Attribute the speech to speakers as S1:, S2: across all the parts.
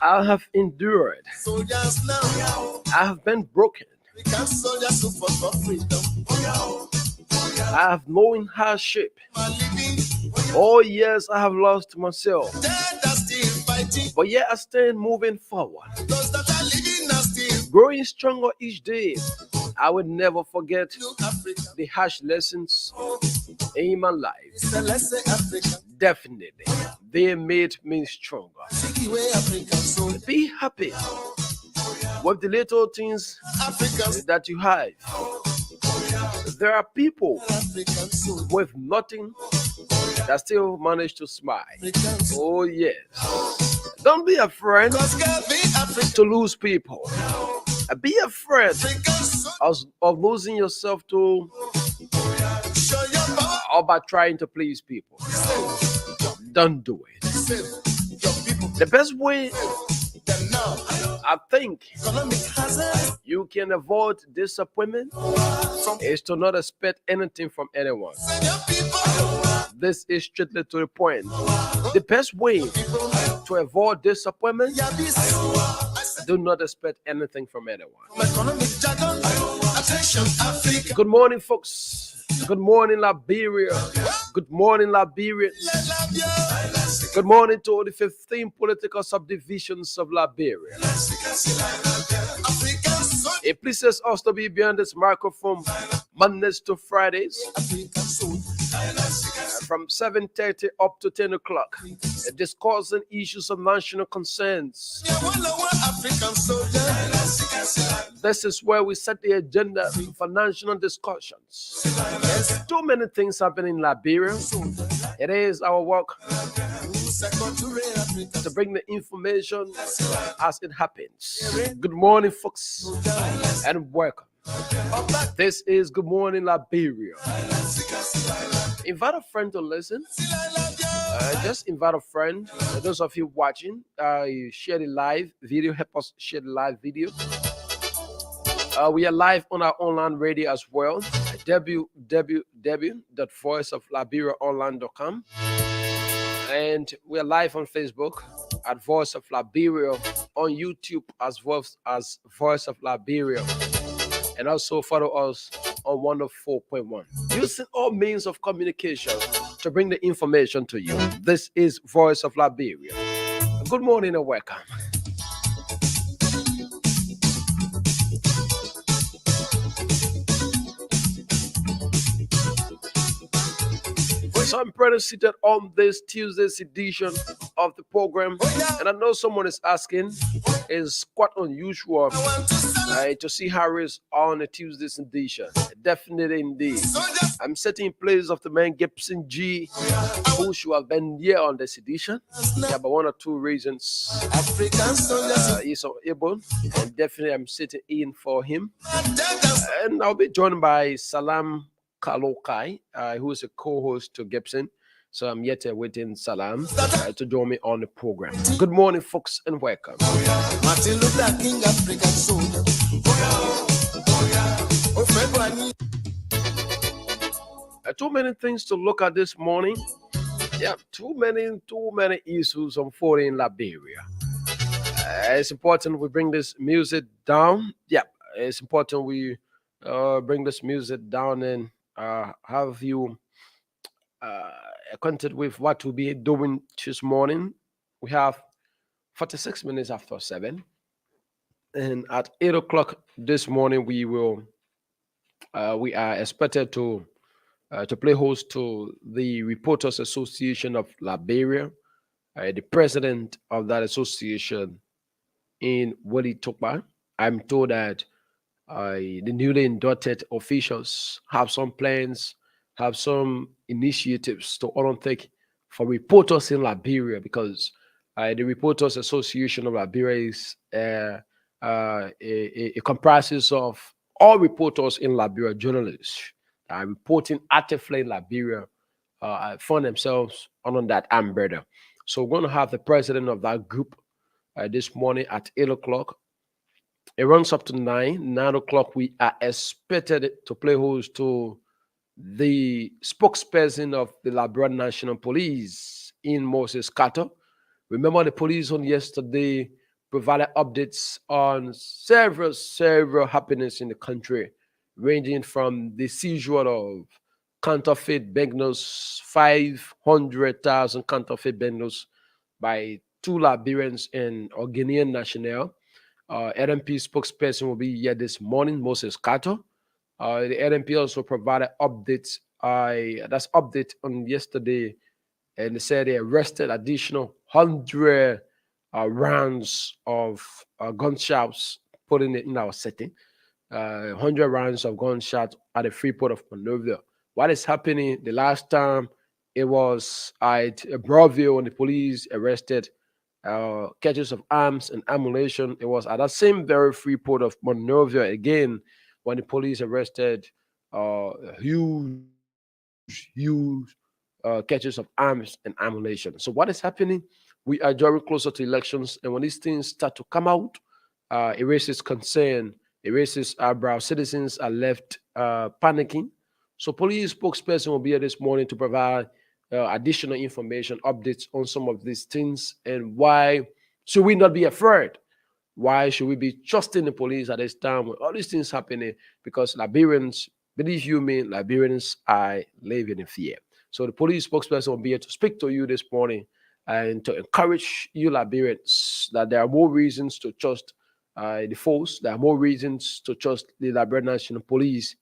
S1: I have endured. I have been broken. I have known hardship. Oh, yes, I have lost myself. But yet I stand moving forward, growing stronger each day. I will never forget the harsh lessons in my life. Definitely, they made me stronger. Be happy with the little things that you have. There are people with nothing that still manage to smile. Oh, yes. Don't be afraid to lose people. Be afraid of losing yourself to or by trying to please people. Don't do it. The best way I think you can avoid disappointment is to not expect anything from anyone. This is strictly to the point. The best way to avoid disappointment, do not expect anything from anyone. Good morning, folks. Good morning, Liberia. Good morning, Liberians. Good morning to all the 15 political subdivisions of Liberia. It pleases us to be behind this microphone Mondays to Fridays from 7:30 up to 10 o'clock, discussing issues of national concerns. This is where we set the agenda for national discussions. Too many things happen in Liberia. It is our work to bring the information as it happens. Good morning, folks, and welcome. This is Good Morning Liberia. Invite a friend to listen. Just invite a friend. Those of you watching, you share the live video. Help us share the live video. We are live on our online radio as well. www.voiceofliberiaonline.com. And we are live on Facebook at Voice of Liberia, on YouTube as Voice of Liberia, and also follow us on 104.1. Using all means of communication to bring the information to you. This is Voice of Liberia. Good morning and welcome. So I'm pretty seated on this Tuesday's edition of the program, and I know someone is asking, it's quite unusual to see Harris on a Tuesday's edition. Definitely indeed. I'm sitting in place of the man Gibson G, who should have been here on this edition. Yeah, but one or two reasons he's unable, and definitely I'm sitting in for him. And I'll be joined by Salam Kalokai, who is a co-host to Gibson. So I'm yet waiting Salam to join me on the program. Good morning, folks, and welcome. Martin Luther King, African soldier. Too many things to look at this morning. Yeah, too many issues unfolding in Liberia. It's important we bring this music down. Yeah, it's important we bring this music down and have you acquainted with what we'll be doing this morning. We have 46 minutes after 7, and at 8 o'clock this morning we are expected to play host to the Reporters Association of Liberia. The president of that association in Wadi Tokba. I'm told that the newly inducted officials have some plans, have some initiatives to undertake for reporters in Liberia, because the Reporters Association of Liberia is it comprises of all reporters in Liberia, journalists reporting actively in Liberia, find themselves under that umbrella. So we're going to have the president of that group this morning at 8 o'clock. It runs up to 9 o'clock. We are expected to play host to the spokesperson of the Liberian National Police in Moses Carter. Remember the police on yesterday provided updates on several happenings in the country, ranging from the seizure of counterfeit banknotes, 500,000 counterfeit banknotes by two Liberians and a Guinean national. LMP spokesperson will be here this morning, Moses Kato. The LMP also provided updates. That's update on yesterday, and they said they arrested additional 100 rounds of gunshots put in our setting. 100 rounds of gunshots at the free port of Monrovia. What is happening? The last time it was at Broadview when the police arrested catches of arms and ammunition. It was at that same very free port of Monrovia again when the police arrested huge catches of arms and ammunition. So what is happening? We are drawing closer to elections, and when these things start to come out, it raises concern. It raises eyebrow. Citizens are left panicking. So police spokesperson will be here this morning to provide additional information, updates on some of these things, and why should we not be afraid? Why should we be trusting the police at this time when all these things happening? Because Liberians, believe you me, Liberians are living in fear. So the police spokesperson will be here to speak to you this morning and to encourage you Liberians that there are more reasons to trust the force. There are more reasons to trust the Liberian National Police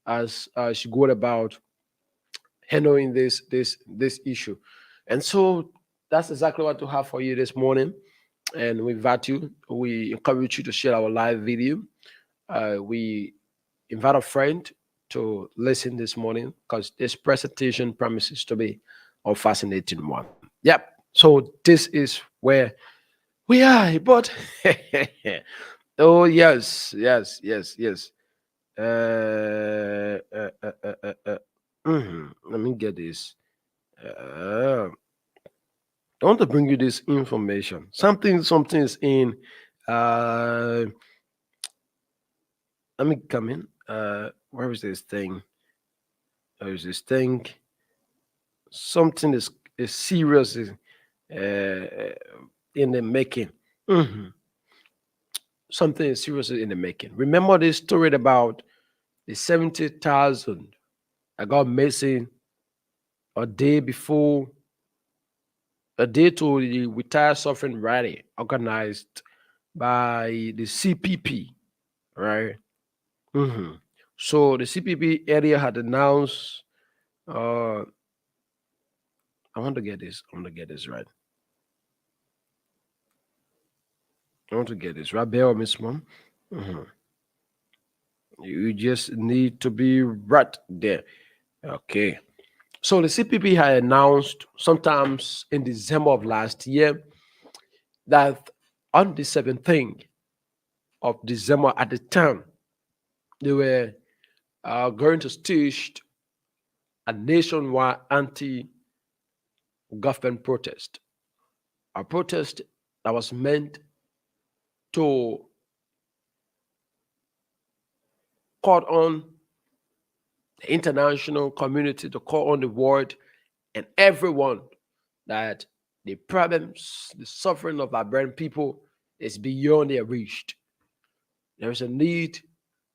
S1: as she go about handling this issue. And so that's exactly what to have for you this morning. And we invite you, we encourage you to share our live video. We invite a friend to listen this morning because this presentation promises to be a fascinating one. Yep. So this is where we are, but oh yes. Uh, uh, uh, uh, uh, uh, Let me get this. I want to bring you this information. Something is in. Uh, Let me come in. Where is this thing? Where is this thing? Something is serious in the making. Mhm. Something is serious in the making. Remember this story about the 70,000 that got missing a day before, a day to the retired suffering rally organized by the CPP, right? hmm So the CPP area had announced. Uh, I want to get this. I want to get this right. I want to get this right. Bear with me, Mom. Mhm. You just need to be right there. Okay. So the CPP had announced sometimes in December of last year that on the 17th of December at the time, they were going to stage a nationwide anti government protest, a protest that was meant to call on the international community, to call on the world and everyone that the problems, the suffering of our Liberian people is beyond their reach. There is a need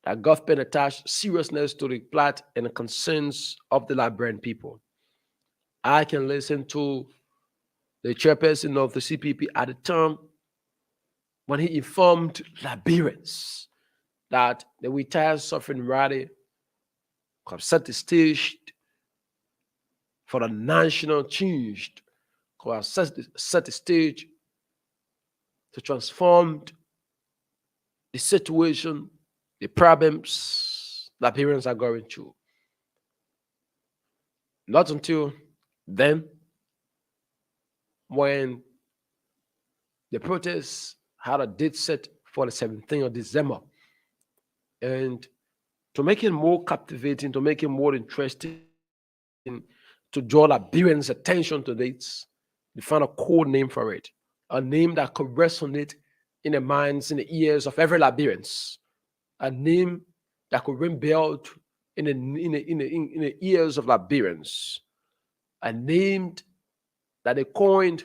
S1: that government attach seriousness to the plight and the concerns of the Liberian people. I can listen to the chairperson of the CPP at the time when he informed Liberians that the retired suffering rally have set the stage for the national change, have set the stage to transform the situation, the problems Liberians are going through. Not until then, when the protests had a date set for the 17th of December, and to make it more captivating, to make it more interesting, to draw Liberians' attention to dates, they found a code name for it, a name that could resonate in the minds, in the ears of every Liberians, a name that could ring bells in the ears of Liberians, a name that they coined,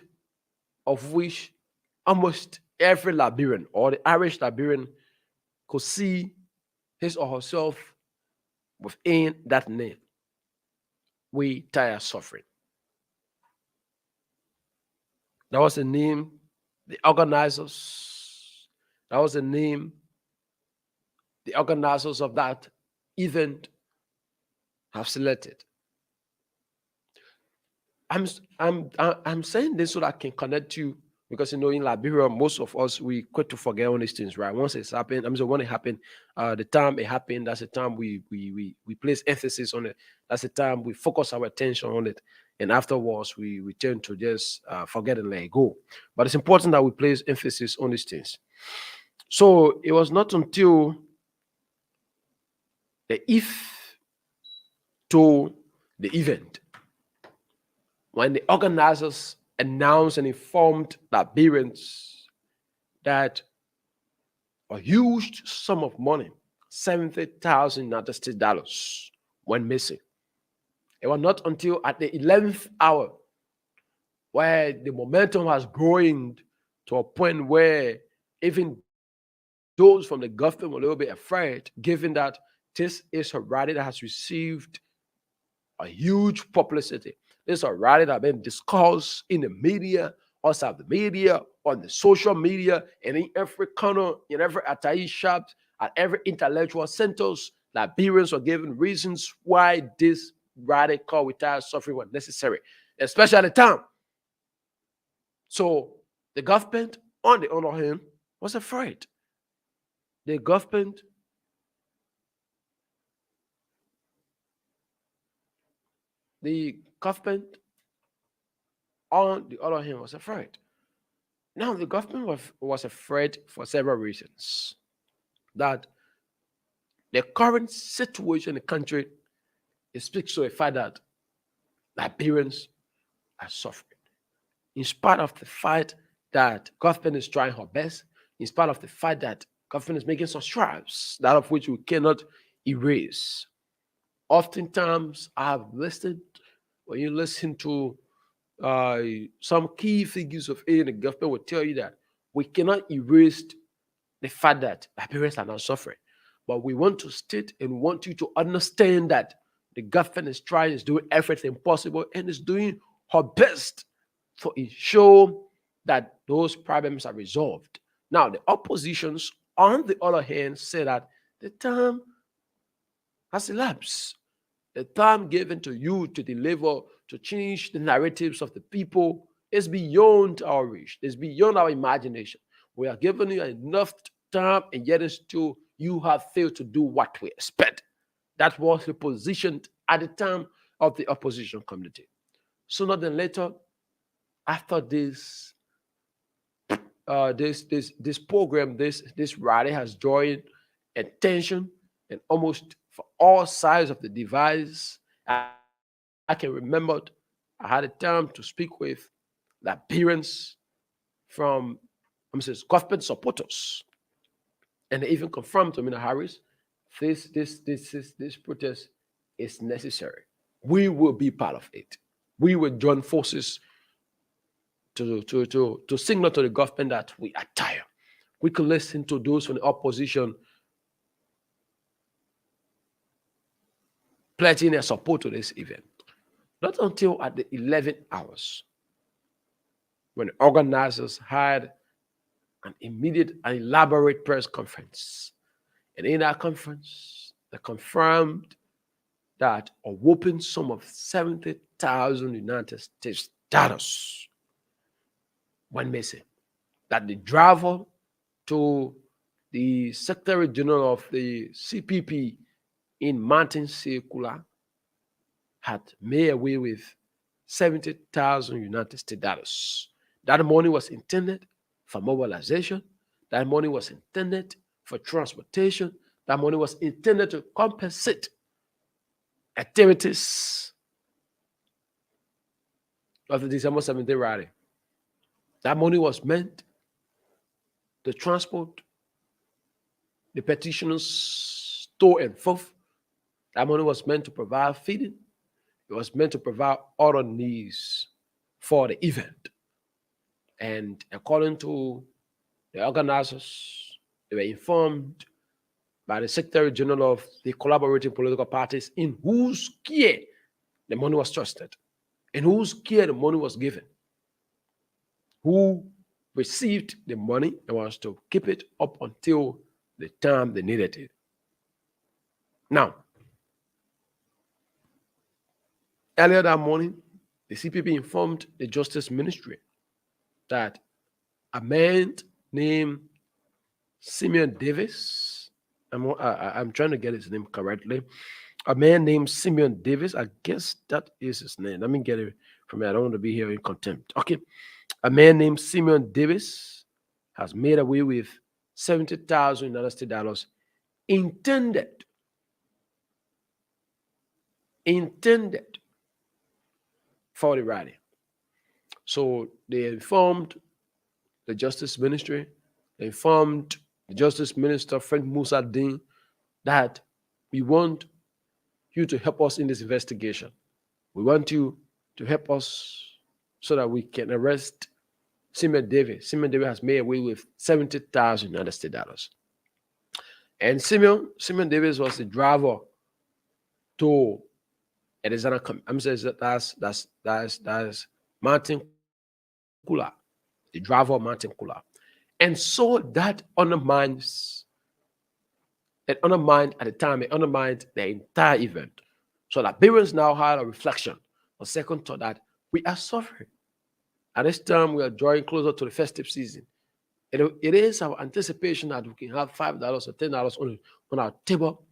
S1: of which almost every Liberian or the Irish Liberian could see his or herself within that name. We tire suffering. That was the name the organizers. That was the name the organizers of that event have selected. I'm saying this so that I can connect you because in Liberia, most of us we quit to forget all these things, right? Once it's happened, I'm saying when it happened, the time it happened, that's the time we place emphasis on it. That's the time we focus our attention on it, and afterwards we tend to just forget and let it go. But it's important that we place emphasis on these things. So it was not until the if to the event when the organizers announced and informed Liberians that a huge sum of money, 70,000 United States dollars, went missing. It was not until at the 11th hour where the momentum was growing to a point where even those from the government were a little bit afraid, given that this is a rally that has received a huge publicity. This is a rally that has been discussed in the media, outside the media, on the social media, and in every corner, in every Atai shop, at every intellectual centers. Liberians were given reasons why this radical retired suffering was necessary, especially at the time. So the government, on the other hand, was afraid. The government on the other hand was afraid. Now the government was afraid for several reasons. That the current situation in the country speaks to the fact that Liberians are suffering. In spite of the fact that government is trying her best, in spite of the fact that government is making some strides, that of which we cannot erase. Oftentimes, I've listened, when you listen to some key figures of A in the government will tell you that we cannot erase the fact that Liberians are not suffering. But we want to state and want you to understand that the government is trying, is doing everything possible, and is doing her best to ensure that those problems are resolved. Now, the oppositions, on the other hand, say that the time has elapsed. The time given to you to deliver, to change the narratives of the people is beyond our reach. It's beyond our imagination. We are giving you enough time, and yet it's still you have failed to do what we expect. That was the position at the time of the opposition community. Sooner than later, after this program, this rally has joined attention and almost for all sides of the device. I can remember I had a time to speak with Liberians from government supporters, and they even confirmed to me, Harris, this protest is necessary. We will be part of it. We will join forces to signal to the government that we are tired. We can listen to those from the opposition pledging their support to this event. Not until at the 11 hours, when the organizers had an immediate and elaborate press conference. And in that conference, they confirmed that a whopping sum of 70,000 United States dollars went missing. That the driver to the Secretary General of the CPP in Mountain Circular had made away with 70,000 United States dollars. That money was intended for mobilization. That money was intended for transportation. That money was intended to compensate activities of the December 17th rally. That money was meant to transport the petitioners to and forth. That money was meant to provide feeding. It was meant to provide other needs for the event. And according to The organizers, they were informed by the Secretary General of the collaborating political parties in whose care the money was trusted, in whose care the money was given, who received the money and was to keep it up until the time they needed it. Now, earlier that morning, the CPP informed the Justice Ministry that a man named Simeon Davis, I'm trying to get his name correctly. A man named Simeon Davis, I guess that is his name. Let me get it from here. I don't want to be here in contempt. Okay. A man named Simeon Davis has made away with 70,000 United States dollars intended for the rally. So they informed the Justice Ministry, they informed the Justice Minister, Frank Musa Dean, that we want you to help us in this investigation. We want you to help us so that we can arrest Simeon Davis. Simeon Davis has made away with 70,000 United States dollars. And Simeon Davis was the driver to Arizona. I'm saying that's Martin Kula, the driver of Martin Kula. And so that undermined at the time, it undermined the entire event. So that parents now had a reflection, a second thought that we are suffering. At this time, we are drawing closer to the festive season. It is our anticipation that we can have $5 or $10 on our table,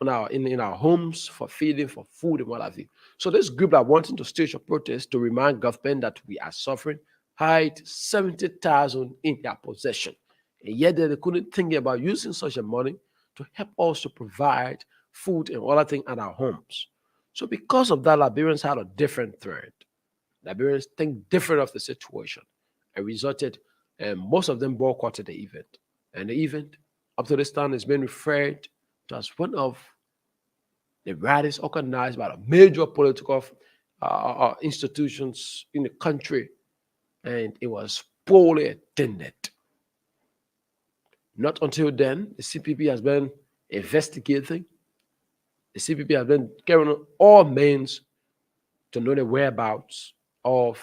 S1: in our homes for feeding, for food, and what have you. So this group that wanting to stage a protest to remind government that we are suffering had 70,000 in their possession, and yet they couldn't think about using such a money to help us to provide food and other things at our homes. So because of that, Liberians had a different threat. Liberians think different of the situation, and resulted, and most of them boycotted the event. And the event, up to this time, has been referred to as one of the rallies organized by the major political institutions in the country, and it was poorly attended. Not until then, the CPP has been investigating. The CPP has been carrying on all means to know the whereabouts of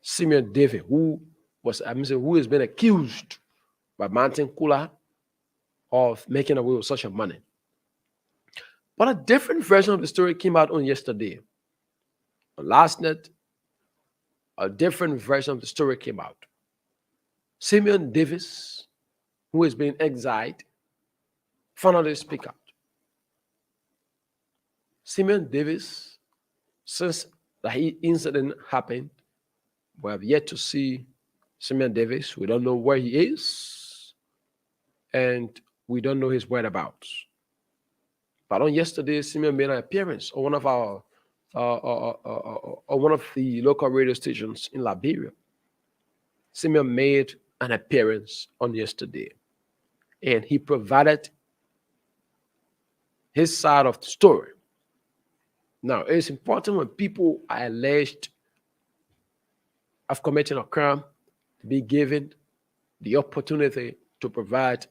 S1: Simeon Davis, who has been accused by Martin Kula of making away with such a money. But a different version of the story came out on yesterday. On last night, a different version of the story came out. Simeon Davis, who is being exiled, finally speak out. Simeon Davis, since the incident happened, we have yet to see Simeon Davis. We don't know where he is, and we don't know his whereabouts. But on yesterday, Simeon made an appearance on one of the local radio stations in Liberia. Simeon made an appearance on yesterday, and he provided his side of the story. Now, it's important when people are alleged of committing a crime to be given the opportunity to provide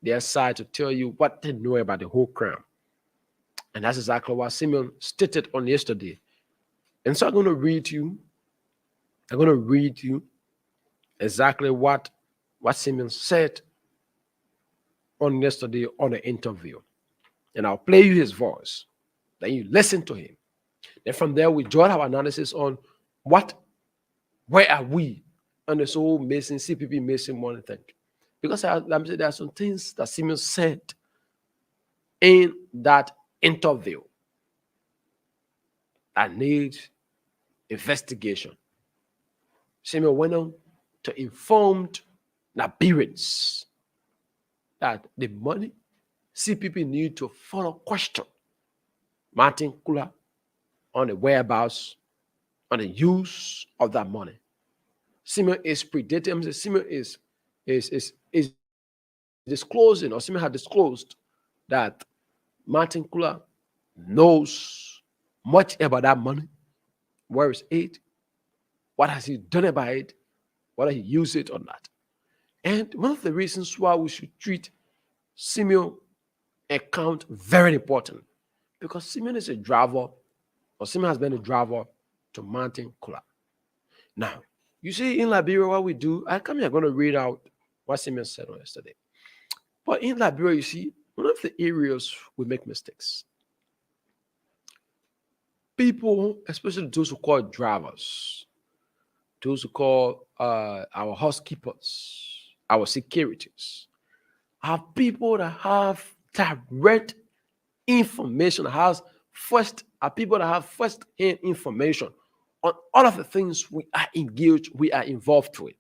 S1: their side to tell you what they know about the whole crime. And that's exactly what Simeon stated on yesterday. And so I'm going to read you exactly what Simeon said on yesterday on the interview. And I'll play you his voice. Then you listen to him. Then from there, we join our analysis on where are we on this whole missing CPP missing money thing. Because there are some things that Simeon said in that interview that need investigation. Simeon went on to inform Liberians that the money CPP need to follow question Martin Kula on the whereabouts, on the use of that money. Simeon is predating. Simeon is disclosing, or Simeon had disclosed that Martin Kula knows much about that money. Where is it? What has he done about it? whether he used it or not. And one of the reasons why we should treat Simeon account very important, because Simeon is a driver, or Simeon has been a driver to Mountain Kula. Now, you see, in Liberia, what we do, I come here going to read out what Simeon said on yesterday. But in Liberia, you see, one of the areas we make mistakes. People, especially those who call drivers, those who call our housekeepers, our securities, are people that have direct information, are people that have first-hand information on all of the things we are engaged, we are involved with.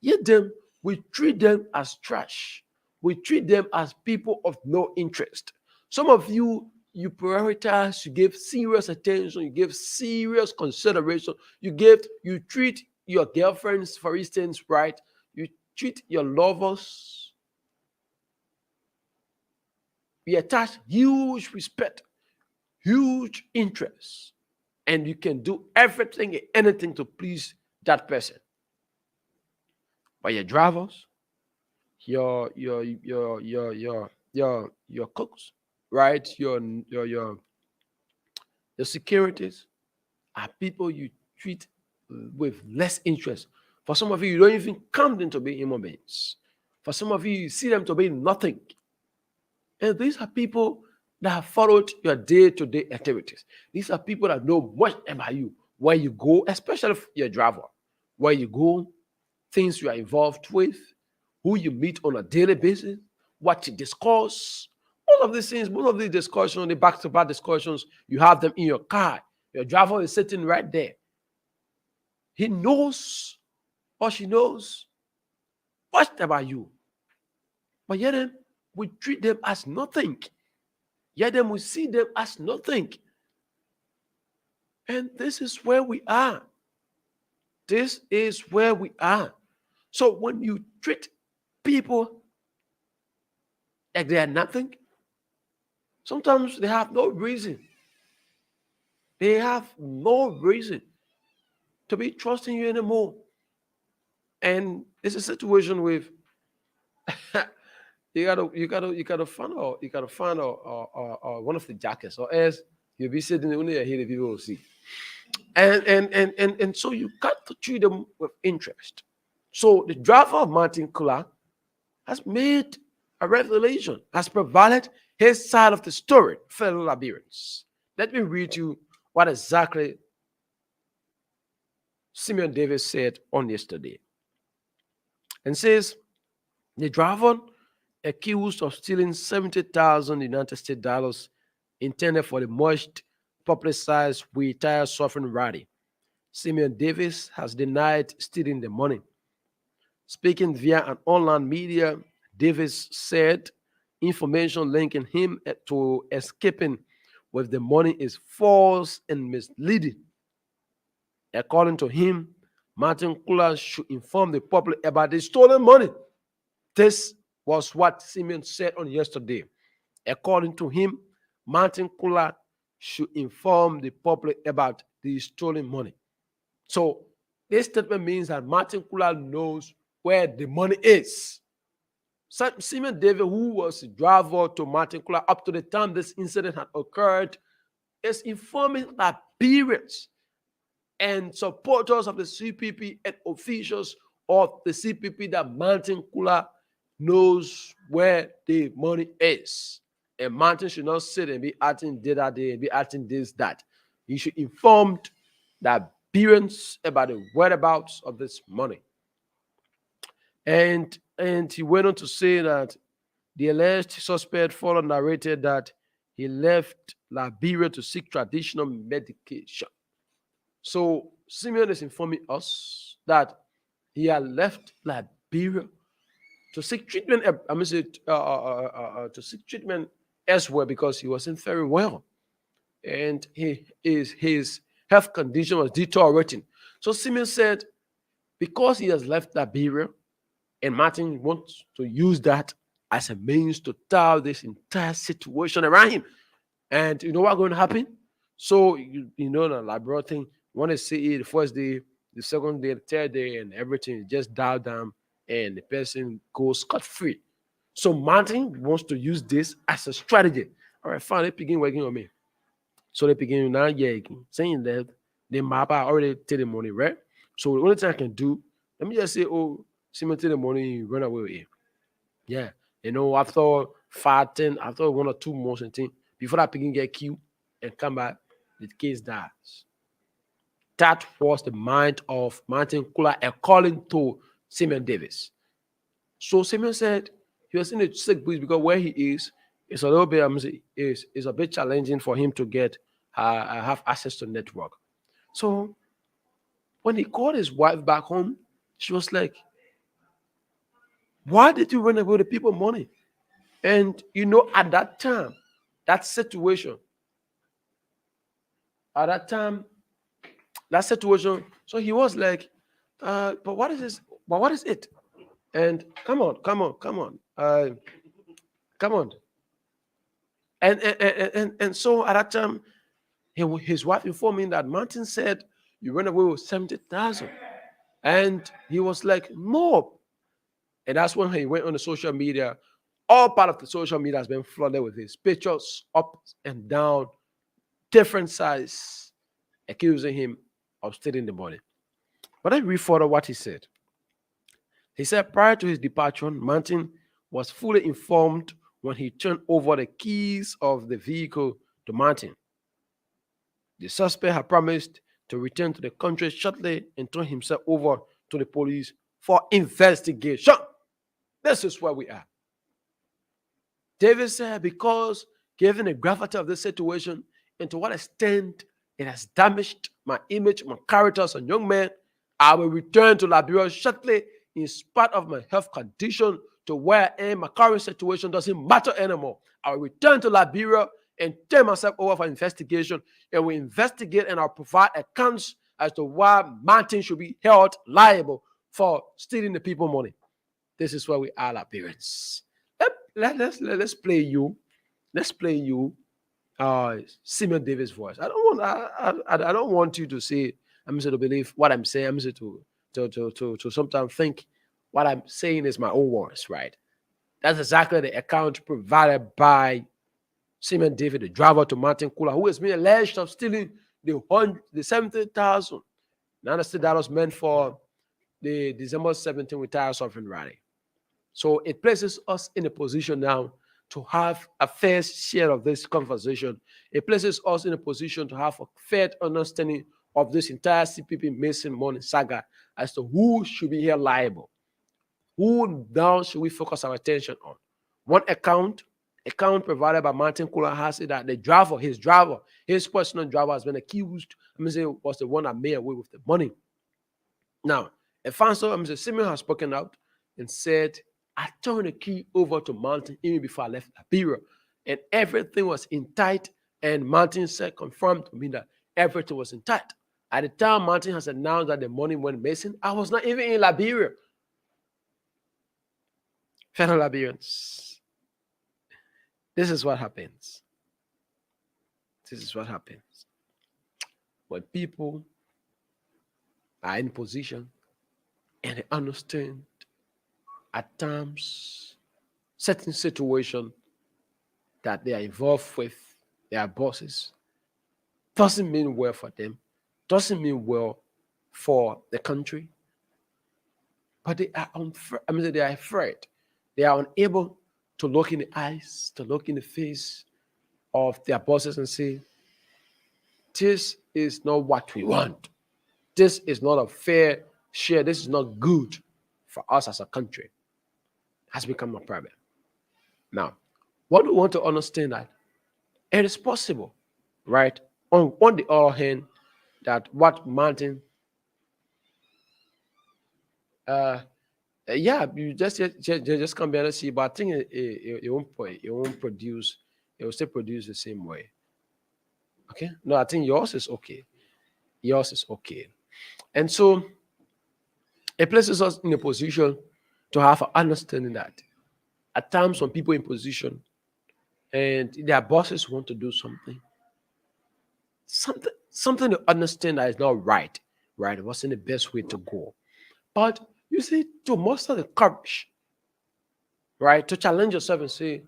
S1: Yet them, we treat them as trash. We treat them as people of no interest. Some of you, you prioritize, you give serious attention, you give serious consideration, you treat your girlfriends, for instance, right? You treat your lovers, you attach huge respect, huge interest, and you can do everything and anything to please that person. But your drivers, your cooks, right? Your securities are people you treat with less interest. For some of you, you don't even count them to be human beings. For some of you, you see them to be nothing. And these are people that have followed your day-to-day activities. These are people that know much about you, where you go, especially your driver, where you go, things you are involved with, who you meet on a daily basis, what you discuss. All of these things, most of these discussions, the back-to-back discussions, you have them in your car. Your driver is sitting right there. He knows or she knows what about you. But yet then, we treat them as nothing. Yet then we see them as nothing. And this is where we are. This is where we are. So when you treat people like they are nothing, sometimes they have no reason. They have no reason to be trusting you anymore. And it's a situation with you gotta find one of the jackets, or else you'll be sitting only here the people will see. And so you got to treat them with interest. So the driver of Martin Kula has made a revelation, has provided his side of the story, fellow Liberians. Let me read you what exactly Simeon Davis said on yesterday. And says, the driver accused of stealing 70,000 United States dollars intended for the much publicized retired suffering rally. Simeon Davis has denied stealing the money. Speaking via an online media, Davis said information linking him to escaping with the money is false and misleading. According to him, Martin Kula should inform the public about the stolen money. This was what Simeon said on yesterday. According to him, Martin Kula should inform the public about the stolen money. So this statement means that Martin Kula knows where the money is. Simeon David, who was the driver to Martin Kula up to the time this incident had occurred, is informing Liberians and supporters of the CPP and officials of the CPP that Martin Kula knows where the money is. And Martin should not sit and be acting that day and be acting this, that. He should inform the Liberians about the whereabouts of this money. And he went on to say that the alleged suspect further narrated that he left Liberia to seek traditional medication. So Simeon is informing us that he had left Liberia to seek treatment. To seek treatment elsewhere because he wasn't very well, and his health condition was deteriorating. So Simeon said, because he has left Liberia, and Martin wants to use that as a means to tell this entire situation around him. And you know what's going to happen? So you know the Liberia thing. Want to see it the first day, the second day, the third day, and everything just dialed down, and the person goes scot free. So Martin wants to use this as a strategy. All right, fine. They begin working on me. So they begin now, yeah, saying that the map I already take the money, right? So the only thing I can do, let me just say, oh, see me take the money, run away with it. Yeah. After 5, 10, after 1 or 2 months and thing, before that picking get killed and come back, the case dies. That was the mind of Martin Kula according to Simon Davis. So Simon said he was in a sick booth because where he is a little bit is a bit challenging for him to get have access to network. So when he called his wife back home, she was like, "Why did you run away with the people money?" And at that time, that situation, at that time, that situation. So he was like, "But what is this? But what is it?" And come on. And so at that time, his wife informed me that Martin said you ran away with 70,000, and he was like, "No." And that's when he went on the social media. All part of the social media has been flooded with his pictures up and down, different size, accusing him of stealing the money. But I read further what he said. He said prior to his departure, Martin was fully informed when he turned over the keys of the vehicle to Martin. The suspect had promised to return to the country shortly and turn himself over to the police for investigation. This is where we are. David said, because given the gravity of the situation and to what extent it has damaged my image, my character as a young man, I will return to Liberia shortly in spite of my health condition to where I am. My current situation doesn't matter anymore. I will return to Liberia and turn myself over for investigation, and we investigate and I'll provide accounts as to why Martin should be held liable for stealing the people money. This is where we are, Liberians. Let's play you. Let's play you Simon Davis' voice. I don't want you to say I'm to believe what I'm saying. I'm to sometimes think what I'm saying is my own words, right? That's exactly the account provided by Simon David, the driver to Martin Kula, who has been alleged of stealing the 70,000. Now that was meant for the December 17th retired sovereign rally. So it places us in a position now to have a fair share of this conversation. It places us in a position to have a fair understanding of this entire CPP missing money saga as to who should be here liable. Who now should we focus our attention on? One account provided by Martin Kula has it that his personal driver has been accused. Was the one that made away with the money. Now, Mr. Simeon has spoken out and said, I turned the key over to Martin even before I left Liberia, and everything was intact. And Martin said, confirmed to me that everything was intact. At the time Martin has announced that the money went missing, I was not even in Liberia. Fellow Liberians, this is what happens. This is what happens when people are in position and they understand at times certain situation that they are involved with their bosses doesn't mean well for them, doesn't mean well for the country, but they are they are afraid. They are unable to look in the eyes, to look in the face of their bosses and say, this is not what we want. This is not a fair share. This is not good for us as a country. It has become a problem. Now, what we want to understand that it is possible, right? On the other hand, that what Martin yeah, you just come and see, but I think it won't produce. It will still produce the same way. Okay, no, I think yours is okay. Yours is okay, and so it places us in a position to have an understanding that at times when people in position and their bosses want to do something to understand that is not right, right? It wasn't the best way to go. But you see, to muster the courage, right, to challenge yourself and say,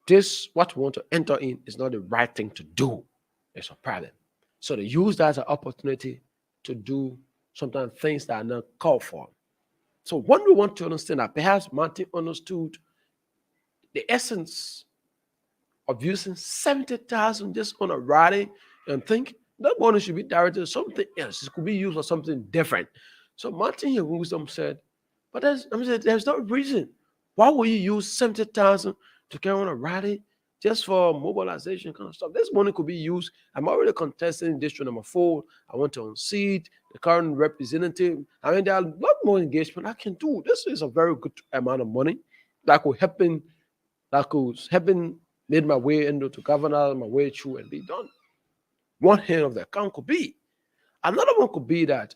S1: this, what you want to enter in, is not the right thing to do. It's a problem. So they use that as an opportunity to do sometimes things that are not called for. So when we want to understand that, perhaps Martin understood the essence of using 70,000 just on a rally and think that money should be directed to something else. It could be used for something different. So Martin here wisdom said, but there's no reason. Why would you use 70,000 to carry on a rally just for mobilization kind of stuff? This money could be used. I'm already contesting district number 4. I want to unseat the current representative. I mean, there are a lot more engagement I can do. This is a very good amount of money that could help in that could help in made my way into to governor, my way through and be done. One hand of the account could be. Another one could be that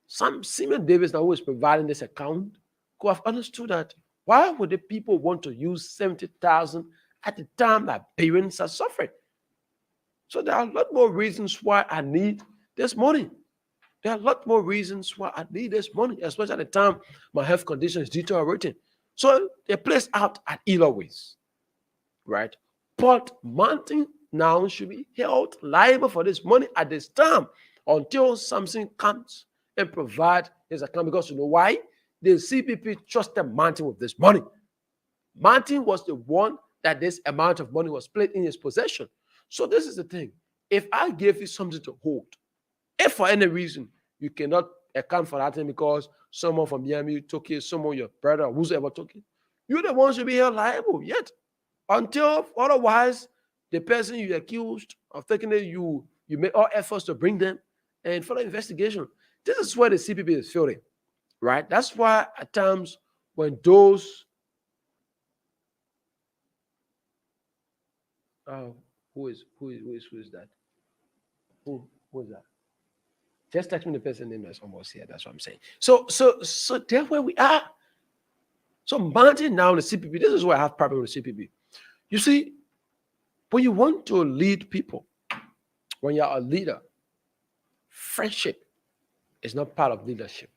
S1: some Simon Davis, now who is providing this account, could have understood that why would the people want to use 70,000 at the time that parents are suffering? So there are a lot more reasons why I need this money. There are a lot more reasons why I need this money, especially at the time my health condition is deteriorating. So they place out at either ways, right? But Martin now should be held liable for this money at this time until something comes and provide his account. Because you know why? The CPP trusted Martin with this money. Martin was the one that this amount of money was placed in his possession. So this is the thing. If I gave you something to hold, if for any reason you cannot account for that thing because someone from Miami took it, someone, your brother, whoever took it, you're the one should be held liable. Yet until otherwise, the person you accused of taking it, you make all efforts to bring them and further investigation. This is where the CPP is failing, right? That's why at times when those uh, who is that? Who is that? Just text me the person name that's almost here. That's what I'm saying. So that's where we are. So Martin now the CPP. This is where I have problem with the CPP. You see, when you want to lead people, when you're a leader, friendship is not part of leadership.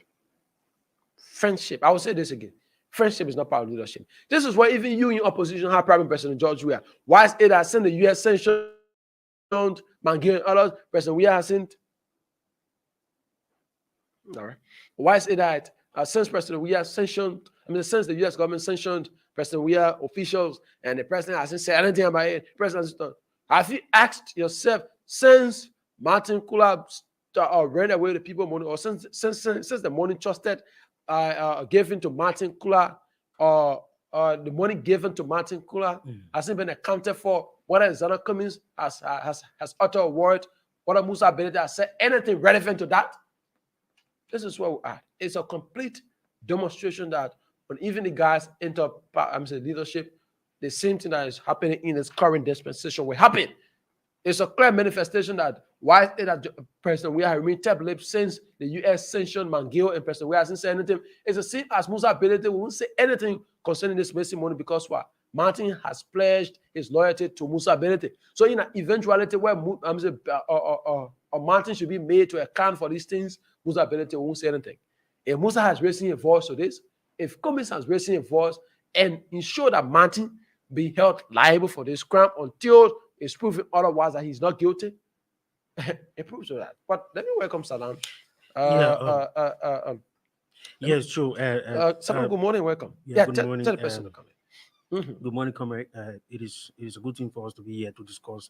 S1: Friendship, I will say this again. Friendship is not part of leadership. This is why even you in opposition have Prime President George Weah. Why is it that sent the US sanctioned Mangier and others? President Weah hasn't. All right. Why is it that since President Weah sanctioned, since the US government sanctioned President Weah officials and the president hasn't said anything about it, have you asked yourself since Martin Kula ran away the people money, or since the money trusted given to Martin Kula, the money given to Martin Kula hasn't been accounted for? Whether Zana Cummings has uttered a word, whether Musa Benedict has said anything relevant to that? This is where we are. It's a complete demonstration that when even the guys enter leadership, the same thing that is happening in this current dispensation will happen. It's a clear manifestation that why is that President Weah remained tab-lipped since the U.S. sanctioned Mangiel and President Weah hasn't said anything. It's the same as Musa Benedict won't say anything concerning this missing money because what? Martin has pledged his loyalty to Musa Benedict. So in an eventuality where Martin should be made to account for these things, Musa Benedict won't say anything. If Musa has raised a voice to this, if Cummings has raised a voice and ensure that Martin be held liable for this crime until it's proven otherwise that he's not guilty, it proves that. But let me welcome Salam.
S2: Yes, true.
S1: Salam, good morning, welcome.
S2: Good morning.
S1: Tell the person to come in.
S2: Good morning, comrade. It is a good thing for us to be here to discuss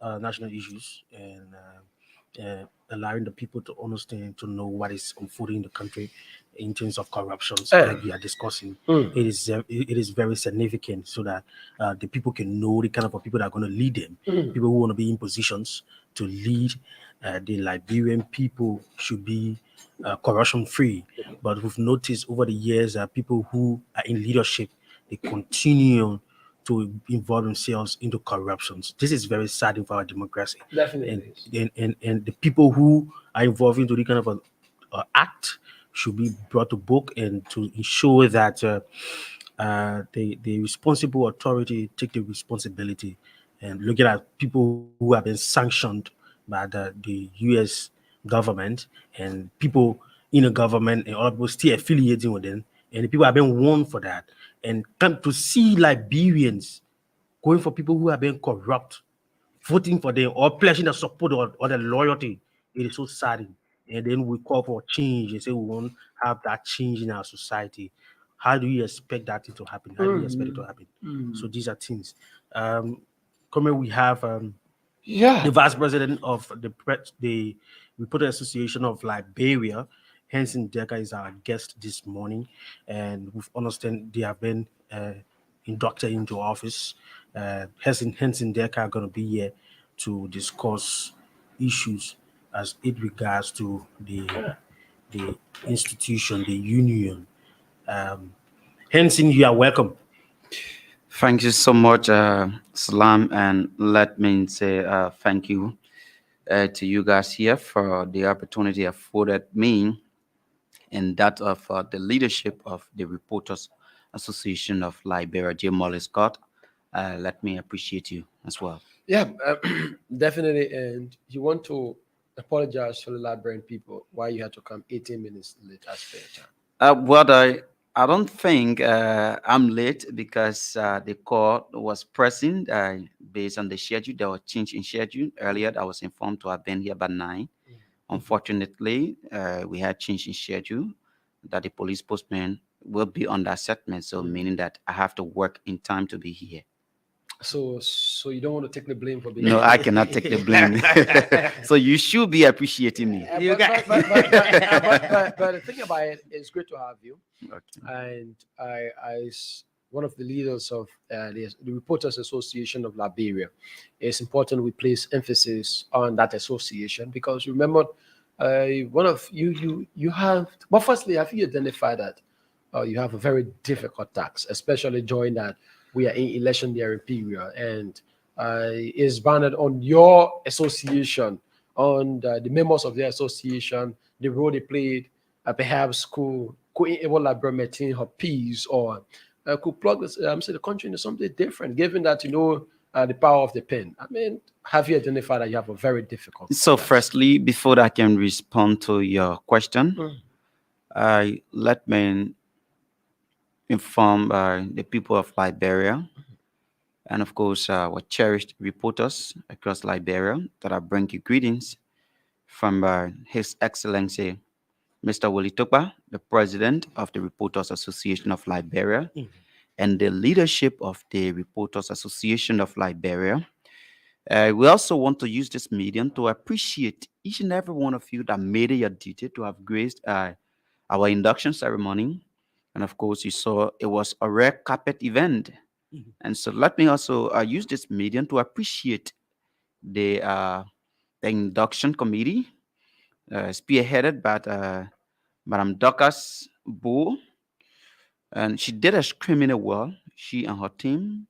S2: national issues and allowing the people to understand, to know what is unfolding in the country in terms of corruption like we are discussing. It is very significant so that the people can know the kind of people that are going to lead them. People who want to be in positions to lead the Liberian people should be corruption free. But we've noticed over the years that people who are in leadership, they continue to involve themselves into corruptions. This is very sad for our democracy.
S1: Definitely.
S2: And the people who are involved into the kind of act should be brought to book and to ensure that the responsible authority take the responsibility. And looking at people who have been sanctioned by the U.S. government and people in the government and other people still affiliating with them, and the people have been warned for that. And come to see Liberians going for people who have been corrupt, voting for them or pledging the support or the loyalty, it is so saddening. And then we call for change and say we want to have that change in our society. How do you expect that thing to happen? How do you expect it to happen? So these are things. Coming, we have
S1: Yeah.
S2: the vice president of the Reporter Association of Liberia, Henson Decker, is our guest this morning, and we've understand they have been inducted into office. Henson Decker are going to be here to discuss issues as it regards to the institution, the union. Um, Henson, you are welcome.
S3: Thank you so much, Salam, and let me say thank you to you guys here for the opportunity afforded me and that of the leadership of the Reporters Association of Liberia, J. Molly Scott. Let me appreciate you as well.
S1: Yeah, definitely. And you want to apologize to the Liberian people why you had to come 18 minutes late as per your time.
S3: Well, I don't think I'm late because the call was pressing based on the schedule. There was change in schedule. Earlier, I was informed to have been here by 9. Unfortunately, we had change in schedule that the police postman will be on that segment. So meaning that I have to work in time to be here.
S1: So you don't want to take the blame for being
S3: No, I
S1: late.
S3: cannot take the blame. So you should be appreciating me.
S1: But the thing about it is great to have you.
S3: Okay.
S1: And one of the leaders of the Reporters Association of Liberia, it's important we place emphasis on that association because remember, one of you have. But firstly, have you identified that you have a very difficult task, especially during that we are in election period, and is bounded on your association, on the members of the association, the role they played, perhaps could enable Liberia maintain her peace or could plug this, say the country into something different, given that the power of the pen. I mean, have you identified that you have a very difficult
S3: So,
S1: task?
S3: firstly, before I can respond to your question,
S1: Mm.
S3: let me inform the people of Liberia and, of course, our cherished reporters across Liberia that I bring you greetings from His Excellency Mr. Willie Tukpa, the president of the Reporters Association of Liberia, and the leadership of the Reporters Association of Liberia. We also want to use this medium to appreciate each and every one of you that made it your duty to have graced our induction ceremony. And of course, you saw it was a red carpet event. And so let me also use this medium to appreciate the, uh, the induction committee spearheaded by Madam Dorcas Boo. And she did extremely well. She and her team,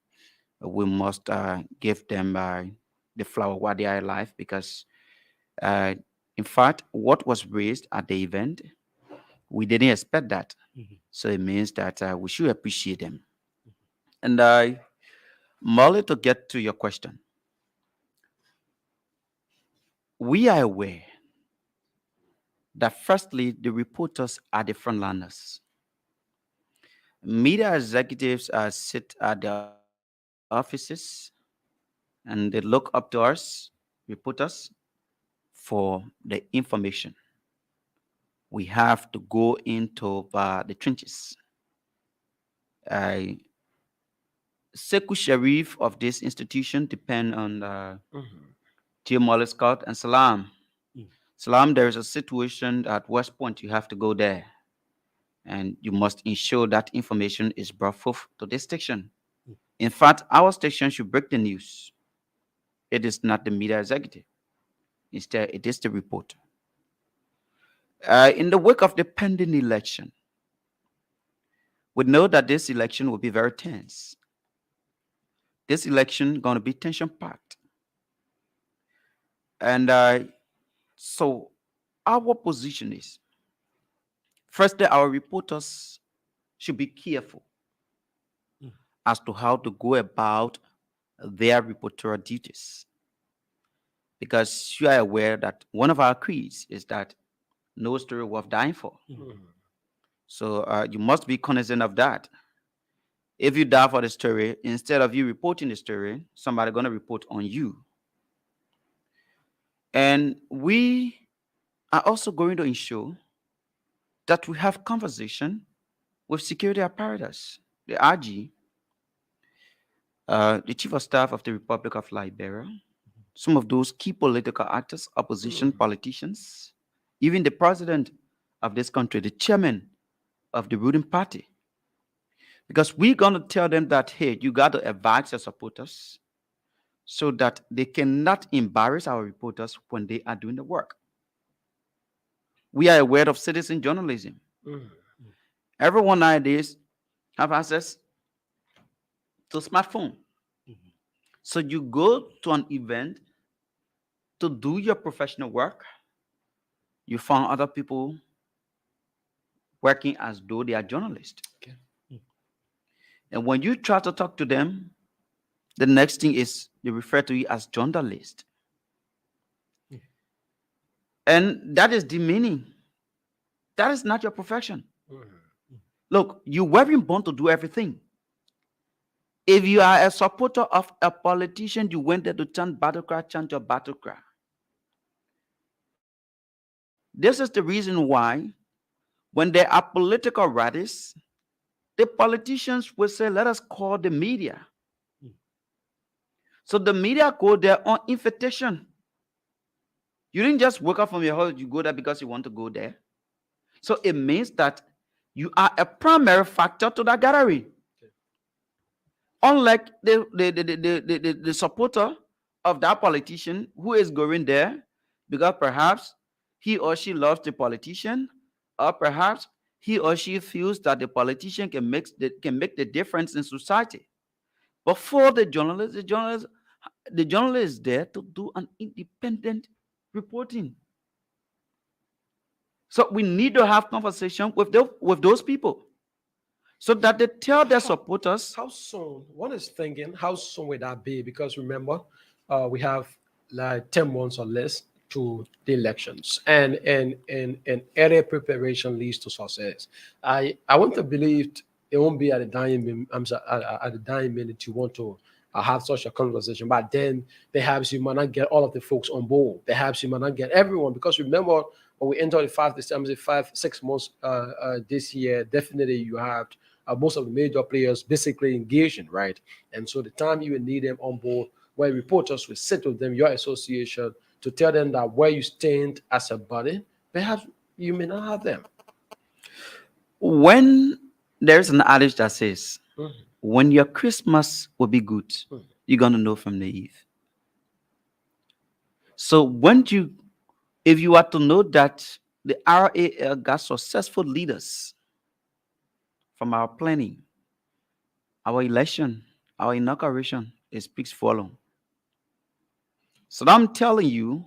S3: we must give them the flower while they are alive because, uh, in fact, what was raised at the event, we didn't expect that. So it means that we should appreciate them. And Molly, to get to your question, we are aware that firstly, the reporters are the frontliners. Media executives sit at their offices and they look up to us, reporters, for the information. We have to go into the trenches. Uh, Sekou Sharif of this institution depend on Jim Molly Scott and Salam. Salam, there is a situation at West Point. You have to go there, and you must ensure that information is brought forth to this station. In fact, our station should break the news. It is not the media executive. Instead, it is the reporter. In the wake of the pending election, we know that this election will be very tense. This election going to be tension packed, and so our position is: firstly, our reporters should be careful as to how to go about their reportorial duties. because you are aware that one of our creeds is that no story worth dying for. So you must be cognizant of that. If you die for the story, instead of you reporting the story, somebody gonna report on you. And we are also going to ensure that we have conversation with security apparatus, the RG, the Chief of Staff of the Republic of Liberia, some of those key political actors, opposition politicians, even the president of this country, the chairman of the ruling party. Because we're going to tell them that, hey, you got to advise your supporters so that they cannot embarrass our reporters when they are doing the work. We are aware of citizen journalism. Everyone nowadays have access to smartphone. So you go to an event to do your professional work, you find other people working as though they are journalists.
S1: Okay.
S3: And when you try to talk to them, the next thing is they refer to you as journalist. And that is demeaning. That is not your profession. Look, you weren't born to do everything. If you are a supporter of a politician, you went there to chant battle cry, chant your battle cry. This is the reason why when there are political rallies, the politicians will say, let us call the media. So the media go there on invitation. You didn't just wake up from your house, you go there because you want to go there. So it means that you are a primary factor to that gathering. Unlike the supporter of that politician who is going there because perhaps he or she loves the politician, or perhaps he or she feels that the politician can make the difference in society. But for the journalist is there to do an independent reporting. So we need to have conversation with those people so that they tell their supporters.
S1: How soon? One is thinking, how soon will that be? Because remember, we have like 10 months or less to the elections, and early preparation leads to success. I want to believe it won't be at the dying I'm sorry, at the dying minute you want to have such a conversation, but then perhaps you might not get all of the folks on board. Perhaps you might not get everyone, because remember when we enter the 5-6 months this year, definitely you have most of the major players basically engaging, right? And so the time you will need them on board, where reporters will sit with them, your association, to tell them that where you stand as a body, perhaps you may not have them.
S3: When there's an adage that says, when your Christmas will be good, you're going to know from the Eve. So if you are to know that the RAL got successful leaders from our planning, our election, our inauguration, it speaks volume. So I'm telling you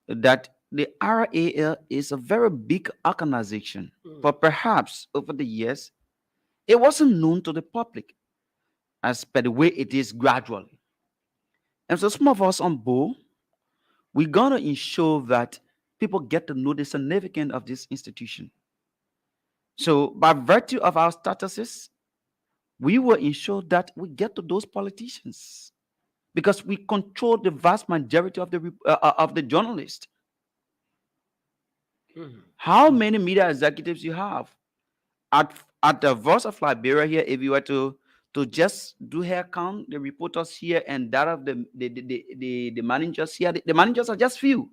S3: that the RAL is a very big organization, but perhaps over the years, it wasn't known to the public as per the way it is gradually. And so some of us on board, we're going to ensure that people get to know the significance of this institution. So by virtue of our statuses, we will ensure that we get to those politicians because we control the vast majority of the journalists. How many media executives you have at the Voice of Liberia here? If you were to just do hair count, the reporters here and that of the managers here, the managers are just few.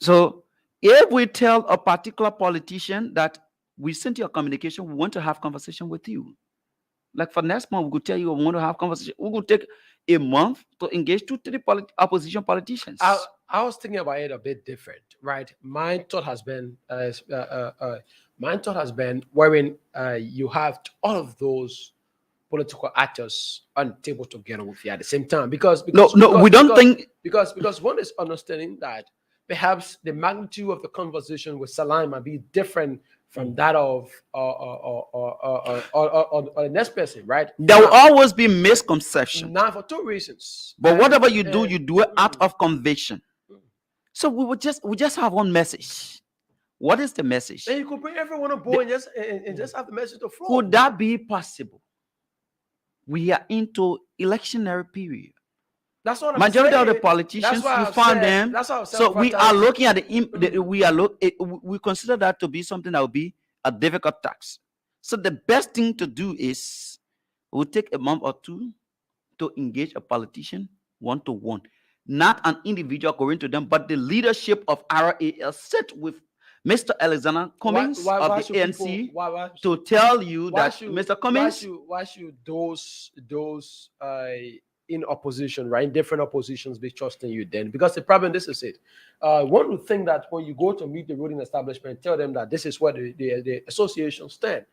S3: So if we tell a particular politician that we sent you a communication, we want to have conversation with you. Like for next month, we could tell you we want to have conversation. We could take a month to engage 2-3 opposition politicians.
S1: I was thinking about it a bit different, right? My thought has been wherein you have all of those political actors on the table together with you at the same time, because
S3: we don't think
S1: because one is understanding that perhaps the magnitude of the conversation with Salam might be different from that of the next person, right?
S3: There will always be misconception.
S1: Now for two reasons.
S3: But whatever you
S1: And
S3: do it out of conviction. So we just have one message. What is the message?
S1: then you could bring everyone on board and just have the message to flow.
S3: Could that be possible? We are into electionary period.
S1: That's what I'm
S3: Majority
S1: saying.
S3: of the politicians,
S1: That's why
S3: you
S1: I've
S3: find
S1: said-
S3: them.
S1: That's what I've said
S3: So
S1: for
S3: we
S1: time.
S3: are looking at we consider that to be something that will be a difficult task. So the best thing to do is we'll take a month or two to engage a politician one to one, not an individual going to them, but the leadership of RAL sit with Mr. Alexander Cummings of the
S1: should
S3: ANC
S1: people- why
S3: to tell you
S1: why
S3: that
S1: should-
S3: Mr. Cummings,
S1: why should those in opposition, right, in different oppositions, be trusting you then? Because the problem, this is it. One would think that when you go to meet the ruling establishment, tell them that this is where the association stand.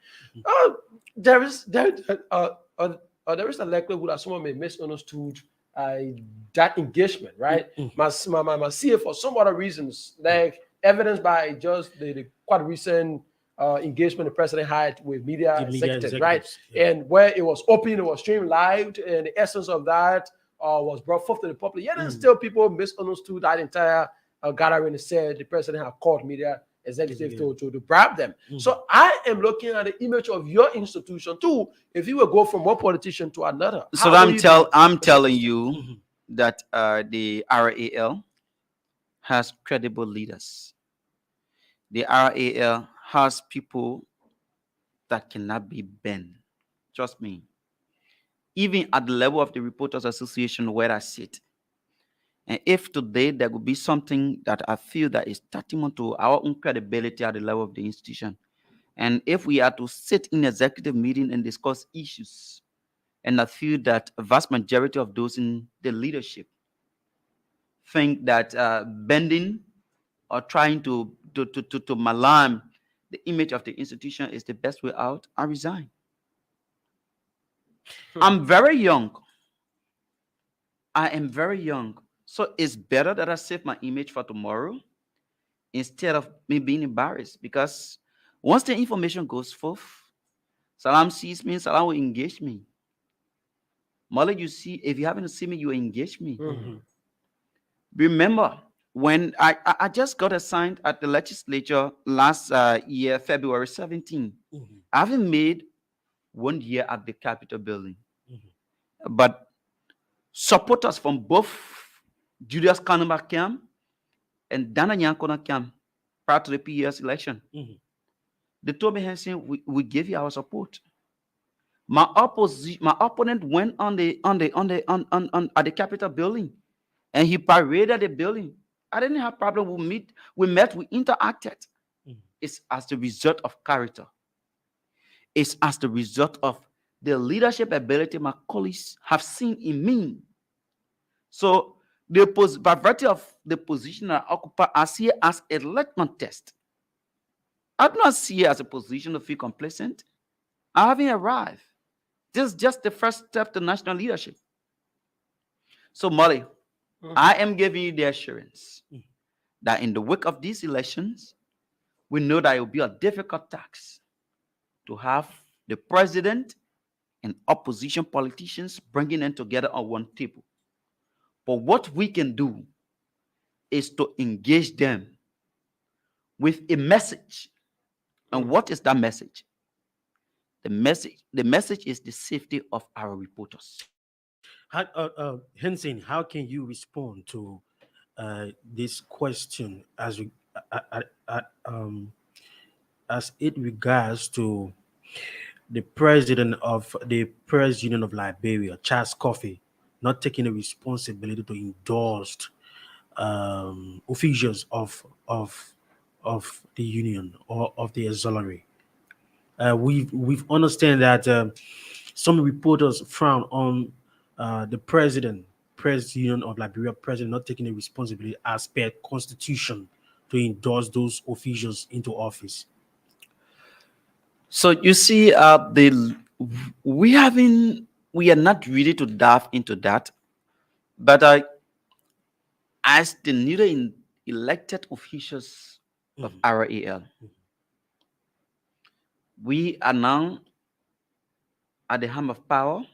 S1: There is a likelihood that someone may misunderstood that engagement, right? My CA, for some other reasons, like evidenced by just the quite recent engagement the president had with media executives, right?
S2: yeah.
S1: And where it was open, it was streamed live, and the essence of that was brought forth to the public. Yet and still people misunderstood that entire gathering and said the president had called media executives to bribe them. So I am looking at the image of your institution too. If you will go from one politician to another,
S3: so
S1: how will you be-
S3: I'm telling you that the RAL has credible leaders. The RAL has people that cannot be bent. Trust me. Even at the level of the Reporters Association where I sit. And if today there would be something that I feel that is tantamount to our own credibility at the level of the institution, and if we are to sit in executive meeting and discuss issues, and I feel that a vast majority of those in the leadership think that bending or trying to malign the image of the institution is the best way out, I resign. I'm very young. I am very young. So it's better that I save my image for tomorrow instead of me being embarrassed. Because once the information goes forth, Salam sees me, Salam will engage me. Molly, you see, if you haven't seen me, you engage me. Remember, when I just got assigned at the legislature last year, February 17, I haven't made 1 year at the Capitol building. But supporters from both Julius Kanema camp and Dana Nyankona camp prior to the PES election, they told me, Hanson, we give you our support. My opponent went at the Capitol building, and he paraded the building. I didn't have problem. We met, we interacted. It's as the result of character. It's as the result of the leadership ability my colleagues have seen in me. So by virtue of the position I occupy, I see it as a litmus test. I do not see it as a position to feel complacent. I haven't arrived. This is just the first step to national leadership. So, Molly, I am giving you the assurance that in the wake of these elections, we know that it will be a difficult task to have the president and opposition politicians bringing them together on one table. But what we can do is to engage them with a message. And what is that message? The message is the safety of our reporters.
S2: Henson, how can you respond to this question as it regards to the president of the Press Union of Liberia, Charles Coffey, not taking the responsibility to endorse officials of the union or of the auxiliary? We've understand that some reporters frown on the Press Union of Liberia president not taking the responsibility as per constitution to endorse those officials into office.
S3: So you see, we are not ready to dive into that, but as the leader elected officials of
S2: Mhm.
S3: RAL. We are now at the helm of power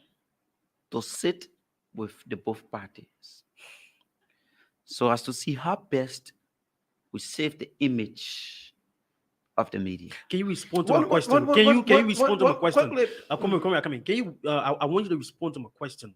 S3: to sit with the both parties so as to see how best we save the image of the media.
S2: Can you respond to my question? Can you respond to my question?
S1: quickly.
S2: Come in. Can you? I want you to respond to my question.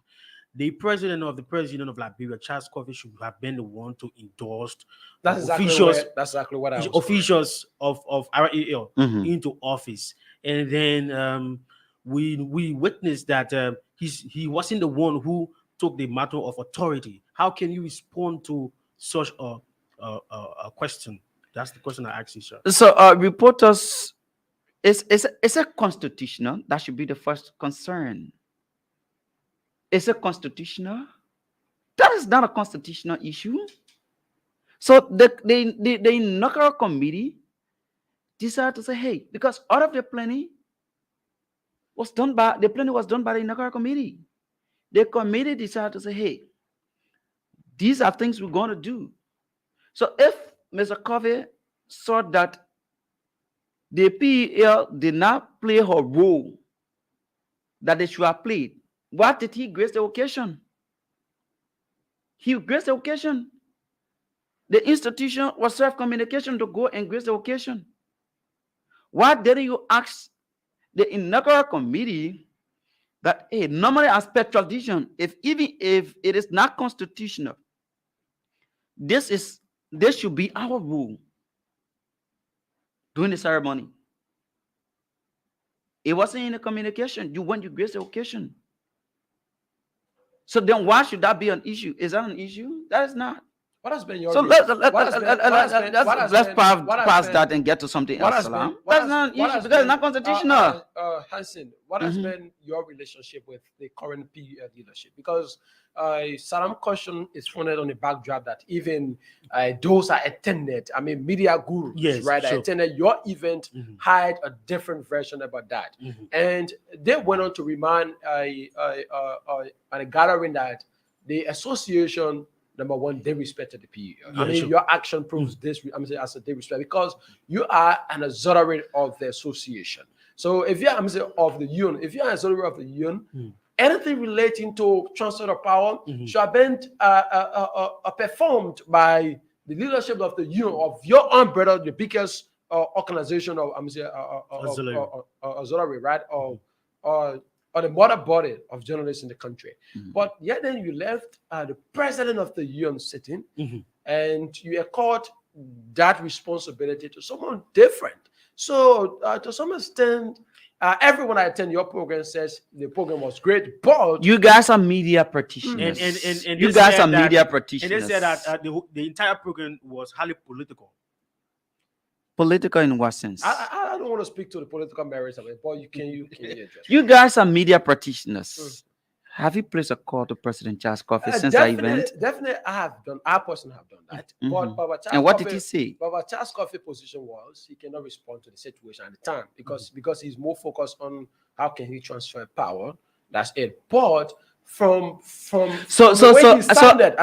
S2: The president of Liberia, Charles Coffey, should have been the one to endorse
S1: That's exactly what I was going.
S2: officials of RAL
S3: Mhm.
S2: into office, and then we witnessed that he wasn't the one who took the matter of authority. How can you respond to such a question? That's the question I asked you, sir.
S3: So, reporters, it's a constitutional. That should be the first concern. Is it constitutional? That is not a constitutional issue. So the inaugural committee decided to say, hey, because out of the planning was done by the inaugural committee. The committee decided to say, hey, these are things we're going to do. So if Mr. Covey saw that the PEL did not play her role that they should have played, what did he grace the occasion? He graced the occasion. The institution was self-communication to go and grace the occasion. Why didn't you ask the inaugural committee that, hey, normally as per tradition, even if it is not constitutional, this should be our rule during the ceremony. It wasn't in the communication. You went, you grace the occasion. So then why should that be an issue? Is that an issue? That is not.
S1: What has been your
S3: So
S1: let's
S3: pass that and get to something else. Salam. That's not an issue because it's not constitutional.
S1: Hansen, what has been your relationship with the current PUL leadership? Because Salam question is founded on the backdrop that even those that attended, I mean, media gurus,
S2: Yes,
S1: right, that
S2: sure.
S1: attended your event had a different version about that. And they went on to remind at a gathering that the association, number one, they respected the PUL.
S2: Yeah,
S1: I mean,
S2: sure.
S1: your action proves this. I'm saying as a they respect because you are an auxiliary of the association. So if you're of the union, if you're an auxiliary of the union, anything relating to transfer of power should have been performed by the leadership of the union of your umbrella, the biggest organization of auxiliary, right? Or the mother body of journalists in the country. But yet then you left the president of the union sitting and you accord that responsibility to someone different. So to some extent, everyone that attend your program says the program was great, but
S3: You guys are media practitioners.
S2: And
S3: You
S2: they
S3: guys
S2: said
S3: are
S2: that-
S3: media
S2: And
S3: practitioners.
S2: they said that the entire program was highly political.
S3: Political in what sense?
S1: I don't want to speak to the political merits of it, but you can address.
S3: You guys are media practitioners. Have you placed a call to President Charles Coffey since that event?
S1: Definitely, I have done. I personally have done that. But Baba Charles
S3: And what did
S1: Coffey-
S3: he say?
S1: Baba Charles Coffey's position was he cannot respond to the situation at the time because he's more focused on how can he transfer power. That's it. But from the way he sounded,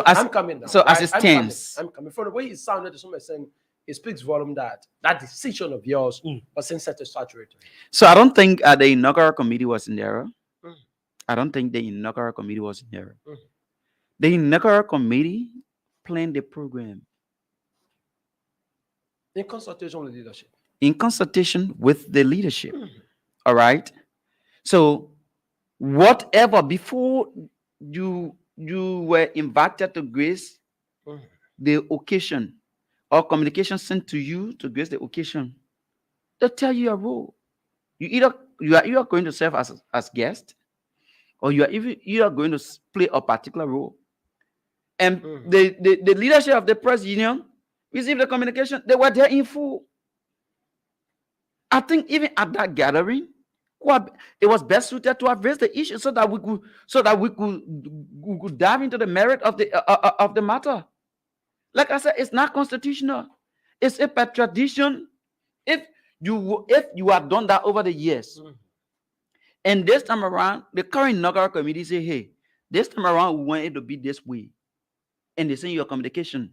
S1: I'm coming now.
S3: as it stands,
S1: I'm coming from the way he sounded to some extent. It speaks volume that decision of yours was insatisfactory to him.
S3: so I don't think the inaugural committee was in error. I don't think the inaugural committee was in error. The inaugural committee planned the program
S1: In consultation with the leadership.
S3: in consultation with the leadership. All right. So whatever before you were invited to grace the occasion or communication sent to you to grace the occasion, they tell you your role. You are either going to serve as guest, or you are going to play a particular role. And the leadership of the press union received the communication. They were there in full. I think even at that gathering, it was best suited to have raised the issue so that we could dive into the merit of the matter. Like I said, it's not constitutional. It's a per tradition. If you have done that over the years, and this time around, the current inaugural committee say, hey, this time around we want it to be this way, and they send you a communication.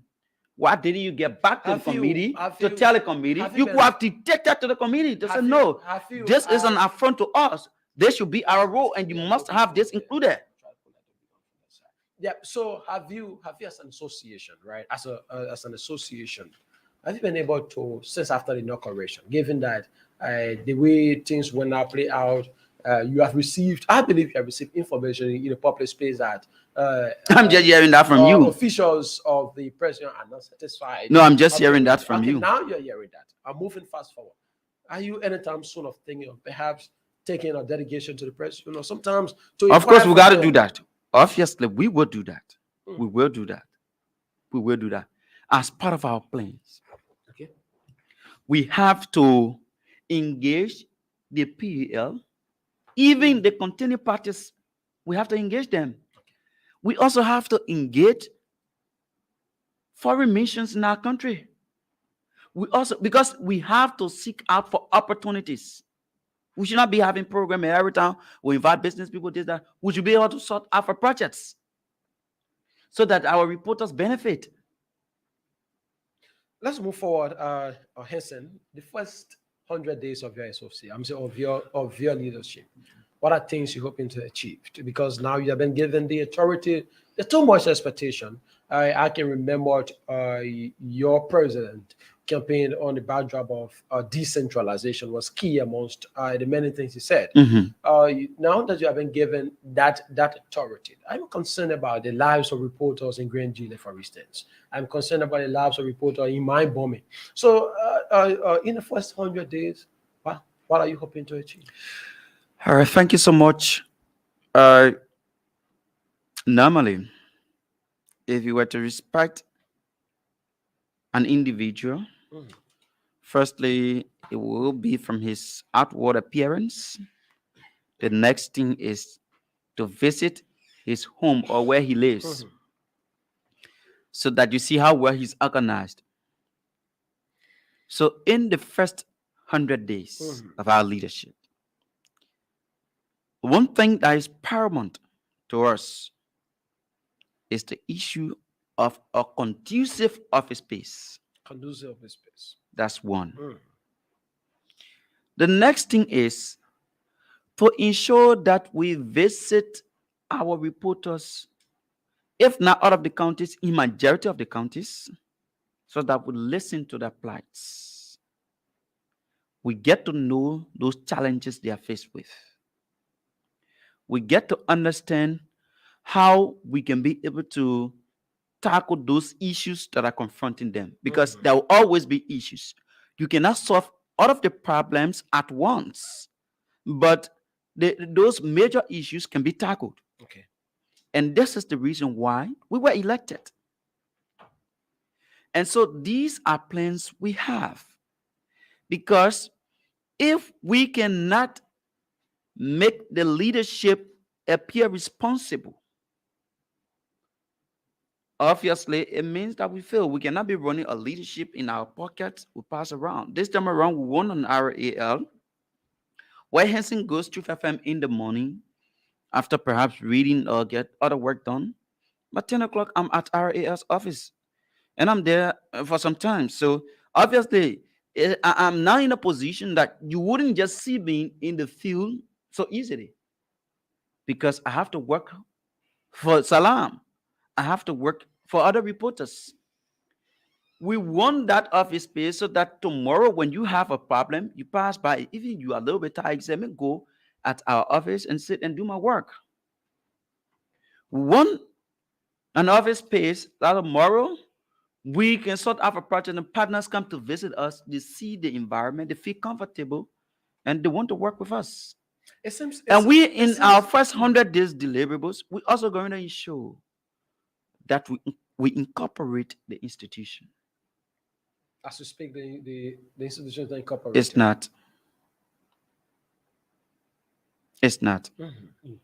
S3: Why didn't you get back to the
S1: Have you
S3: committee
S1: have
S3: to
S1: you
S3: tell the committee?
S1: have you
S3: You
S1: been
S3: could have to take that to the committee to say,
S1: have you
S3: no,
S1: have you
S3: this is an
S1: asked
S3: affront to us. This should be our role, and you must have this included.
S1: Yeah. So have you as an association, right? As an association, have you been able to, since after the inauguration, given that the way things will now play out, you have received, I believe you have received information in the public space that
S3: I'm just hearing that from you.
S1: officials of the president are not satisfied.
S3: No, I'm just
S1: of the
S3: hearing that
S1: arrangement.
S3: from
S1: Okay,
S3: you.
S1: now you're hearing that. I'm moving fast forward. Are you anytime soon of thinking of perhaps taking a delegation to the press? Sometimes to
S3: Of course,
S1: inquire
S3: we
S1: from
S3: got to
S1: the
S3: do that. Obviously, we will do that.
S1: Mm.
S3: We will do that. We will do that as part of our plans.
S1: Okay.
S3: We have to engage the PEL, even the contending parties. We have to engage them. We also have to engage foreign missions in our country. We also, because we have to seek out for opportunities. We should not be having program every time we invite business people. This that we should be able to sort out for projects so that our reporters benefit.
S1: Let's move forward. Henson, the first 100 days of your SOC, I'm saying of your leadership. What are things you're hoping to achieve? Because now you have been given the authority. There's too much expectation. I can remember your president campaign on the backdrop of decentralization was key amongst the many things he said.
S3: Mhm.
S1: Now that you have been given that authority, I'm concerned about the lives of reporters in Grand Gile, for instance. I'm concerned about the lives of reporters in mine bombing. So, in the first 100 days, what are you hoping to achieve?
S3: All right, thank you so much. Uh, Normally, if you were to respect an individual,
S1: Mhm.
S3: firstly, it will be from his outward appearance. The next thing is to visit his home or where he lives
S1: Mhm.
S3: so that you see how well he's organized. So, in the first 100 days
S1: Mhm.
S3: of our leadership, one thing that is paramount to us is the issue of a conducive office space.
S1: Conducive of this space.
S3: That's one.
S1: Mm.
S3: The next thing is to ensure that we visit our reporters, if not out of the counties, in majority of the counties, so that we listen to their plights. We get to know those challenges they are faced with. We get to understand how we can be able to tackle those issues that are confronting them, because
S1: Mhm.
S3: there will always be issues. You cannot solve all of the problems at once, but those major issues can be tackled.
S1: Okay.
S3: And this is the reason why we were elected. And so these are plans we have, because if we cannot make the leadership appear responsible, obviously it means that we fail. We cannot be running a leadership in our pockets we pass around. This time around, we won on our AL, where Henson goes to FM in the morning after perhaps reading or get other work done. But 10 o'clock, I'm at RAL's office and I'm there for some time. So obviously, I'm now in a position that you wouldn't just see me in the field so easily, because I have to work for Salam. I have to work for other reporters. We want that office space so that tomorrow, when you have a problem, you pass by, even you are a little bit tired, you say, "Let me go at our office and sit and do my work." We want an office space that tomorrow we can sort out a project and partners come to visit us, they see the environment, they feel comfortable, and they want to work with us. And we, in our first 100 days deliverables, we're also going to ensure that we incorporate the institution.
S1: As we speak, the institutions are incorporated.
S3: It's not. It's not.
S1: Mhm.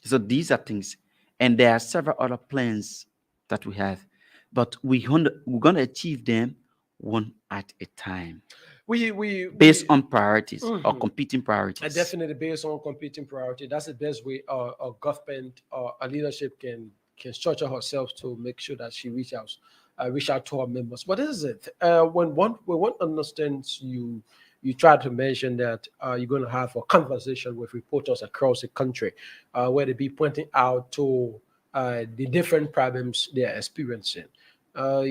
S3: So these are things. And there are several other plans that we have, but we're going to achieve them one at a time, based on priorities or
S1: Mhm.
S3: competing
S1: And
S3: priorities.
S1: definitely based on competing priority. That's the best way a government or a leadership can structure herself to make sure that she reaches out reach out to our members. But this is it. When one understands you, you try to mention that you're going to have a conversation with reporters across the country, where they be pointing out to the different problems they are experiencing. Uh,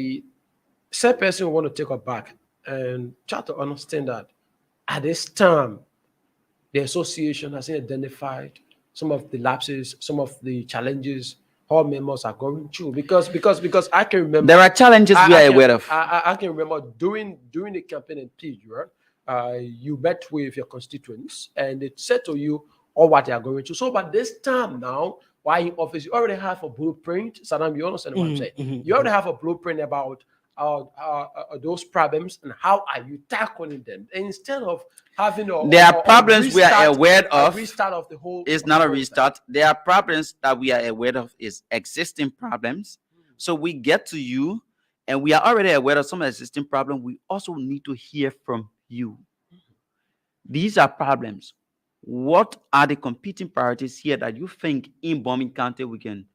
S1: Said person want to take a back and try to understand that at this time the association has identified some of the lapses, some of the challenges all members are going through. Because I can
S3: There
S1: remember,
S3: are challenges we are aware of.
S1: I can remember during the campaign period, you met with your constituents and they said to you all what they are going through. So, but this time now, while in office, you already have a blueprint. Saddam, you understand what I'm saying? You already have a blueprint about those problems and how are you tackling them. And instead of having
S3: There are problems we are aware
S1: a
S3: of.
S1: restart of the whole
S3: It's
S1: of the
S3: not a
S1: whole thing.
S3: restart. There are problems that we are aware of is existing problems. So we get to you and we are already aware of some existing problem. We also need to hear from you. These are problems. What are the competing priorities here that you think in Bombing County we can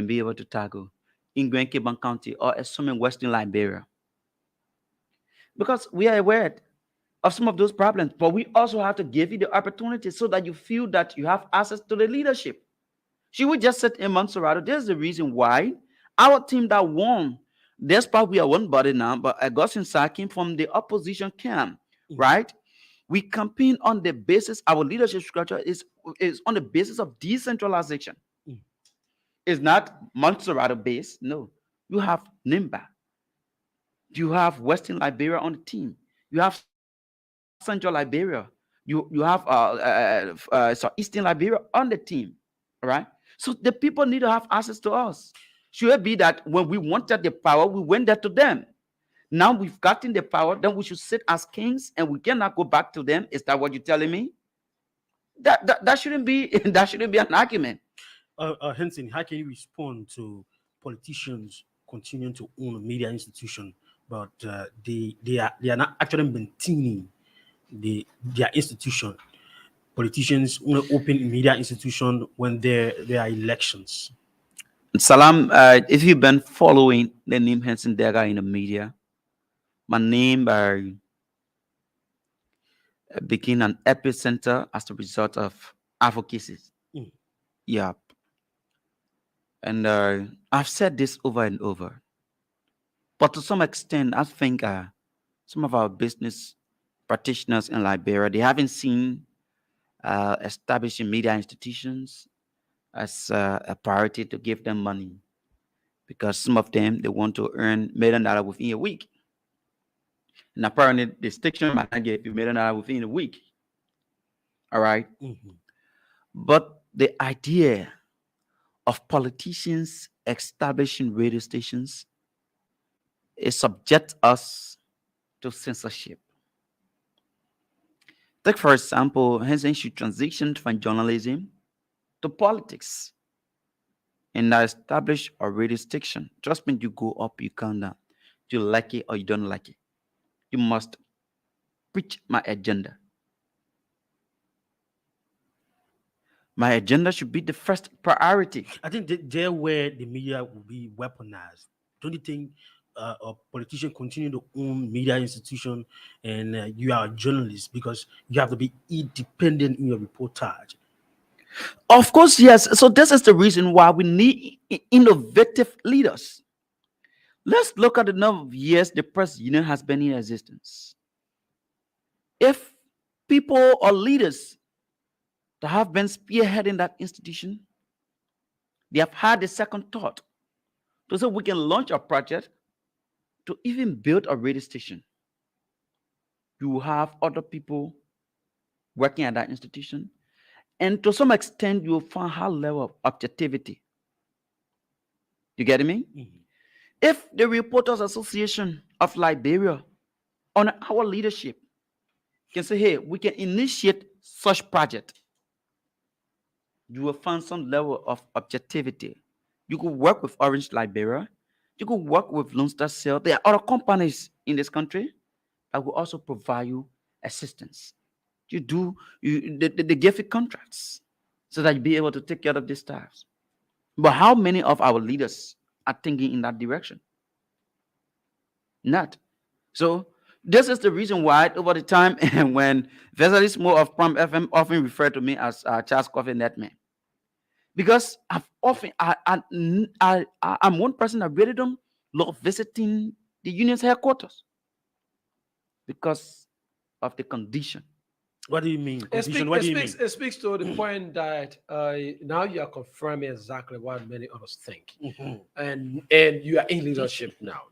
S3: be able to tackle in Grand Cape County or some in Western Liberia? Because we are aware of some of those problems, but we also have to give you the opportunity so that you feel that you have access to the leadership. She would just said in Montserrat, there's the reason why our team that won, despite we are one body now, but Augustine Sarr came from the opposition camp, right? We campaign on the basis, our leadership structure is on the basis of decentralization. It's not Montserrat based. No. You have Nimba. You have Western Liberia on the team. You have Central Liberia. You have Eastern Liberia on the team. All right. So the people need to have access to us. Should it be that when we wanted the power, we went there to them? Now we've gotten the power, then we should sit as kings and we cannot go back to them. Is that what you're telling me? That shouldn't be that shouldn't be an argument.
S2: Henson, how can you respond to politicians continuing to own a media institution, but they are not actually maintaining their institution? Politicians want to open media institution when there are elections.
S3: Salam, if you've been following the name Henson Dega in the media, my name became an epicenter as a result of advocacies. Yeah. And I've said this over and over. But to some extent, I think some of our business practitioners in Liberia, they haven't seen establishing media institutions as a priority to give them money. Because some of them, they want to earn $1 million within a week. And apparently, the station might not give you $1 million within a week. All right? But the idea of politicians establishing radio stations is subject us to censorship. Take, for example, Henson should transition from journalism to politics and establish a radio station. Trust me, you go up, you come down. You like it or you don't like it. You must preach my agenda. My agenda should be the first priority.
S2: I think there where the media will be weaponized. Don't you think a politician continue to own media institution and you are a journalist because you have to be independent in your reportage?
S3: Of course, yes. So this is the reason why we need innovative leaders. Let's look at the number of years the press union has been in existence. If people or leaders that have been spearheading that institution, they have had a second thought to say we can launch a project to even build a radio station. You have other people working at that institution, and to some extent, you will find high level of objectivity. You get me? If the Reporters Association of Liberia, on our leadership, can say, hey, we can initiate such project, you will find some level of objectivity. You could work with Orange Liberia. You could work with Lone Star Cell. There are other companies in this country that will also provide you assistance. They give you contracts so that you be able to take care of these tasks. But how many of our leaders are thinking in that direction? Not. So this is the reason why over the time and when Vesely Small of Prom FM often refer to me as Charles Coffee Netman. Because I've often I'm one person that really don't love visiting the union's headquarters because of the condition.
S2: What do you mean? Condition. What do you mean?
S1: It speaks to the point that now you are confirming exactly what many others think,
S2: Mhm.
S1: and you are in leadership now.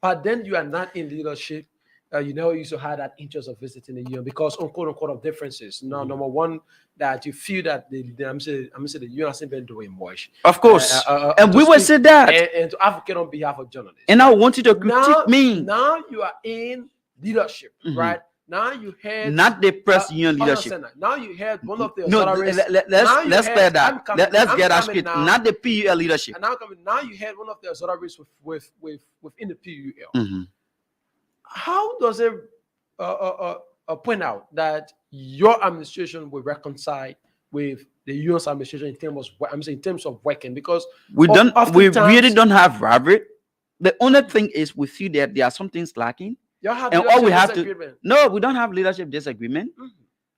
S1: But then you are not in leadership. You never used to have that interest of visiting the union because on quote unquote of differences. Now, number one, that you feel that I'm saying the union hasn't been doing much.
S3: Of course. And
S1: to
S3: we will
S1: speak
S3: say that.
S1: and to advocate on behalf of journalists.
S3: And I want you to critique
S1: now,
S3: me.
S1: now you are in leadership,
S3: Mhm.
S1: right? Now you had
S3: Not the press union leadership.
S1: understand that. Now you had one of the
S3: No,
S1: authorities.
S3: let's clear that. Let's get that straight.
S1: Now,
S3: Not the PUL leadership.
S1: and now coming. Now you had one of the authorities within the PUL.
S3: Mhm.
S1: How does it point out that your administration will reconcile with the U.S. administration in terms of in terms of working? Because
S3: We really
S1: oftentimes
S3: don't have rivalry. The only thing is we feel that there are some things lacking.
S1: you have
S3: And all we have
S1: disagreement.
S3: no, we don't have leadership disagreement.
S1: Mhm.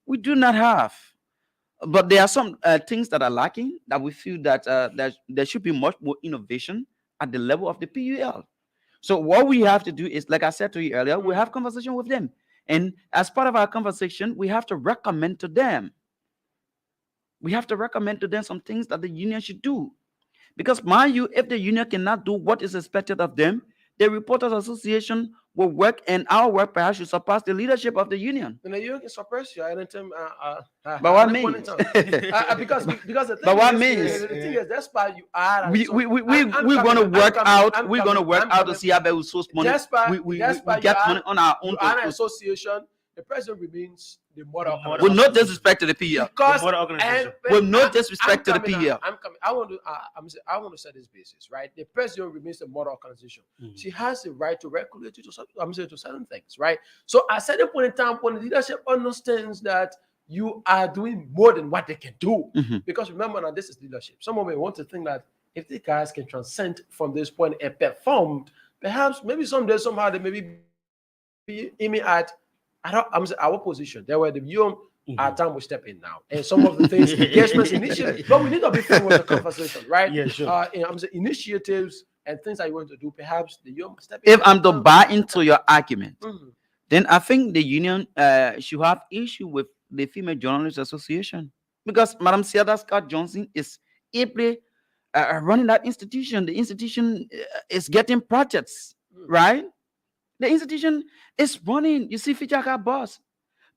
S3: We do not have. But there are some things that are lacking that we feel that there should be much more innovation at the level of the PUL. So what we have to do is, like I said to you earlier, we have conversation with them. And as part of our conversation, we have to recommend to them. We have to recommend to them some things that the union should do. Because mind you, if the union cannot do what is expected of them, the Reporters Association will work, and our work perhaps should surpass the leadership of the union.
S1: And the union can suppress you anytime.
S3: But what means?
S1: Because the thing
S3: But what
S1: is,
S3: means?
S1: the thing is, that's why you are.
S3: We're gonna work out. We're gonna work out to see how we source money. We get money on our own.
S1: You are an association. The president remains the mother.
S3: With no disrespect to the PL.
S1: Because
S3: with no disrespect to the PL.
S1: I'm coming. I want to. I want to set this basis right. The president remains the mother organization.
S2: Mhm.
S1: She has the right to regulate you to to certain things, right? So at certain point in time, when the leadership understands that you are doing more than what they can do,
S3: Mhm.
S1: because remember now, this is leadership. Someone may want to think that if the guys can transcend from this point and perform, perhaps maybe someday somehow they may be aiming at our position. There were the young our time will step in now. And some of the things, engagements, initiatives, but we need to be fair with the conversation, right?
S2: Yeah, sure.
S1: Initiatives and things that you want to do, perhaps the young step in.
S3: If I'm to buy into your argument,
S1: Mhm.
S3: then I think the union should have issue with the Female Journalists Association, because Madam Siada Scott Johnson is ably running that institution. The institution is getting projects, right? The institution is running. You see, Fichaka boss.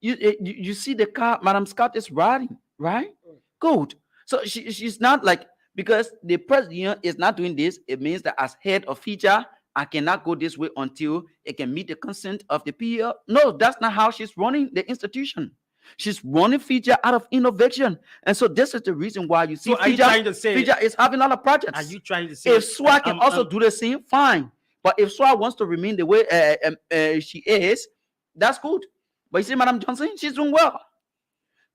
S3: You see the car Madam Scott is riding, right? Good. So she's not like, because the president is not doing this, it means that as head of feature, I cannot go this way until it can meet the consent of the PL. No, that's not how she's running the institution. She's running feature out of innovation. And so this is the reason why you see
S2: So are you trying to say?
S3: feature is having a lot of projects.
S2: Are you trying to say?
S3: If SWA can also do the same, fine. But if SWA wants to remain the way she is, that's good. But you see, Madam Johnson, she's doing well.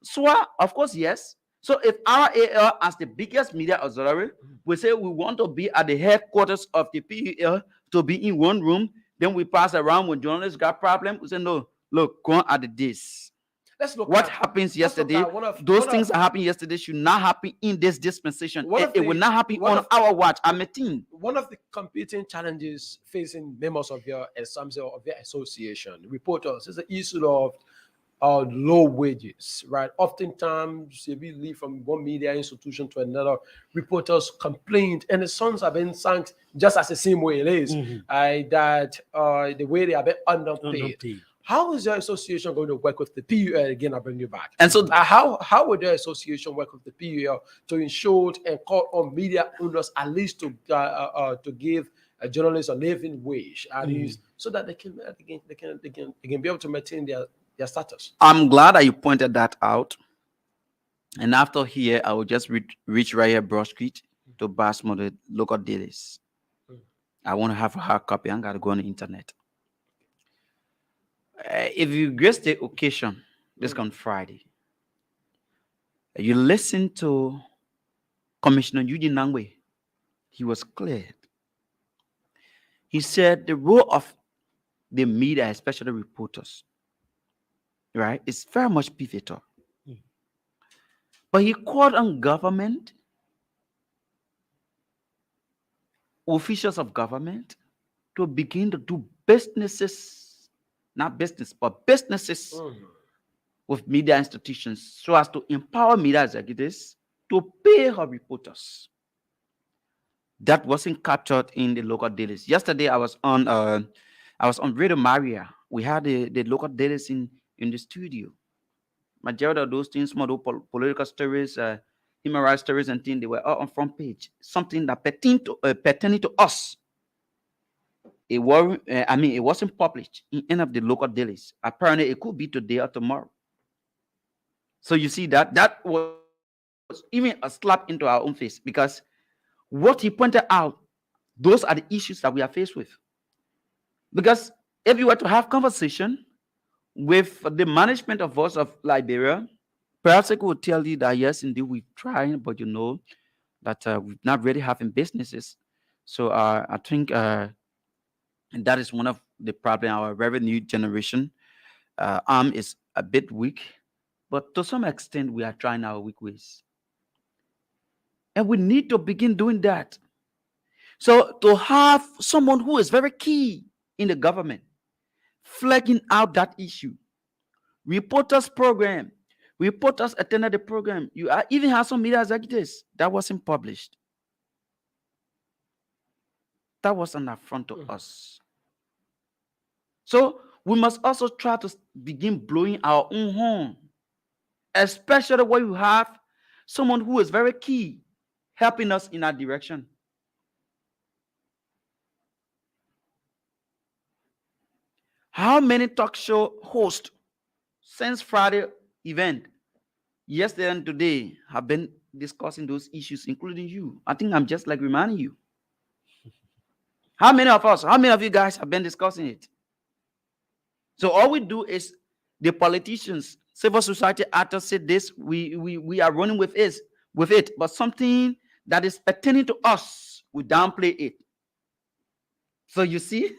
S3: SWA, of course, yes. So if our AL, as the biggest media auxiliary, we say we want to be at the headquarters of the PEL, to be in one room, then we pass around when journalists got problem. We say, no, look, go on at this.
S1: Let's look
S3: What
S1: at
S3: happens yesterday,
S1: one
S3: those things that happened yesterday should not happen in this dispensation. It will not happen on our watch. I'm a team.
S1: One of the competing challenges facing members of your association, reporters, is the issue of low wages, right? Oftentimes, if you leave from one media institution to another, reporters complained, and the sons have been sunk just as the same way it is, that the way they have been underpaid. How is your association going to work with the PUL? Again, I'll bring you back.
S3: And so,
S1: how would your association work with the PUL to ensure and call on media owners at least to give journalists a living wage, at least, so that they can be able to maintain their status?
S3: I'm glad that you pointed that out. And after here, I will just reach right here, Broad Street, to buy some of the local dailies. I want to have a hard copy. I got to go on the internet. If you grace the occasion this coming Friday, you listen to Commissioner Eugene Nangwe. He was clear. He said the role of the media, especially reporters, right, is very much pivotal. But he called on government, officials of government, to begin to do businesses, not business, but businesses with media institutions so as to empower media executives to pay her reporters. That wasn't captured in the local dailies. Yesterday, I was on Radio Maria. We had the local dailies in the studio. Majority of those things, some of those political stories, human rights stories, and things, they were all on front page. Something that pertaining to us. It was, it wasn't published in any of the local dailies. Apparently, it could be today or tomorrow. So you see that was even a slap into our own face, because what he pointed out, those are the issues that we are faced with. Because if you were to have conversation with the management of Voice of Liberia, perhaps they could tell you that yes, indeed we're trying, but you know that we're not really having businesses. So I think and that is one of the problem. Our revenue generation arm is a bit weak, but to some extent we are trying our weak ways, and we need to begin doing that. So to have someone who is very key in the government flagging out that issue, reporters program, reporters attended the program. Even have some media executives that wasn't published. That was an affront to us. So we must also try to begin blowing our own horn, especially when you have someone who is very key helping us in that direction. How many talk show hosts since Friday event, yesterday and today, have been discussing those issues, including you? I think I'm just like reminding you. How many of you guys have been discussing it? So all we do is the politicians, civil society actors say this, we are running with it, but something that is pertaining to us, we downplay it. So you see,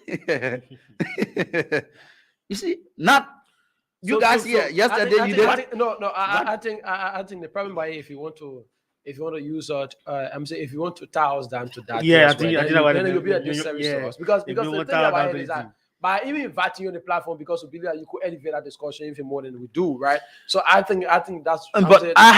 S3: not you guys here yesterday.
S1: I think the problem by if you want to use I'm saying if you want to tie us down to that, then you'll be a disservice to us, because the thing about it is that by even inviting you on the platform, because we believe that you could elevate that discussion even more than we do, right? So I think that's.
S3: But I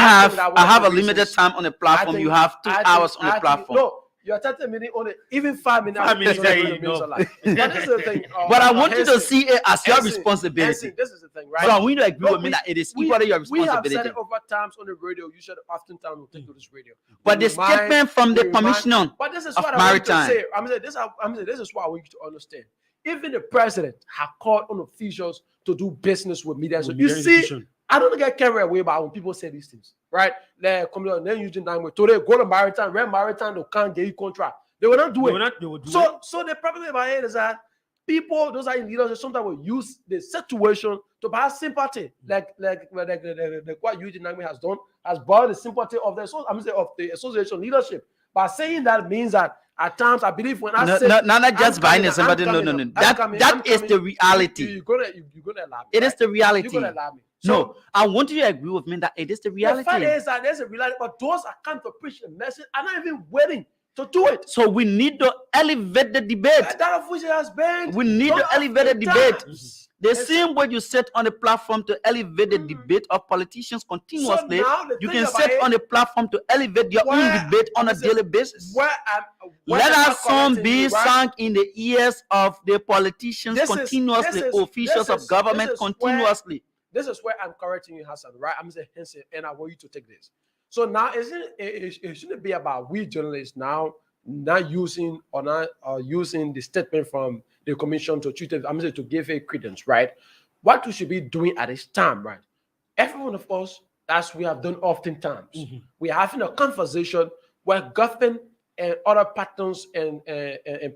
S3: have a limited time on the platform. You have 2 hours on the platform.
S1: No, you're 30 minutes on it, even 5 minutes. 5 minutes, that is the thing.
S3: But I want you to see it as your responsibility.
S1: This is the thing, right?
S3: So I want you to agree with me that it is equally your responsibility.
S1: We have said it over times on the radio. You should oftentimes will take to this radio.
S3: But the statement from the Commissioner of Maritime.
S1: This is what I want you to understand. Even the president had called on officials to do business with media. So you see, I don't get carried away by when people say these things, right? They're coming on, they're using language. Today, go to Maritime, rent Maritime, they can't get you contract. They will not do it. So the problem about it is that people, those are in leadership, sometimes will use the situation to buy sympathy, like what Eugene Nagme has done, has bought the sympathy of the association leadership. By saying that means that at times, I believe when I say
S3: not just buying somebody, no. That is the reality.
S1: You're gonna allow me.
S3: It is the reality.
S1: You're gonna allow me.
S3: No, I want you to agree with me that it is the reality.
S1: The fact is that there's a reality, but those that come to preach the message are not even waiting to do it.
S3: So we need to elevate the debate.
S1: That of which it has been.
S3: We need to elevate the debate. The same way you sit on the platform to elevate the debate of politicians continuously, you can sit on the platform to elevate your own debate on a daily basis. Let our song be sung in the ears of the politicians continuously, officials of government continuously.
S1: This is where I'm correcting you, Hassan, right? I'm saying, and I want you to take this. So now, it shouldn't be about we journalists now not using using the statement from the commission to treat it, I'm saying to give a credence, right? What we should be doing at this time, right? Every one of us, as we have done oftentimes, we are having a conversation where government and other partners and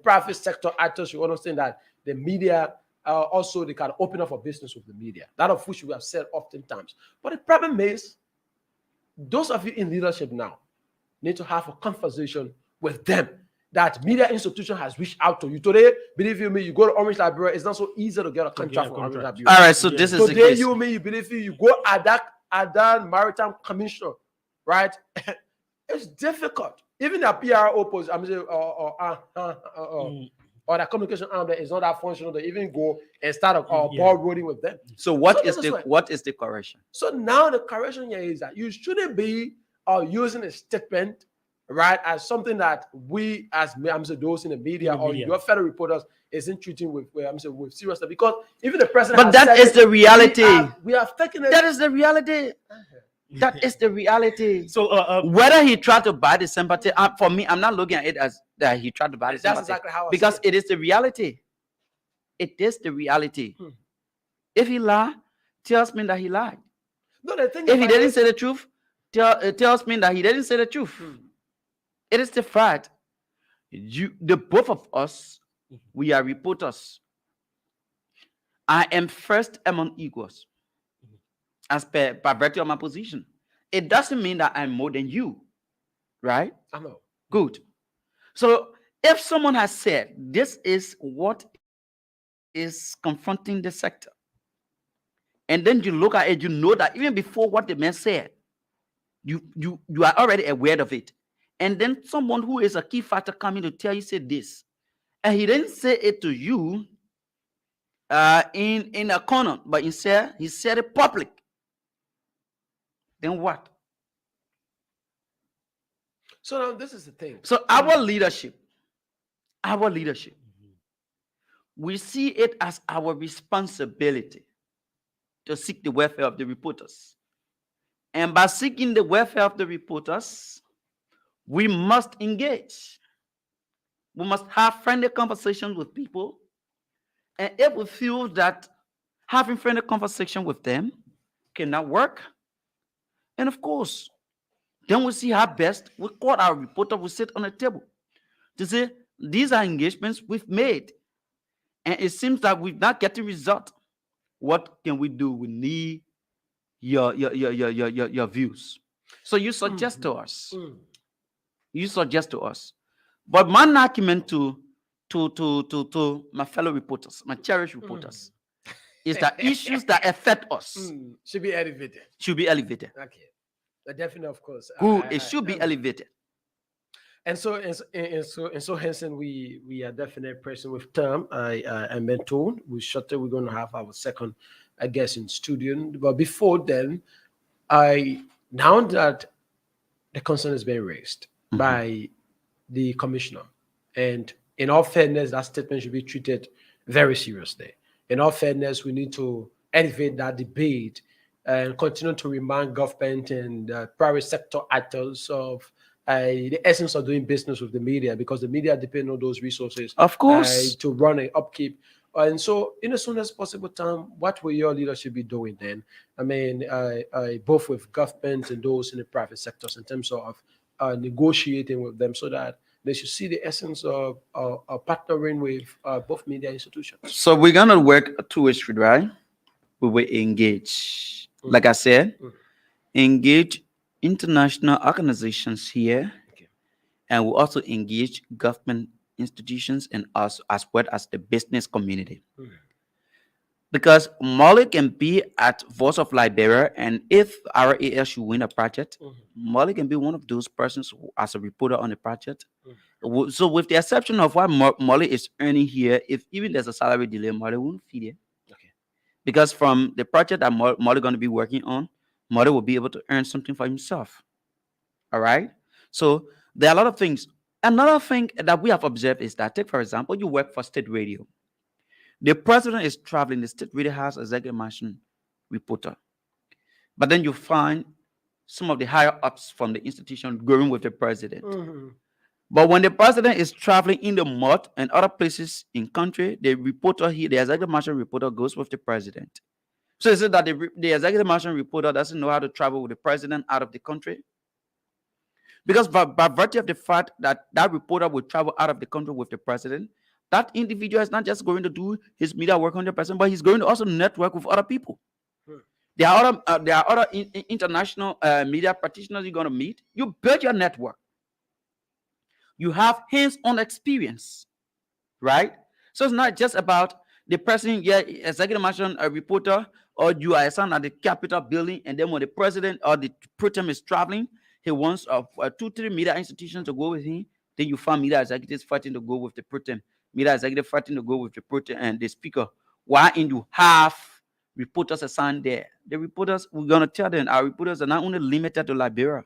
S1: private sector actors, you understand that the media also they can open up a business with the media. That of which we have said oftentimes. But the problem is, those of you in leadership now need to have a conversation with them that media institution has reached out to you. Today, believe you me, you go to Orange Liberia, it's not so easy to get a contract from Orange Liberia.
S3: All right, so this is the
S1: Today,
S3: case.
S1: you me, you believe you go at that maritime commissioner, right? It's difficult. Even the PRO post, I'm saying, or the communication arm that is not that functional to even go and start a ball rolling with them.
S3: So what is the correction?
S1: So now the correction here is that you shouldn't be using a statement, right, as something that we as those in the media or your fellow reporters isn't treating with seriousness, because even the president.
S3: But that is the reality.
S1: We have taken it.
S3: That is the reality. That is the reality. So whether he tried to buy the sympathy, for me, I'm not looking at it as that he tried to buy the sympathy. That's exactly how I because it is the reality. It is the reality. If he lied, tells me that he lied.
S1: No, the thing
S3: if he didn't say the truth, it tells me that he didn't say the truth. It is the fact. The both of us, we are reporters. I am first among equals, as per by virtue of my position. It doesn't mean that I'm more than you, right?
S1: I know.
S3: Good. So if someone has said this is what is confronting the sector, and then you look at it, you know that even before what the man said, you are already aware of it. And then someone who is a key factor coming to tell you, say this, and he didn't say it to you in a corner, but instead he said it public. Then what?
S1: So now this is the thing.
S3: So our leadership, we see it as our responsibility to seek the welfare of the reporters. And by seeking the welfare of the reporters, we must engage. We must have friendly conversations with people. And if we feel that having friendly conversation with them cannot work, and of course, then we see how best we call our reporter, we sit on a table to say, these are engagements we've made. And it seems that we're not getting result. What can we do? We need your views. So you suggest to us. You suggest to us. But my argument to my fellow reporters, my cherished reporters, is that issues that affect us
S1: should be elevated.
S3: Okay.
S1: Definitely, of course.
S3: Good. It should be elevated.
S1: And so Henson, we are definitely present with Tom. I mentored. We're going to have our second, I guess, in studio. But before then, now that the concern is being raised by the commissioner, and in all fairness, that statement should be treated very seriously. In all fairness, we need to elevate that debate and continue to remind government and private sector actors of the essence of doing business with the media, because the media depend on those resources,
S3: of course,
S1: to run an upkeep. And so, in as soon as possible time, what will your leadership be doing then? I mean, both with government and those in the private sectors, in terms of negotiating with them, so that they should see the essence of partnering with both media institutions.
S3: So we're gonna work a two-way street, right? We will engage. Like I said, engage international organizations here, and we also engage government institutions and us as well as the business community. Because Molly can be at Voice of Liberia, and if our AS should win a project, Molly can be one of those persons as a reporter on the project. So with the exception of what Molly is earning here, if even there's a salary delay, Molly won't feed it. Because from the project that Molly going to be working on, Molly will be able to earn something for himself. All right? So there are a lot of things. Another thing that we have observed is that, take for example, you work for state radio. The president is traveling, the state radio has executive mansion reporter. But then you find some of the higher ups from the institution going with the president. But when the president is traveling in the mud and other places in country, the reporter here, the executive mansion reporter, goes with the president. So is it that the executive mansion reporter doesn't know how to travel with the president out of the country? Because by virtue of the fact that that reporter will travel out of the country with the president, that individual is not just going to do his media work 100%, but he's going to also network with other people. There are other international media practitioners you're going to meet. You build your network. You have hands-on experience, right? So it's not just about the person, yeah, executive mansion, a reporter, or you are assigned at the Capitol building, and then when the president or the president is traveling, he wants 2, 3 media institutions to go with him. Then you find media executives fighting to go with the president, media executive fighting to go with the president and the speaker. Why in you have reporters assigned there? The reporters, we're gonna tell them our reporters are not only limited to Liberia.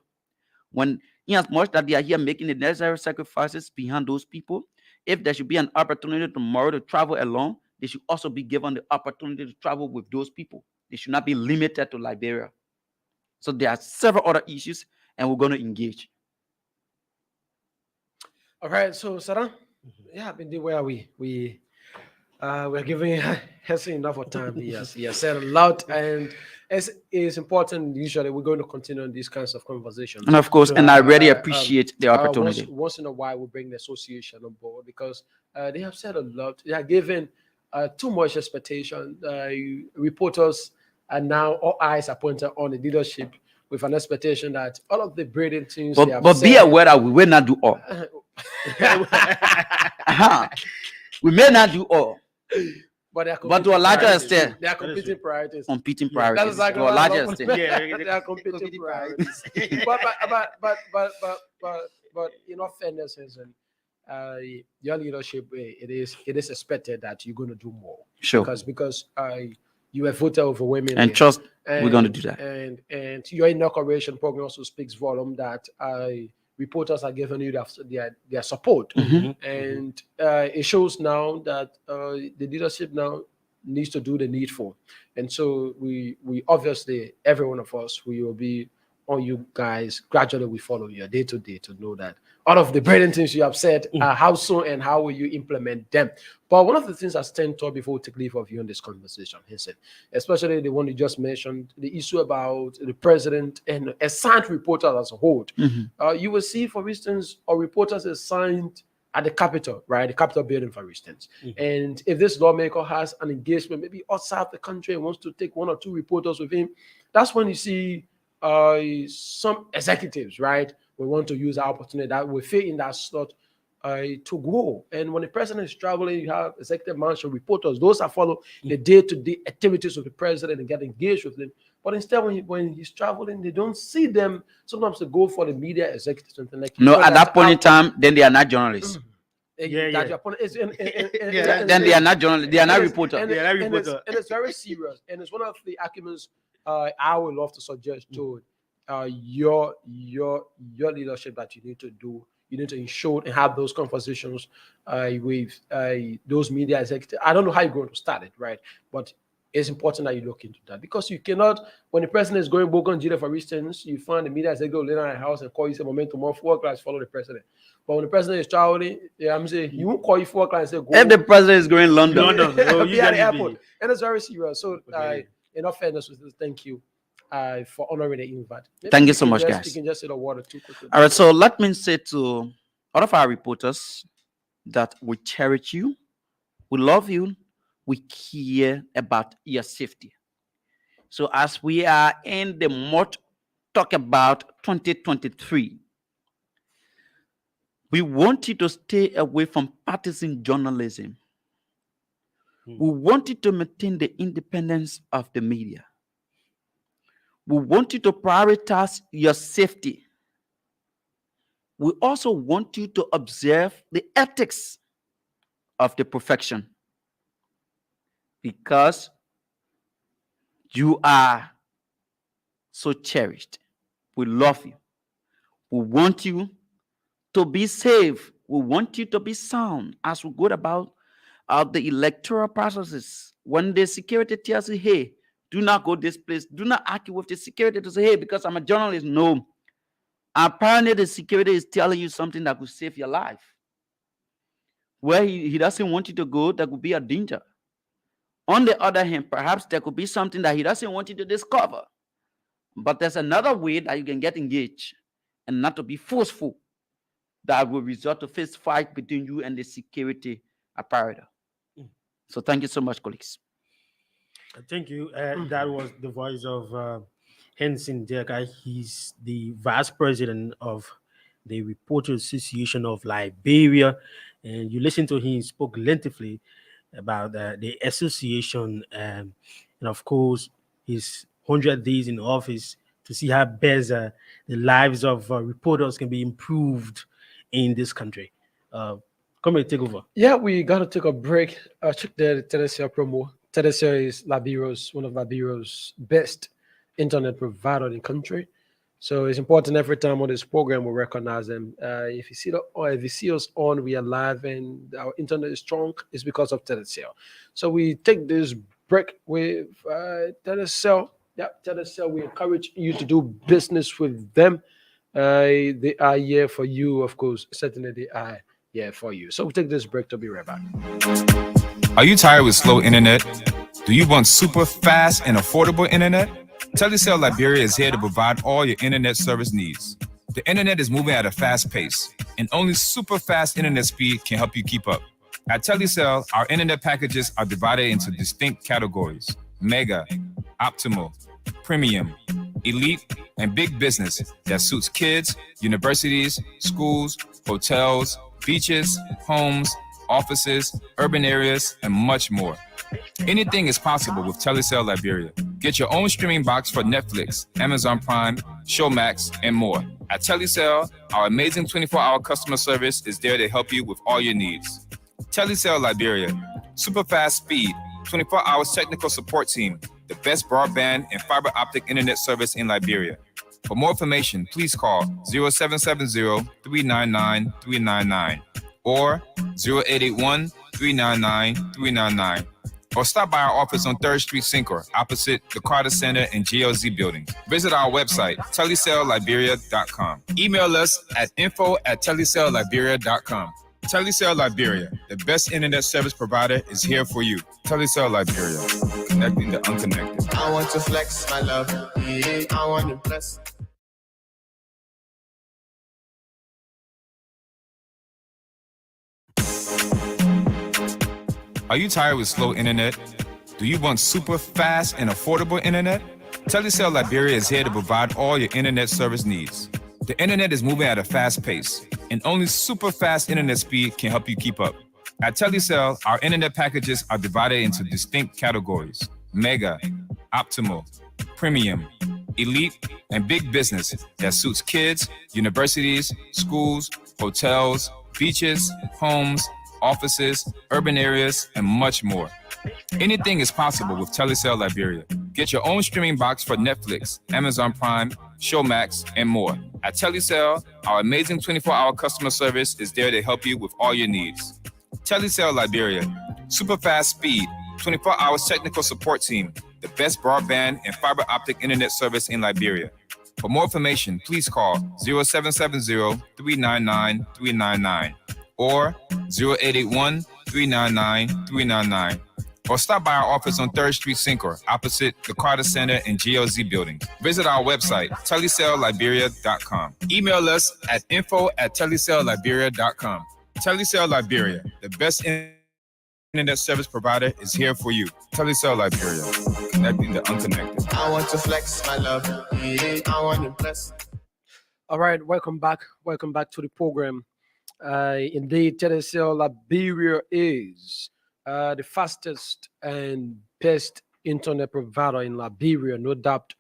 S3: When in as much that they are here making the necessary sacrifices behind those people, if there should be an opportunity tomorrow to travel alone, they should also be given the opportunity to travel with those people. They should not be limited to Liberia. So there are several other issues, and we're going to engage.
S1: All right, so Sarah, yeah, indeed, where we're giving Hesse enough of time. He has said a lot, and it's important. Usually, we're going to continue on these kinds of conversations.
S3: And of course, and I really appreciate the
S1: Once,
S3: opportunity.
S1: once in a while, we bring the association on board because they have said a lot. They are given too much expectation. Reporters are now all eyes are pointed on the leadership with an expectation that all of the brilliant things they have
S3: But
S1: said.
S3: be aware that we will not do all. We may not do all,
S1: But
S3: to a larger extent,
S1: they are competing priorities.
S3: competing
S1: That is
S3: priorities.
S1: like
S3: To a larger
S1: lot-
S3: extent.
S1: they are competing priorities. But in all fairness, and your leadership, it is expected that you're going to do more.
S3: Sure.
S1: Because you have voted overwhelmingly.
S3: And trust, we're going to do that.
S1: And your inauguration program also speaks volume that reporters are giving you their support, and it shows now that the leadership now needs to do the needful, and so we obviously every one of us we will be on you guys gradually. We follow you day to day to know that all of the brilliant things you have said, how soon and how will you implement them. But one of the things I stand tall before we take leave of you in this conversation, he said, especially the one you just mentioned, the issue about the president and assigned reporters as a whole. You will see, for instance, our reporters assigned at the Capitol, right? The Capitol building, for instance. And if this lawmaker has an engagement, maybe outside the country, and wants to take 1 or 2 reporters with him, that's when you see some executives, right? We want to use our opportunity that we fit in that slot to grow. And when the president is traveling, you have executive mansion reporters. Those that follow the day-to-day activities of the president and get engaged with him. But instead, when he's traveling, they don't see them. Sometimes they go for the media executives and like.
S3: No, at that point in time, then they are not journalists.
S1: Then
S3: they are not journalists. They are not reporters.
S1: And it's very serious. And it's one of the arguments I would love to suggest to your leadership that you need to do. You need to ensure and have those conversations with those media executives. I don't know how you're going to start it, right? But it's important that you look into that because you cannot, when the president is going Bogan Jida, for instance, you find the media executive later in the house and call you, say, momentum of 4 o'clock, follow the president. But when the president is traveling, I'm saying, he won't call you 4 o'clock and say, go.
S3: If the president is going London,
S1: be at the airport. And it's very serious. So, in all fairness, thank you for honoring the invite.
S3: Thank you so much, guys.
S1: You can just say the word or two quickly.
S3: All right, so let me say to all of our reporters that we cherish you, we love you, we care about your safety. So as we are in the month talk about 2023, we want you to stay away from partisan journalism. We want you to maintain the independence of the media. We want you to prioritize your safety. We also want you to observe the ethics of the profession because you are so cherished. We love you. We want you to be safe. We want you to be sound as we go about the electoral processes. When the security tells you, hey, do not go this place, do not argue with the security to say, hey, because I'm a journalist. No. Apparently, the security is telling you something that could save your life. Where he doesn't want you to go, that could be a danger. On the other hand, perhaps there could be something that he doesn't want you to discover. But there's another way that you can get engaged and not to be forceful that will result to fist fight between you and the security apparatus. So thank you so much, colleagues.
S2: Thank you. That was the voice of Henson Dekai. He's the vice president of the Reporters Association of Liberia, and you listen to him spoke lengthily about the association, and of course his 100 days in office to see how best the lives of reporters can be improved in this country. Uh, Come and take over.
S1: Yeah, we gotta take a break. Check the Telesia promo. Telesia is Liberia's one of Liberia's best internet provider in the country. So it's important every time on this program we recognize them. If you see or if you see us on, we are live and our internet is strong. It's because of Telesia. So we take this break with Telesia. Yeah, Telesia. We encourage you to do business with them. They are here for you, of course. Certainly, they are here for you. So we'll take this break to be right back.
S4: Are you tired with slow internet? Do you want super fast and affordable internet? Telecel Liberia is here to provide all your internet service needs. The internet is moving at a fast pace, and only super fast internet speed can help you keep up. At Telecel, our internet packages are divided into distinct categories: Mega, Optimal, Premium, Elite, and Big Business that suits kids, universities, schools, hotels, beaches, homes, offices, urban areas, and much more. Anything is possible with Telecel Liberia. Get your own streaming box for Netflix, Amazon Prime, Showmax, and more. At Telecel, our amazing 24-hour customer service is there to help you with all your needs. Telecel Liberia, super fast speed, 24 hours technical support team, the best broadband and fiber optic internet service in Liberia. For more information, please call 0770-399-399 or 0881-399-399. Or stop by our office on 3rd Street, Syncor, opposite the Carter Center and GLZ buildings. Visit our website, telecellliberia.com. Email us at info@telecellliberia.com. Telecel Liberia, the best internet service provider, is here for you. Telecel Liberia, connecting the unconnected.
S5: I want to flex my love, yeah, I want to bless.
S4: Are you tired with slow internet? Do you want super fast and affordable internet? Telecel Liberia is here to provide all your internet service needs. The internet is moving at a fast pace, and only super fast internet speed can help you keep up. At Telecel, our internet packages are divided into distinct categories: Mega, Optimal, Premium, Elite, and Big Business that suits kids, universities, schools, hotels, beaches, homes, offices, urban areas, and much more. Anything is possible with Telecel Liberia. Get your own streaming box for Netflix, Amazon Prime, Showmax, and more. At Telecel, our amazing 24-hour customer service is there to help you with all your needs. Telecel Liberia, super fast speed, 24 hours technical support team, the best broadband and fiber optic internet service in Liberia. For more information, please call 0770-399-399 or 0881-399-399. Or stop by our office on 3rd Street, Syncor, opposite the Carter Center and GLZ buildings. Visit our website, telecellliberia.com. Email us at info@telecellliberia.com. Telecel Liberia, the best internet service provider, is here for you. Telecel Liberia, connecting the unconnected.
S5: I want to flex my love, yeah, I want to bless.
S1: All right, welcome back. Welcome back to the program. Indeed, Telecel Liberia is the fastest and best internet provider in Liberia. No doubt,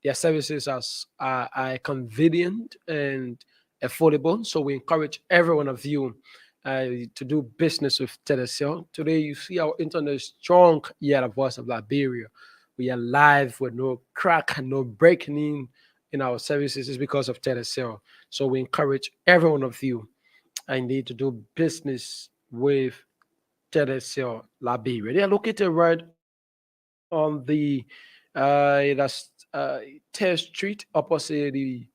S1: their services are convenient and affordable. So we encourage every one of you to do business with Telecel. Today, you see our internet is strong here at the Voice of Liberia. We are live with no crack and no breaking in our services. It's because of Telecel. So we encourage every one of you I need to do business with Telecel Liberia. They are located right on the that's Third Street, opposite the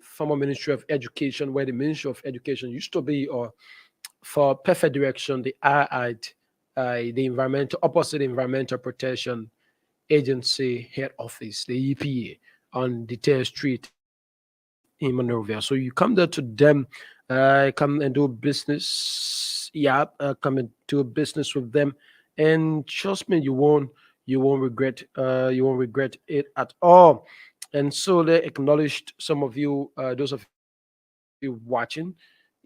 S1: former Ministry of Education, where the Ministry of Education used to be, or for perfect direction, the the environmental opposite Environmental Protection Agency head office, the EPA, on the Third Street in Monrovia. So you come there to them, come and do business. Yeah, come and do business with them, and trust me, you won't regret it at all. And so they acknowledged some of you, those of you who are listening watching.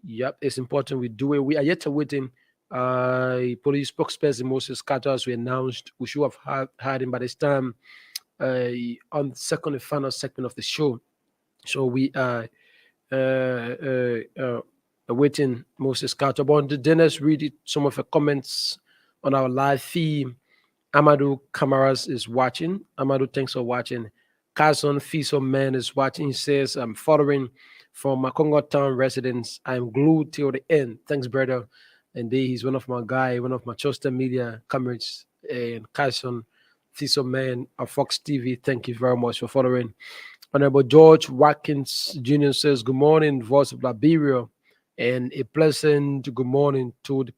S1: Yep, it's important we do it. We are yet awaiting police spokesperson Moses Carter, as we announced. We should have had him by this time on the second and final segment of the show. So we are awaiting Moses Carter. But then let's read some of the comments on our live feed. Amadou Kamaras is watching. Amadou, thanks for watching. Carson Fiso Man is watching. He says, I'm following from Makongo Town residents. I'm glued till the end. Thanks, brother. And he's one of my guy, one of my trusted media comrades. And Carson Fiso Man of Fox TV. Thank you very much for following. Honorable George Watkins Jr. says, good morning, voice of Liberia. And a pleasant good morning to the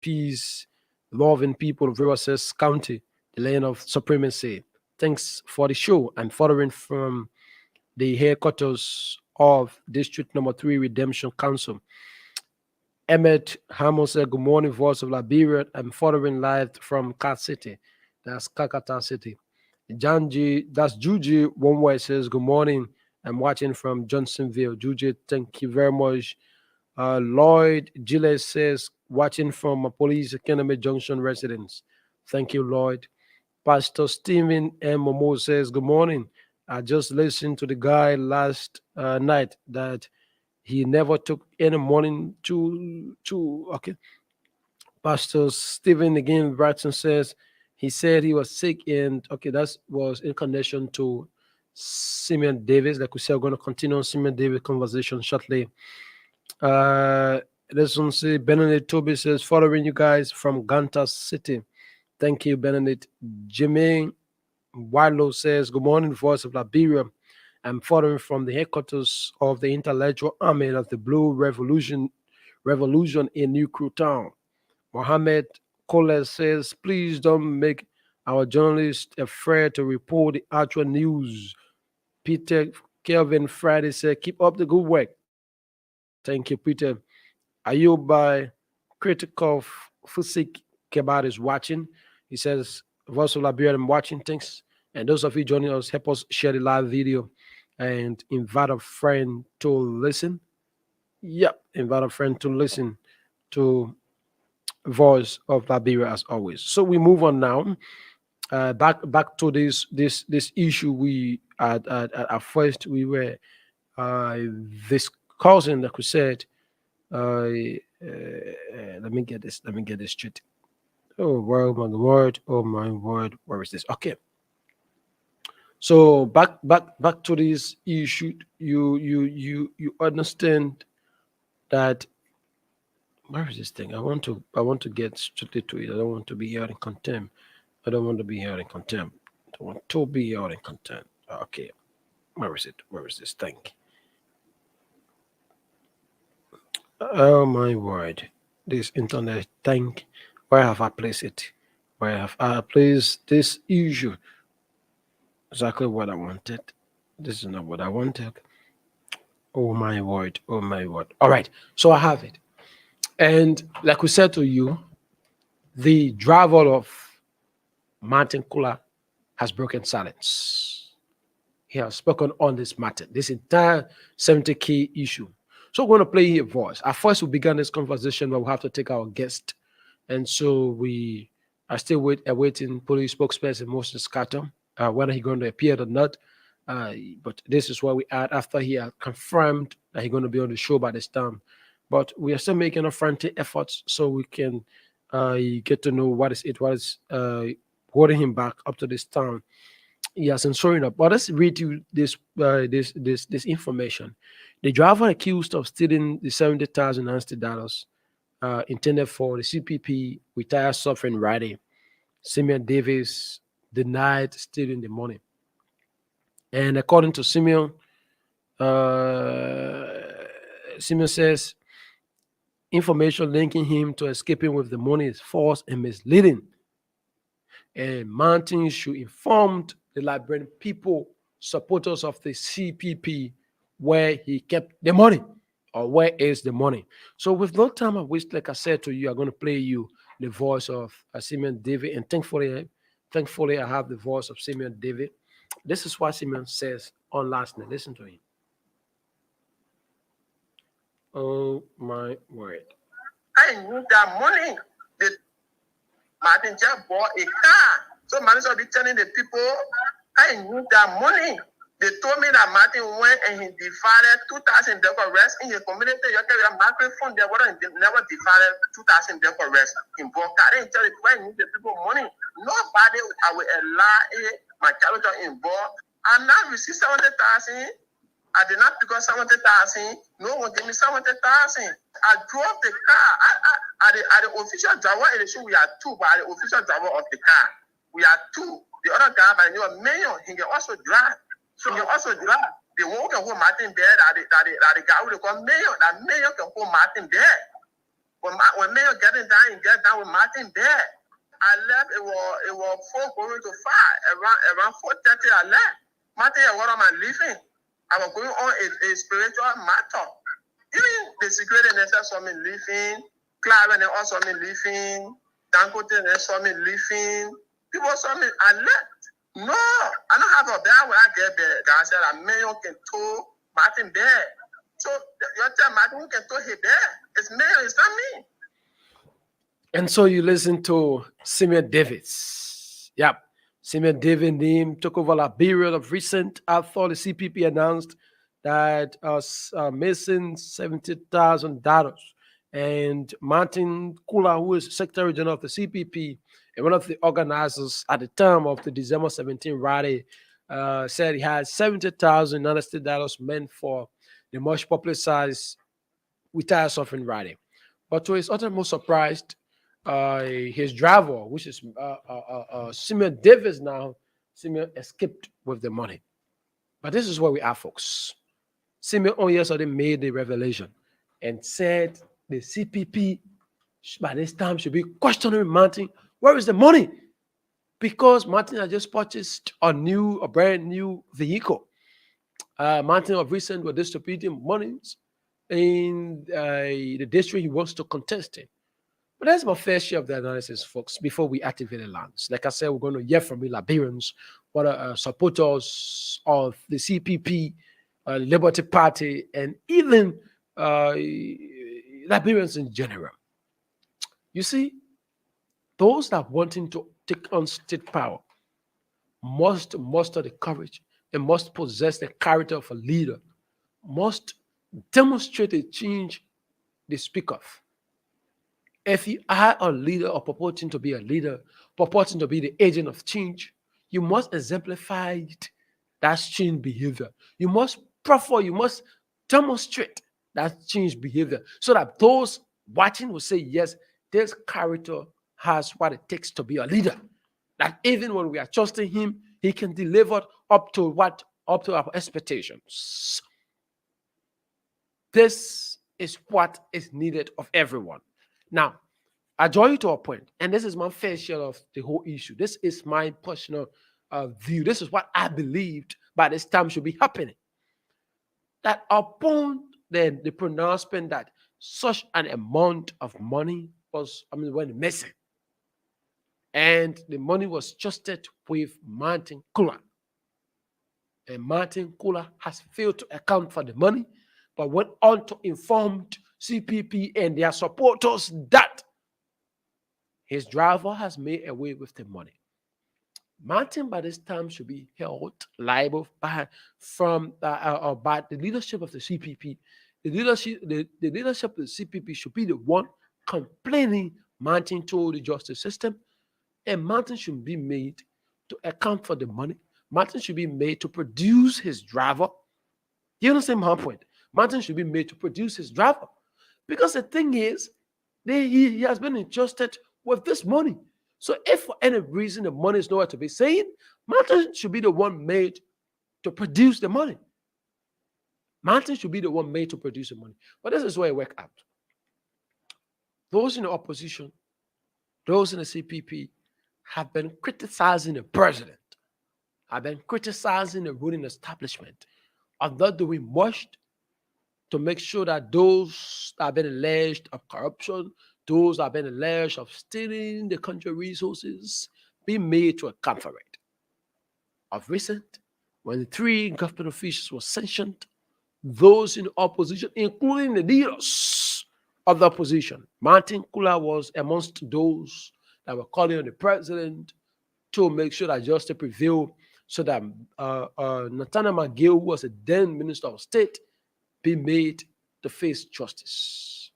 S1: peace loving people of Riverside County, the land of supremacy. Thanks for the show. I'm following from the headquarters of District Number 3 Redemption Council. Emmett Hamill said, good morning, voice of Liberia. I'm following live from Cat City. That's Kakata City. Janji, that's Juji One Way says, good morning. I'm watching from Johnsonville. Juji, thank you very much. Lloyd Gilles says, watching from a Police Academy Junction residence. Thank you, Lloyd. Pastor Stephen M. Momo says, good morning. I just listened to the guy last night that he never took any morning to okay. Pastor Stephen again Bratton says he said he was sick, and okay, that was in connection to Simeon Davis. Like we said, we're going to continue on Simeon Davis conversation shortly. This one say Benedict Toby says, following you guys from Ganta City. Thank you, Benedict. Jimmy Wilo says, good morning, voice of Liberia. I'm following from the headquarters of the intellectual army of the Blue Revolution in New Crew Town. Mohammed Koles says, please don't make our journalists afraid to report the actual news. Peter Kelvin Friday said, keep up the good work. Thank you, Peter. Ayuba Criticov Fusik Kebat is watching. He says, voice of Liberia, I'm watching. Thanks. And those of you joining us, help us share the live video and invite a friend to listen. Yep, invite a friend to listen to voice of Liberia as always. So we move on now. Back to this issue. We at first we were discussing, like we said. Let me get this straight. Oh my word! Oh my word! Where is this? Okay. So back to this issue. You understand that. Where is this thing? I want to get strictly to it. I don't want to be held in contempt. I don't want to be held in contempt. I don't want to be held in contempt. Okay. Where is it? Where is this thing? Oh my word. This internet thing. Where have I placed it? Where have I placed this issue? Exactly what I wanted. This is not what I wanted. Oh my word. Oh my word. All right. So I have it. And like we said to you, the driver of Martin Kula has broken silence. He has spoken on this matter, this entire 70K issue. So we're going to play his voice. At first, we began this conversation, but we have to take our guest. And so we are still awaiting police spokesperson Moses Carter, whether he's going to appear or not. But this is where we are after he had confirmed that he's going to be on the show by this time. But we are still making a frantic efforts so we can get to know what is holding him back up to this time. He has showing up. But let's read you this information. The driver accused of stealing the $70,000 intended for the CPP retired suffering rider, Simeon Davis, denied stealing the money. And according to Simeon, Simeon says information linking him to escaping with the money is false and misleading. And Mountain should inform the Liberian people, supporters of the CPP, where he kept the money or where is the money. So with no time I waste, like I said to you, I'm going to play you the voice of Simeon David. And thankfully, I have the voice of Simeon David. This is what Simeon says on last night. Listen to him. Oh my word.
S6: I knew that money. The Martin just bought a car. So Martin should be telling the people, I knew that money. They told me that Martin went and he divided 2,000 deco rest in his community. You can have microphone there, but never divided 2,000 deco rest in Boca. I didn't tell the people, I need the people money. Nobody I will allow my character involved. I now receive 70,000. I did not pick up 70,000. No one gave me 70,000. I drove the car. At the official driver in the show, we are two, but at the official driver of the car, we are two. The other guy by the name of Mayor, he can also drive. So he also drive. The one who can hold Martin there, that the guy who they call Mayor, that Mayor can hold Martin there. When Mayor getting down, he get down with Martin there. I left, it was 4 going to 5. Around 4:30 I left. Martin, what am I leaving? I was going on a spiritual matter. Even the security themselves saw me leaving. Clive and they all saw me leaving. Dangote and they saw me leaving. People saw me. I left. No, I don't have a bed when I get there. God said, a Mayor can tow Martin there. So you tell Martin who can tow his bed. It's Mayor, it's not me.
S1: And so you listen to Simeon Davis. Yep. Simeon Davis name took over Liberia of recent. I thought the CPP announced that missing $70,000. And Martin Kula, who is Secretary General of the CPP and one of the organizers at the time of the December 17 rally, said he had $70,000 meant for the much publicized Retire Suffering rally. But to his uttermost surprise, his driver, which is Simeon Davis now, Simeon escaped with the money. But this is where we are, folks. Simeon on yesterday made the revelation and said the CPP by this time should be questioning Martin, where is the money? Because Martin had just purchased a brand new vehicle. Martin of recent was distributing monies in the district he wants to contest in. But that's my fair share of the analysis, folks, before we activate the lands. Like I said, we're going to hear from the Liberians, what are supporters of the CPP, Liberty Party, and even Liberians in general. You see, those that wanting to take on state power must muster the courage and must possess the character of a leader, must demonstrate a change they speak of. If you are a leader or purporting to be a leader, purporting to be the agent of change, you must exemplify that change behavior. You must demonstrate that change behavior so that those watching will say, yes, this character has what it takes to be a leader. That even when we are trusting him, he can deliver up to our expectations. This is what is needed of everyone. Now, I draw you to a point, and this is my fair share of the whole issue. This is my personal view. This is what I believed by this time should be happening. That upon the pronouncement that such an amount of money went missing, and the money was trusted with Martin Kula, and Martin Kula has failed to account for the money, but went on to inform CPP and their supporters that his driver has made away with the money. Martin, by this time, should be held liable by the leadership of the CPP. The leadership of the CPP should be the one complaining Martin to the justice system, and Martin should be made to account for the money. Martin should be made to produce his driver. You understand my point? Martin should be made to produce his driver. Because the thing is, he has been entrusted with this money. So if for any reason the money is nowhere to be seen, Martin should be the one made to produce the money. Martin should be the one made to produce the money. But this is where it works out. Those in the opposition, those in the CPP have been criticizing the president, have been criticizing the ruling establishment, are not doing much to make sure that those that have been alleged of corruption, those that have been alleged of stealing the country resources, be made to account for it. Of recent, when the 3 government officials were sanctioned, those in opposition, including the leaders of the opposition. Martin Kula was amongst those that were calling on the president to make sure that justice prevailed so that Nathaniel McGill, who was a then Minister of State, be made to face justice.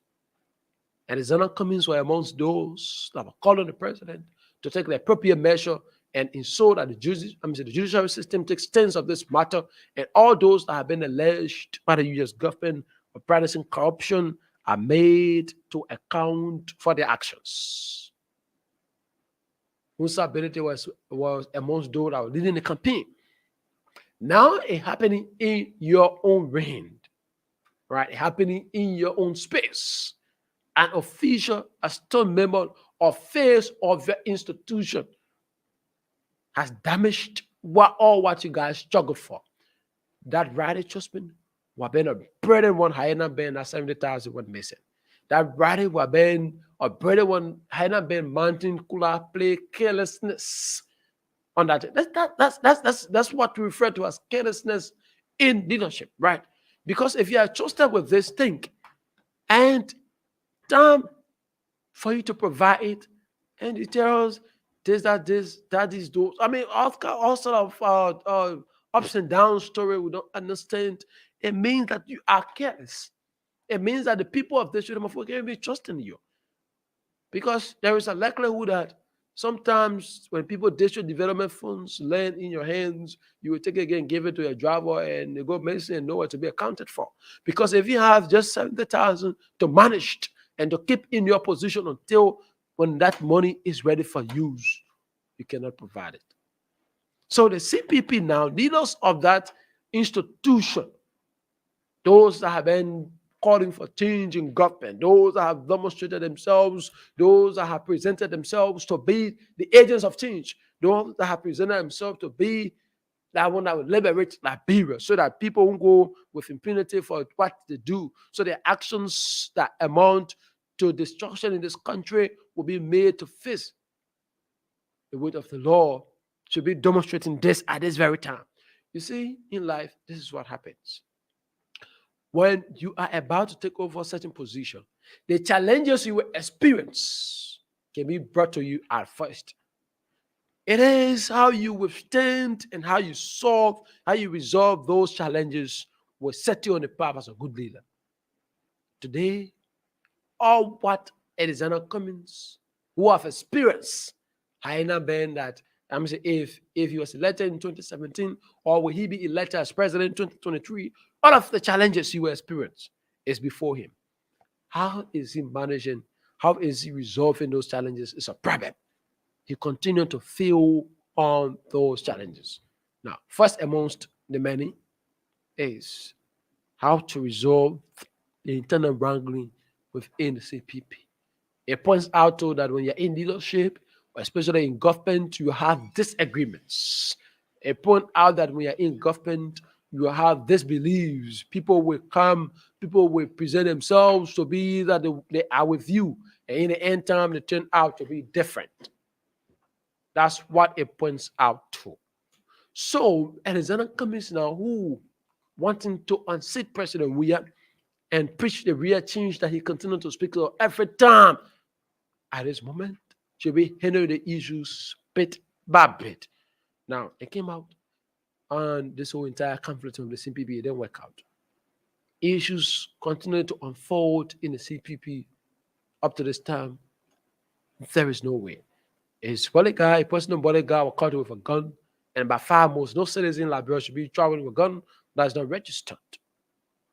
S1: And Alexander Cummings were amongst those that were calling on the president to take the appropriate measure and ensure that the judiciary system takes sense of this matter, and all those that have been alleged by the U.S. government of practicing corruption are made to account for their actions. Musa Benete was amongst those that were leading the campaign. Now it's happening in your own reign, right? Happening in your own space. An official, a stone member or face of your institution has damaged what you guys struggled for. That right adjustment was been a bread one hyena been at 70,000 was missing. That right was been a bread one hyena been mountain cooler play carelessness on that. That's what we refer to as carelessness in leadership, right? Because if you are trusted with this thing and time for you to provide it, and it tells this, that, is those. I mean, all sort of ups and downs story we don't understand. It means that you are careless. It means that the people of this freedom of work can be trusting you. Because there is a likelihood that sometimes when people district development funds land in your hands, you will take it again, give it to your driver, and they go missing and nowhere to be accounted for. Because if you have just 70,000 to manage and to keep in your position until when that money is ready for use, you cannot provide it. So the CPP now, leaders of that institution, those that have been calling for change in government, those that have demonstrated themselves, those that have presented themselves to be the agents of change, those that have presented themselves to be that one that will liberate Liberia so that people won't go with impunity for what they do. So the actions that amount to destruction in this country will be made to face the weight of the law, should be demonstrating this at this very time. You see, in life, this is what happens. When you are about to take over a certain position, the challenges you will experience can be brought to you at first. It is how you withstand and how you solve, how you resolve those challenges will set you on the path as a good leader. Today, all what Alexander Cummings, who have experienced, Hyena Ben, that I'm saying if he was elected in 2017, or will he be elected as president in 2023, all of the challenges he will experience is before him. How is he managing? How is he resolving those challenges? It's a problem. He continued to feel on those challenges. Now, first amongst the many is how to resolve the internal wrangling within the CPP. It points out too that when you're in leadership, especially in government, you have disagreements. It points out that when you're in government, you have disbeliefs. People will come, people will present themselves to be that they are with you. And in the end time, they turn out to be different. That's what it points out to. So, Alexander Cummings now, who wanting to unseat President Weah and preach the real change that he continued to speak of every time, at this moment, should be handling the issues bit by bit. Now, it came out on this whole entire conflict of the CPP, it didn't work out. Issues continue to unfold in the CPP up to this time. There is no way. His bodyguard, a personal bodyguard, was caught with a gun, and by far most no citizen in Liberia should be traveling with a gun that is not registered.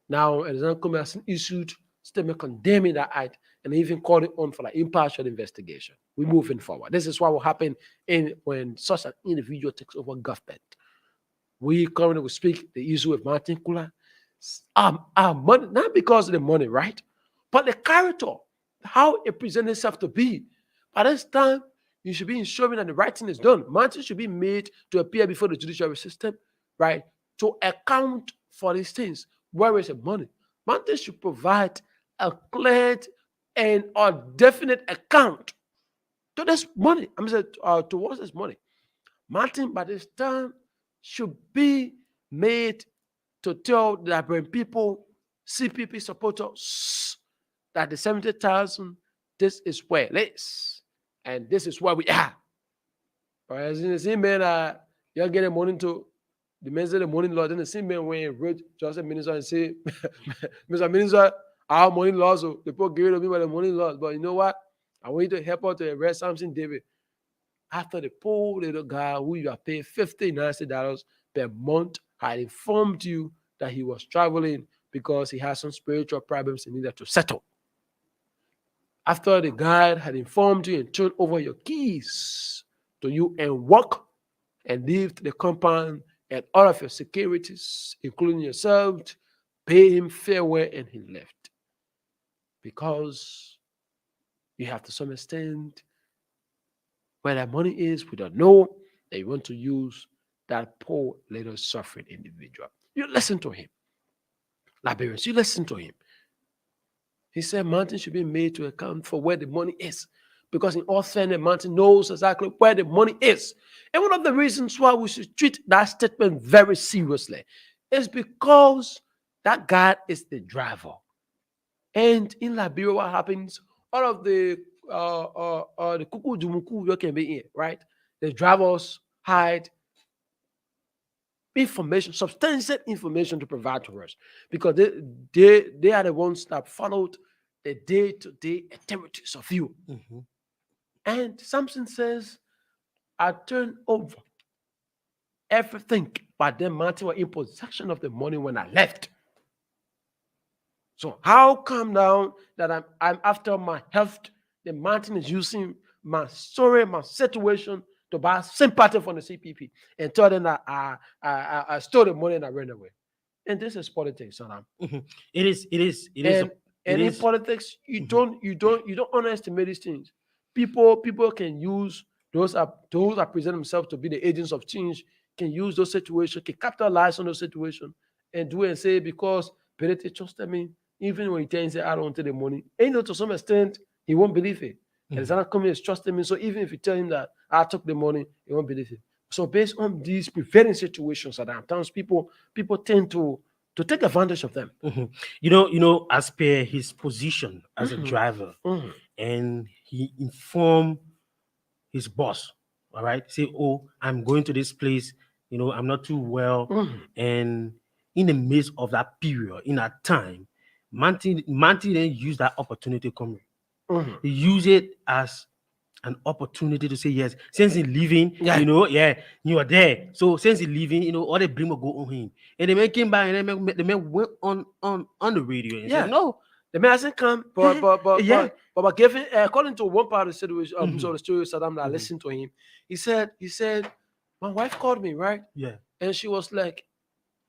S1: Now, Alexander Cummings has issued statement condemning that act and even called it on for like impartial investigation. We're moving forward. This is what will happen when such an individual takes over government. We currently will speak the issue of Martin Kula. Our money, not because of the money, right? But the character, how it presents itself to be. By this time, you should be ensuring that the right thing is done. Martin should be made to appear before the judiciary system, right? To account for these things. Where is the money? Martin should provide a clear and a definite account to this money. I'm saying towards this money. Martin, by this time, should be made to tell the Liberian people, CPP supporters, that the 70,000, this is where it is, and this is where we are. But as in the same man, you're getting money to the men say the money law, then the same man when he wrote just a minister and say, Mr. Minister, our money laws, so the people give it to me by the money laws. But you know what? I want you to help out to arrest Samson David. After the poor little guy who you are paying $50 per month had informed you that he was traveling because he had some spiritual problems he needed to settle. After the guy had informed you and turned over your keys to you and walk and leave the compound and all of your securities, including yourself, pay him farewell, and he left. Because you have to some extent where that money is, we don't know that you want to use that poor little suffering individual. You listen to him. Liberians, you listen to him. He said mountain should be made to account for where the money is. Because in all fairness, mountain knows exactly where the money is. And one of the reasons why we should treat that statement very seriously is because that guy is the driver. And in Liberia, what happens? All of the kuku dumuku you can be in, right? The drivers hide information, substantial information to provide to us, because they are the ones that followed the day-to-day activities of you.
S2: Mhm.
S1: And Samson says, I turn over everything, but then Martin was in possession of the money when I left. So how come now that I'm after my health, the Martin is using my story, my situation to buy sympathy from the CPP and tell them that I stole the money and I ran away. And this is politics, son.
S2: Mhm. It is.
S1: And in politics, you don't underestimate these things. People can use those that present themselves to be the agents of change, can use those situations, can capitalize on those situations, and do and say, because Perete trusted me, even when he tells you I don't want the money, and to some extent he won't believe it. And it's not coming is trusting me. So even if you tell him that I took the money, he won't believe it. So based on these prevailing situations at times, people tend to take advantage of them.
S2: Mhm. You know, as per his position as a driver,
S1: Mhm.
S2: and he informed his boss, all right, say, oh, I'm going to this place, I'm not too well.
S1: Mhm.
S2: And in the midst of that period, in that time, Manti then used that opportunity coming.
S1: Mhm.
S2: He used it as an opportunity to say, yes, since he's leaving,
S1: Yeah.
S2: you are there. So since he's leaving, all the blame will go on him. And the man came back, and the man went on the radio and
S1: Yeah.
S2: said, no,
S1: The man hasn't come, but
S2: Yeah.
S1: given according to one part of the situation,
S2: Mhm.
S1: so the story of Saddam that I
S2: Mhm.
S1: listened to him, he said, my wife called me, right?
S2: yeah.
S1: And she was like,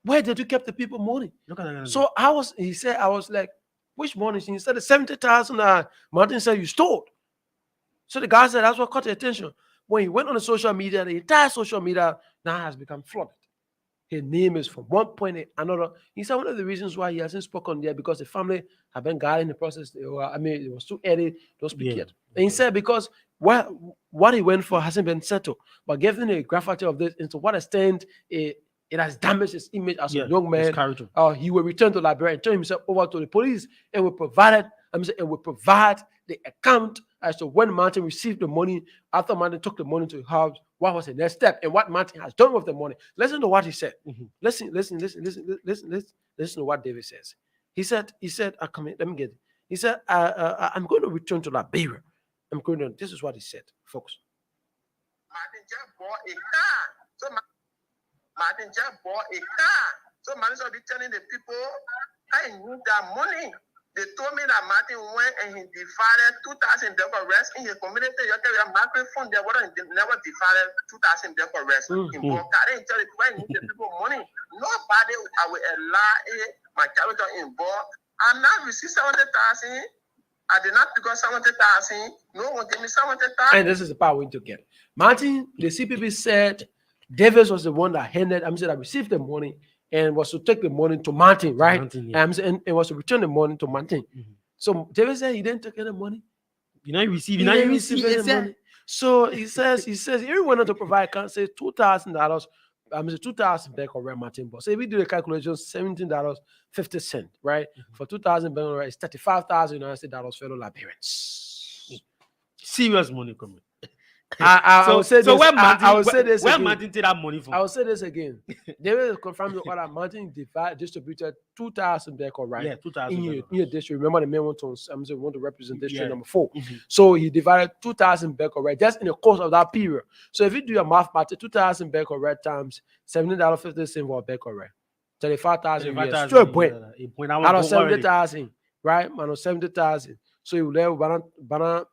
S1: where did you keep the people money?
S2: Look at that.
S1: So I was like, which money? He said the 70,000 Martin said you stole. So the guy said that's what caught the attention. When he went on the social media, the entire social media now has become flooded. His name is from one point to another. He said one of the reasons why he hasn't spoken there because the family have been guiding the process. It was too early, don't speak
S2: Yeah.
S1: yet. And he said because what he went for hasn't been settled. But given the gravity of this, and to what extent it has damaged his image as a young
S2: his
S1: man,
S2: character.
S1: he will return to Liberia and turn himself over to the police and will provide the account as to when Martin received the money, after Martin took the money to his house, what was the next step, and what Martin has done with the money. Listen to what he said.
S2: Mhm.
S1: Listen to what David says. He said, come here, let me get it. He said, I'm going to return to Liberia. This is what he said, folks.
S6: Martin just bought a car. So Martin just bought a car. So Martin should be telling the people, I need that money. They told me that Martin went and he divided $2,000 rest in his community. You can have microphone there, what he never divided $2,000 rest in Boca. I didn't tell the people, I need the people money. Nobody I will allow my character involved. I'm not receiving 70,000. I did not pick up 70,000. No one gave me 70,000.
S1: And this is the part we need to get. Martin, the CPP said Davis was the one that I received the money and was to take the money to Martin, right?
S2: Martin, yeah.
S1: And was to return the money to Martin.
S2: Mhm.
S1: So Davis said he didn't take any money.
S2: You know, you receive,
S1: He
S2: you
S1: didn't
S2: receive
S1: any
S2: it.
S1: money. So he says he wanted to provide counsel $2,000 I'm saying 2,000 back or Martin boss. So if we do the calculation, $17.50, right? For 2,000 back or it's 35,000 United States dollars, fellow Liberians.
S2: Serious money coming.
S1: I will say
S2: so
S1: this.
S2: where Martin,
S1: I will say this
S2: where
S1: again.
S2: Martin take that money from?
S1: I will say this again. They will confirm the order. Martin distributed 2,000 back or right?
S2: Yeah, 2,000
S1: in your district. Remember the man want to represent district
S2: Yeah.
S1: number 4. So he divided 2,000 back or right just in the course of that period. So if you do your mathematics, 2,000 back or right times $17.50 for back or right, 35,000 US. Straight point. Out of 70,000, right? Man, 70,000. So you level banana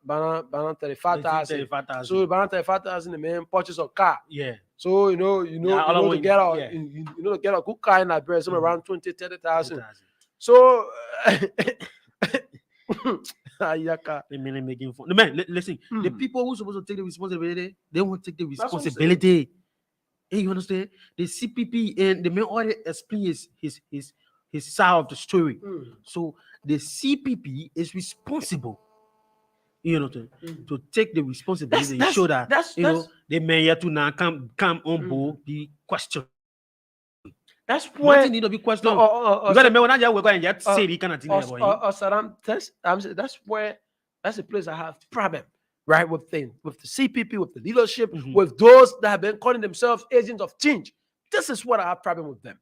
S1: 35,000. So banana 35,000 the man purchase a car.
S2: Yeah.
S1: So you know to get out, you know to get a good car in Liberia, somewhere around 20,000-30,000. So
S2: they mainly making fun. Man, listen, the people who are supposed to take the responsibility, they won't take the responsibility. And you understand? The CPP and the man already explain his side of the story. So the CPP is responsible. You know, to take the responsibility and show that the man here to now come on board be questioned.
S1: That's why
S2: need to be questioned. You got to remember when we're going to say the kind of thing
S1: that's the place I have problem, right? With the CPP, with the leadership, with those that have been calling themselves agents of change. This is what I have problem with them.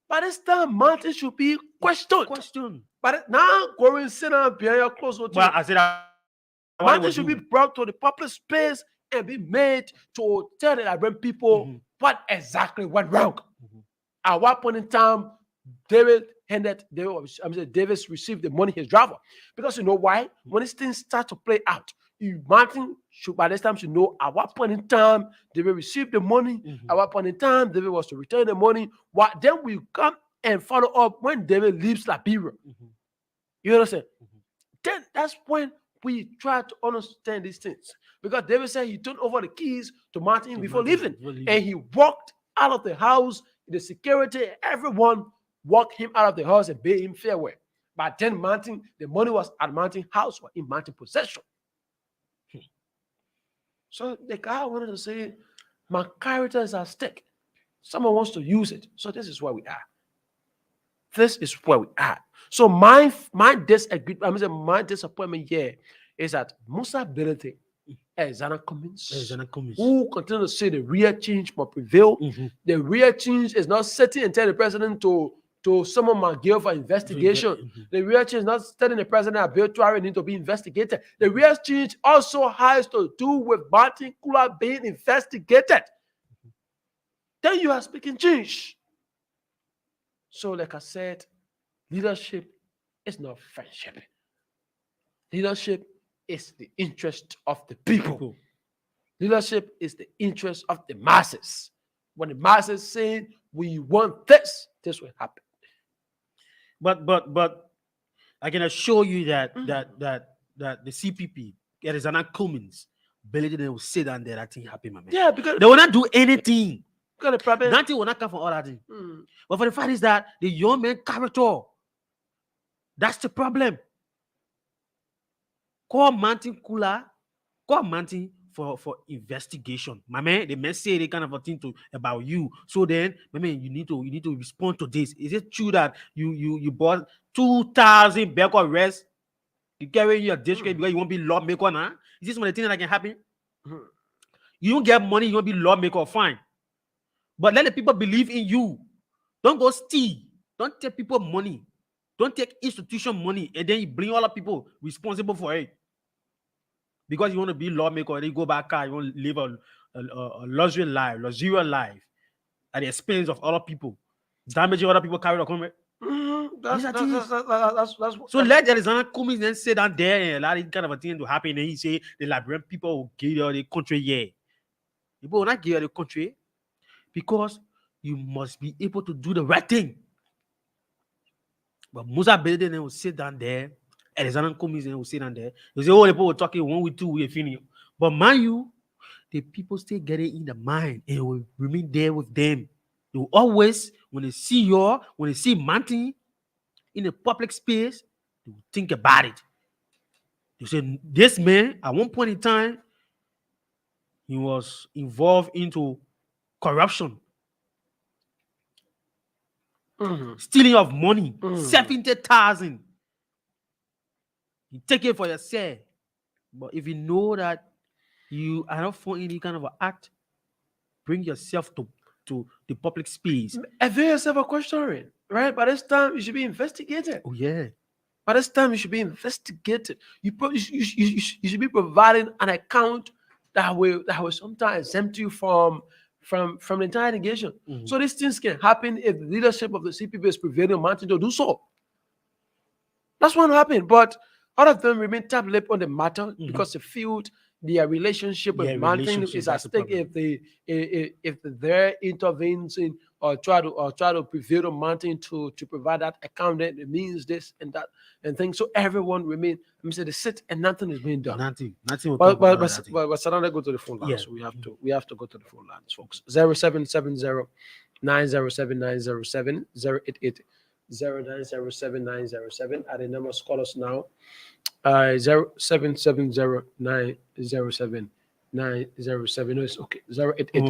S1: By this time, Martin should be questioned. But now going sit down behind your close.
S2: Well, I said
S1: Martin should be brought to the public space and be made to tell the Liberian people what exactly went wrong. At what point in time, Davis received the money his driver. Because you know why? When these things start to play out, Martin should by this time should know at what point in time David received the money, at what point in time David was to return the money. Then we come and follow up when David leaves Liberia. You understand? Then that's when we try to understand these things. Because David said he turned over the keys to Martin before leaving. And he walked out of the house. The security, everyone walked him out of the house and bade him farewell. But then Martin, the money was at Martin's house or in Martin's possession. So the guy wanted to say, my character is at stake. Someone wants to use it. So this is where we are. This is where we are. So my disappointment here is that Musa Belete Zana Cummins, who continue to say the real change must prevail. The real change is not sitting and telling the president to summon my girl for investigation. The real change is not telling the president that Bill Tuare need to be investigated. The real change also has to do with Martin Kula being investigated. Then you are speaking change. So, like I said, leadership is not friendship. Leadership is the interest of the people. Leadership is the interest of the masses. When the masses say we want this will happen.
S2: But I can assure you that the CPP, Arizona Cummins, believe they will sit down there. That thing happen, my man.
S1: Yeah, because
S2: they will not do anything.
S1: Because the problem,
S2: nothing will not come from all that thing. But for the fact is that the young man character, that's the problem. Call Martin Kula, call Martin for investigation. My man, the man say they kind of a thing about you. So then, my man, you need to respond to this. Is it true that you bought 2,000 back arrests? You carry in your district because you won't be lawmaker now? Is this one of the things that can happen? You don't get money, you won't be lawmaker, fine. But let the people believe in you. Don't go steal. Don't take people money. Don't take institution money and then you bring all the people responsible for it. Because you want to be lawmaker and then you go back car, you want to live a luxury life at the expense of other people. Damaging other people carry the comment. So let Arizona Cummins then sit down there and allow this kind of a thing to happen. And he say the Liberian people will give you the country here. People will not give you the country because you must be able to do the right thing. But Musa Belede will sit down there. Arizona Cummins will sit down there. You say, oh, the people were talking 1 with 2, we finish. But mind you, the people still get it in the mind and will remain there with them. They will always, when they see when they see Martin in a public space, they will think about it. They say, this man, at one point in time, he was involved into corruption. stealing of money,
S1: Mhm.
S2: 70,000. You take it for yourself. But if you know that you are not for any kind of an act, bring yourself to the public space.
S1: Avail yourself a question, right? By this time, you should be investigated.
S2: Oh yeah.
S1: By this time, you should be investigated. You should be providing an account that will sometimes exempt you from the entire negation.
S2: Mhm.
S1: So these things can happen if the leadership of the CPP is prevailing on mountain to do so. That's what happened. But all of them remain tap-lip on the matter because they feel their relationship with
S2: Their
S1: mountain
S2: relationship,
S1: is at
S2: that's the
S1: stake
S2: problem.
S1: if they intervenes in or try to prevail on mountain to provide that account that it means this and that and things. So everyone remain. Let me say they sit and nothing is being done.
S2: Nothing will
S1: But
S2: come
S1: but
S2: out of
S1: but,
S2: that thing.
S1: but Saranda go to the phone line,
S2: Yeah.
S1: so we have to go to the phone lines, folks. 0770 907 907 088 0907 At the numbers, call us now. 0770 907 907. No, it's okay. 088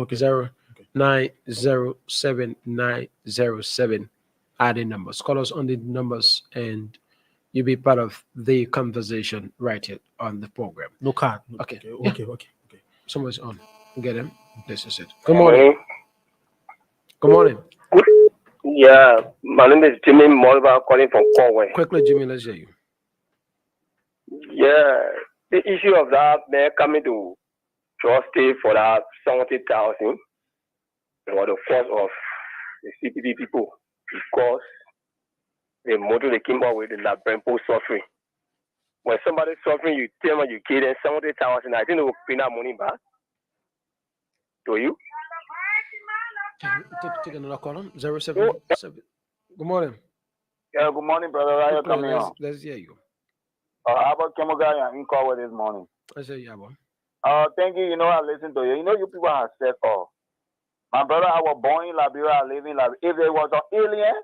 S1: 907 907 Add the numbers. Call us on the numbers and you'll be part of the conversation right here on the program.
S2: No card.
S1: Okay.
S2: Okay.
S1: Someone's on. Get him. This is it. Good morning. Good morning.
S7: Yeah, my name is Jimmy Molva calling from Conway.
S1: Quickly, Jimmy, let's hear you.
S7: Yeah, the issue of that man coming to trustee for that 70,000 was the fault of the CPD people because the motto they came up with is that Brempo suffering. When somebody's suffering, you tell them you give them 70,000. I think they will pay that money back to you.
S1: Take another call on 077. Good morning.
S8: Yeah, good morning, brother. How you coming on?
S1: Let's hear you.
S8: How about Kemoga and call this morning?
S1: I say, yeah, boy.
S8: Thank you. You know, I listen to you. You know, you people have said, my brother, I was born in Liberia, I live in Liberia. If there was an alien,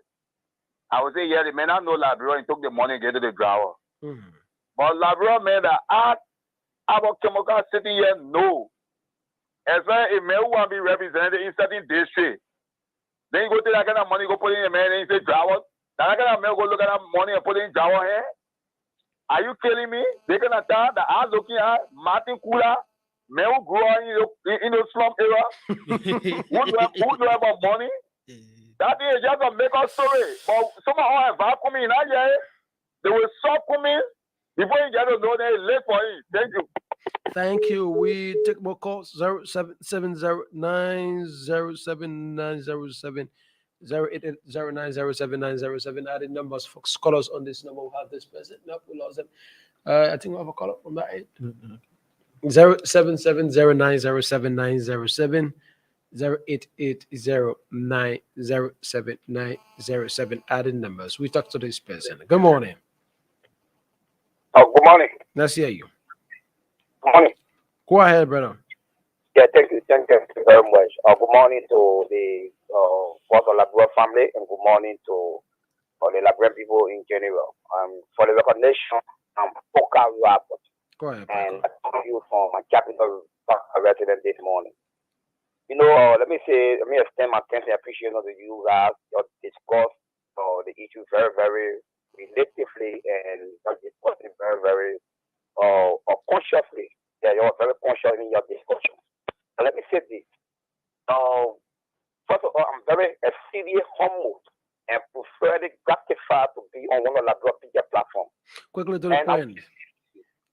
S8: I would say, yeah, the man I know Liberia and took the money and get to the drawer. But Liberia man that about Kemoga sitting here, no. As well, a man who want to be represented in certain district, then you go take that kind of money, go put in a man and say drawer. That kind of man go look at that money and put it in drawer here. Are you killing me? They can attack that I'm looking at Martin Kula, man who grew up in the slum era. who do have money? That is just a make up story. But some of our coming in they will stop coming before you get to know they're late for it. Thank you.
S1: Thank you. We take more calls 0770 907 907 088 907 Added numbers for scholars on this number. We'll have this person. Nope, we lost them. I think we have a caller from that end. 0770 907 907 088 907 907 Added numbers. We talk to this person. Good morning.
S7: Oh, good morning.
S1: Let's hear you.
S7: Good morning.
S1: Go ahead, brother.
S7: Yeah, thank you very much. Good morning to the Liberia family and good morning to the Liberian people in general. For the recognition, I'm Poker Rapport.
S1: Go ahead.
S7: And I thank you for my capital resident this morning. You know, let me extend my thanks and appreciation to you guys. You discuss the issue very, very relatively and discussing very, very consciously. Yeah, you're very conscious in your discussion. Now, let me say this. First of all, I'm very exceedingly humbled and preferably gratified to be on one of the Liberia platform.
S1: Quickly to the point.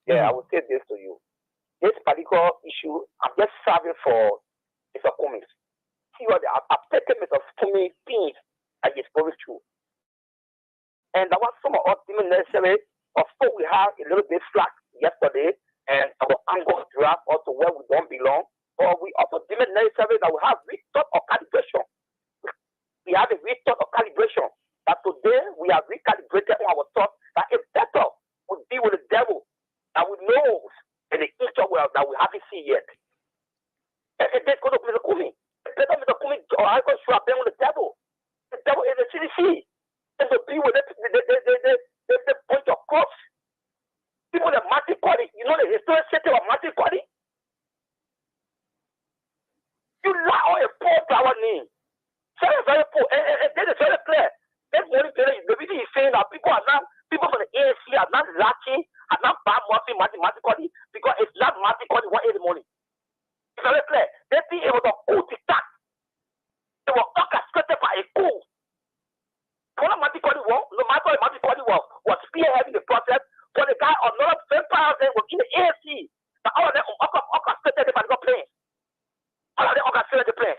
S7: I will say this to you. This particular issue, I'm just serving for Mr. Cummings. See what I've taken Mr. Cummings' things that is very true. And that was some of us necessary. Of course, we have a little bit slack yesterday, and our angle draft also where we don't belong. But we also deemed necessary that we have rethought of calibration. We have a rethought of calibration. That today we have recalibrated on our thoughts that it's better we deal with the devil that we know in the future world that we haven't seen yet. And this goes to Mr. Kumi. It's better Mr. Kumi or I go strap them with the devil. The devil is the CDC. And to be with the point of cross. People that Martin Party, you know the historic setting of Martin Party? You lie on a poor power name. Very, very poor. And then it's very clear. spearheading the process for the guy of not vampires that was in the ANC. But all of them orchestrated the particular plane. All of them orchestrated the plane.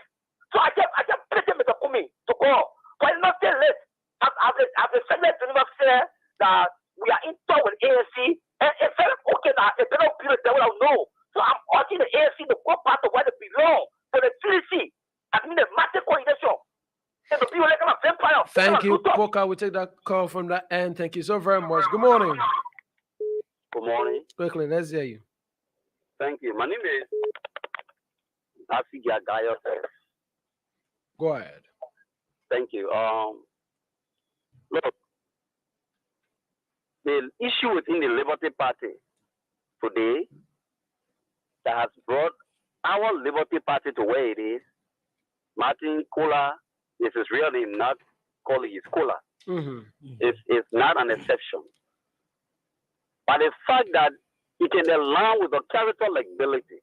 S7: So I just put them Mr. Kumi to go. But it's not still late. I've decided to never say that we are in touch with ANC, and it's very okay that a better period they will know. So I'm urging the ANC to go back to where they belong, to the CDC. I mean the massive coalition.
S1: Thank you, Poka. We take that call from that end. Thank you so very much. Good morning.
S9: Good morning.
S1: Quickly, let's hear you.
S9: Thank you. My name is Asigia Gayo.
S1: Go ahead.
S9: Thank you. Look, the issue within the Liberty Party today that has brought our Liberty Party to where it is, Martin Kola is his real name, not Koli is Kola. It's not an exception. But the fact that he can align with a character like Ability,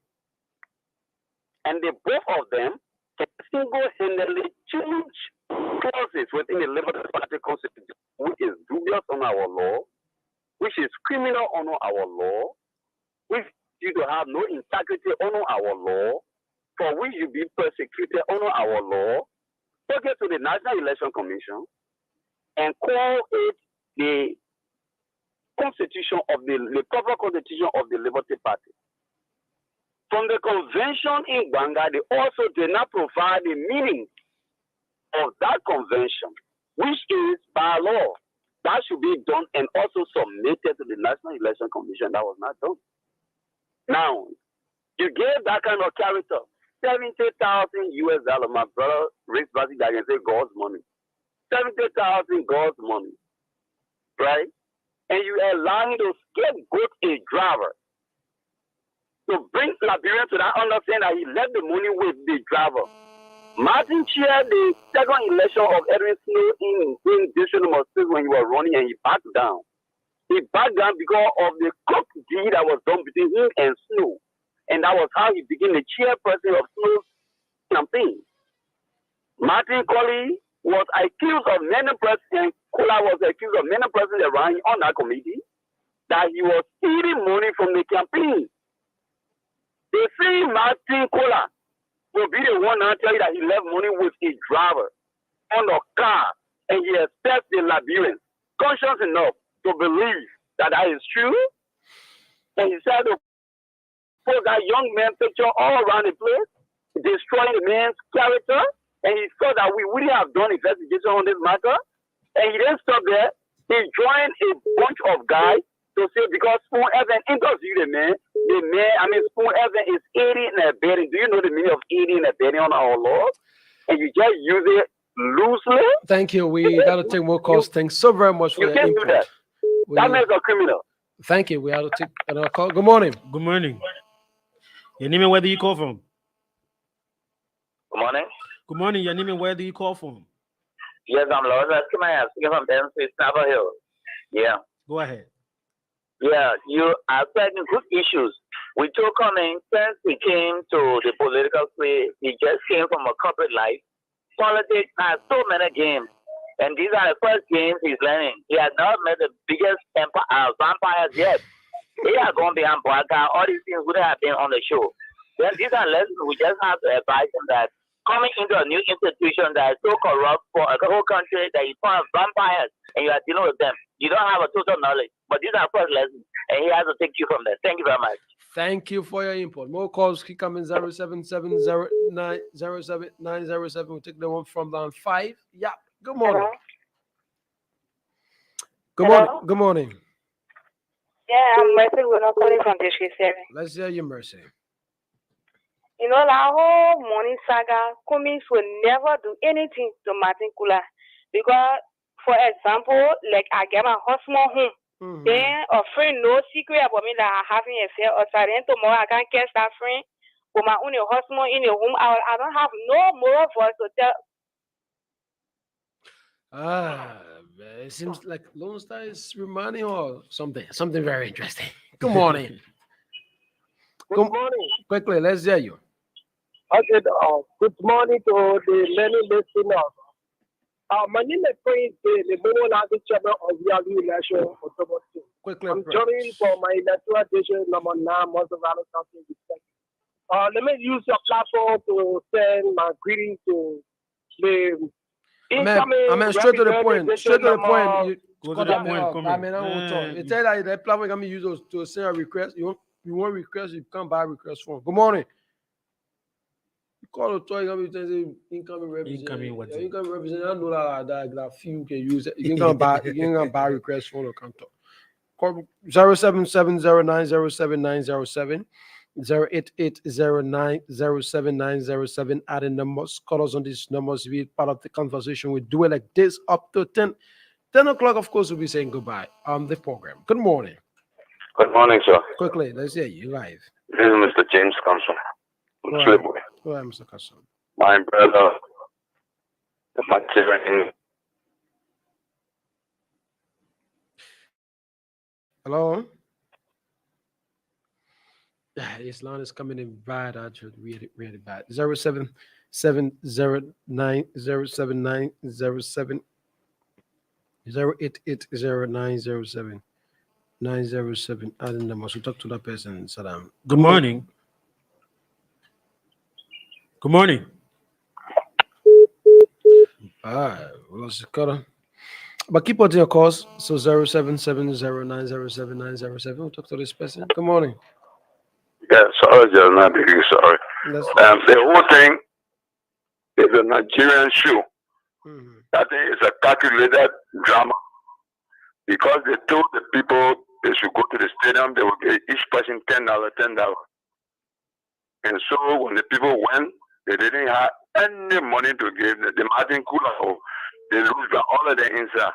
S9: and the both of them can single-handedly change clauses within the Liberty Party Constitution, which is dubious on our law, which is criminal on our law, which you to have no integrity on our law, for which you be persecuted on our law, take it to the National Election Commission and call it the constitution of the proper constitution of the Liberty Party. From the convention in Banga, they also did not provide the meaning of that convention, which is by law. That should be done and also submitted to the National Election Commission. That was not done. Now, you gave that kind of character, $70,000 US. My brother Rick Bassi, I can say God's money. 70,000 God's money, right? And you are allowing to scapegoat a driver to bring Liberia to that understanding that he left the money with the driver. Martin chaired the second election of Edwin Snow in District Number 6 when he was running, and he backed down. He backed down because of the cook deal that was done between him and Snow. And that was how he became the chairperson of Snow's campaign. Martin Colley was accused of many presidents, Kola was accused of many presidents around on that committee, that he was stealing money from the campaign. They say Martin Kola will be the one now tell you that he left money with his driver on the car, and he expects the Liberians conscious enough to believe that that is true. And he said to put that young man picture all around the place, destroying the man's character, and he saw that we wouldn't have done investigation on this matter. And he didn't stop there. He joined a bunch of guys to say because Spoon Evan interviewed the man, Spoon Evan is aiding and abetting. Do you know the meaning of aiding and abetting on our law? And you just use it loosely.
S1: Thank you. We got to take more calls. Thanks so very much for your input.
S9: That man's a criminal.
S1: Thank you. We have to take another call. Good morning.
S2: Good morning. Your name and where do you call from?
S7: Good morning.
S2: Good morning. Your name and where do you call from?
S7: Yes, I'm Lord. I'm speaking from Tennessee, Snapper Hill. Yeah.
S2: Go ahead.
S7: Yeah, you are taking good issues. We told Cummings since he came to the political sphere, he just came from a corporate life. Politics has so many games, and these are the first games he's learning. He has not met the biggest vampires yet. They are going behind Boaga. All these things would have been on the show. Then these are lessons we just have to advise him that coming into a new institution that is so corrupt for a whole country that you find vampires and you are dealing with them. You don't have a total knowledge, but these are first lessons, and he has to take you from there. Thank you very much.
S1: Thank you for your input. More calls keep coming 0770907907. We'll take the one from line 5. Yeah. Good morning.
S10: Hello?
S1: Good
S10: Hello?
S1: morning. Good morning.
S10: Yeah, I'm Mercy. We're not calling from District 7.
S1: Let's hear you, Mercy.
S10: You know, that whole morning saga, Cummings will never do anything to Martin Kula. Because, for example, like I get my husband home. Then a friend knows secret about me that I having a affair or something. Tomorrow I can't catch that friend. With my own husband in the home, I don't have no moral voice to tell.
S1: It seems like Lone Star is reminding or something very interesting. Good morning.
S11: Good morning.
S1: Quickly, let's hear you.
S11: Okay, good morning to the many listeners. My name is Prince, the Mono Language Chairman of the Election October 2.
S1: Quickly,
S11: I'm joining for my electoral district number 9, Mozambique County. Let me use your platform to send my greetings to the incoming
S1: straight to the point. Straight to the
S11: number-
S1: point. You
S2: Go
S1: cut
S2: to the
S1: me
S2: point,
S1: off.
S2: come
S1: I
S2: in.
S1: mean, I won't talk. You tell that platform can be used to send a request. You want request, you come by request form. Good morning. You call the toy, you can be incoming representative.
S2: Incoming what?
S1: Incoming representative. I know that few can use it. You can come by request form or come talk. Call 0770907907. 08809070907. Adding numbers, call us on these numbers. Be part of the conversation. We do it like this up to 10 o'clock. Of course, we'll be saying goodbye on the program. Good morning.
S12: Good morning, sir.
S1: Quickly, let's hear you live.
S12: This is Mr. James Thompson from Slipway.
S1: Go ahead, Mr. Custom.
S12: My brother, my children.
S1: Hello? Yeah, his line is coming in bad, actually, really bad. 0770907907907. 0880907. Adding them. So talk to that person, Saddam.
S2: Good morning. Good morning.
S1: What's the color? But keep on your calls. So 07709079007. We'll talk to this person. Good morning.
S12: Yeah, sorry, just not really sorry. The whole thing is a Nigerian show.
S1: Mm-hmm.
S12: That thing is a calculated drama because they told the people they should go to the stadium, they will get each person $10. And so when the people went, they didn't have any money to give. The Martin Kula, they lose all of their inside.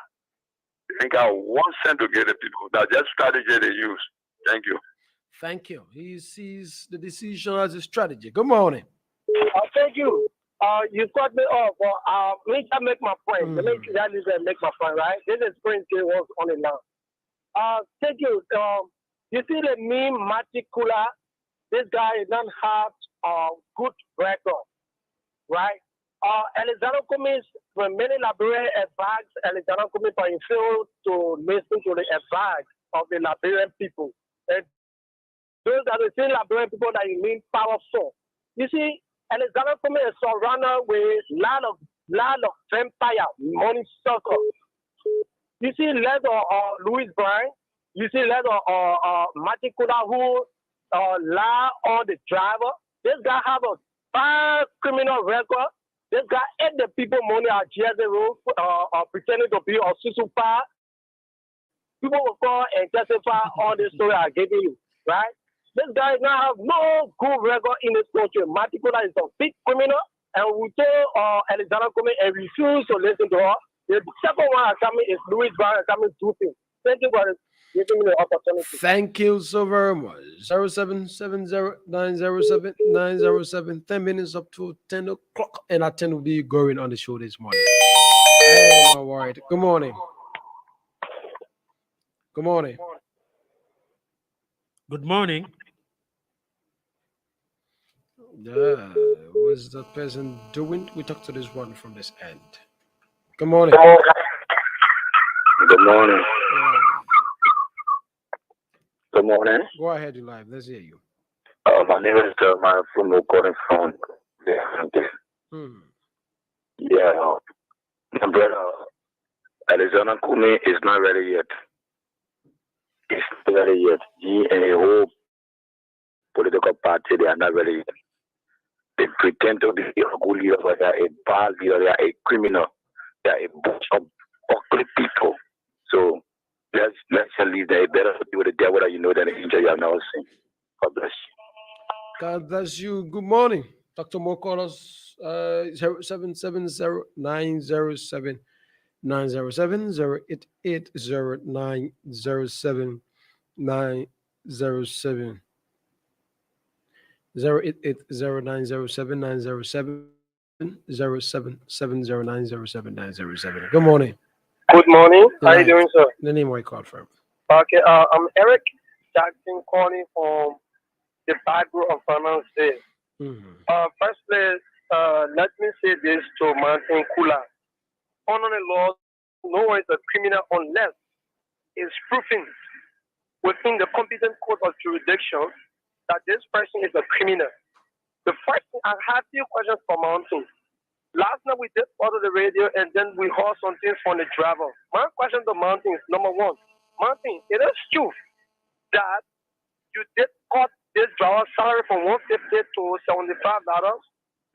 S12: They didn't have 1 cent to give the people. That's just strategy they use. Thank you.
S1: Thank you. He sees the decision as a strategy. Good morning.
S11: Thank you. You cut me off. Let me make my point. Let me make my point, right? This is Prince J was on it now. Thank you. You see the meme Maticula, this guy doesn't have a good record, right? Alexander Cummings, when many Liberian advised Alexander Cummings, but he failed to listen to the advice of the Liberian people. And those are the same Liberian people that you mean powerful. You see, Alexander Cummings is surrounded with lot of vampire money circle. You see, let Louis Brown. You see, let Matikula who lie on the driver. This guy have a bad criminal record. This guy ate the people money at Jersey Road, pretending to be a super. People will call and testify on the story I'm giving you, right? This guy now have no good record in this country. Matikula is a big criminal, and we tell Alexander Cummings and refuse to listen to her. The second one coming is Louis Brown coming to things. Thank you for giving me the opportunity.
S1: Thank you so very much. 07709079007. 10 minutes up to 10 o'clock, and at 10 will be going on the show this morning. All right. Good morning. Good morning.
S2: Good morning.
S1: Yeah, what's that person doing? We talk to this one from this end. Good morning.
S12: Good morning. Good morning.
S1: Go ahead, you live. Let's hear you.
S12: My name is Jeremiah from calling from the Yeah, my brother Alexander Cummings is not ready yet. He's not ready yet. He and the whole political party, they are not ready yet. They pretend to be a good leader, but they are a bad leader. They are a criminal. They are a bunch of ugly people. So let's leave there. Better to do with the devil that you know than the angel you have never seen. God bless you.
S1: God bless you. Good morning. Dr. More callers 0770907907 0880907 907 0880907 0770907 Good morning.
S11: Good morning. How are you doing, sir?
S1: The name I called from.
S11: Okay, I'm Eric Jackson calling from the back group of Finance State. Firstly, let me say this to Martin Kula. under the law, no one is a criminal unless it's proven within the competent court of jurisdiction that this person is a criminal. The first thing, I have few questions for Mountain. Last night we did follow the radio and then we heard some things from the driver. My question to Mountain is number one. Mountain, it is true that you did cut this driver's salary from $150 to $75.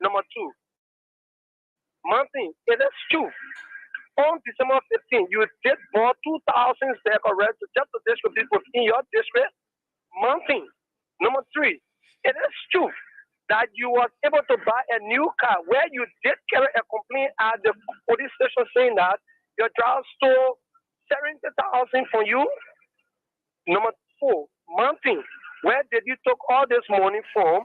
S11: Number two. Mountain, it is true. On December 15, you did buy 2,000 bag of red to just the district people in your district. Mountain. Number three, it is true that you was able to buy a new car where you did carry a complaint at the police station saying that your driver stole 70,000 from you. Number four, Mountain, where did you took all this money from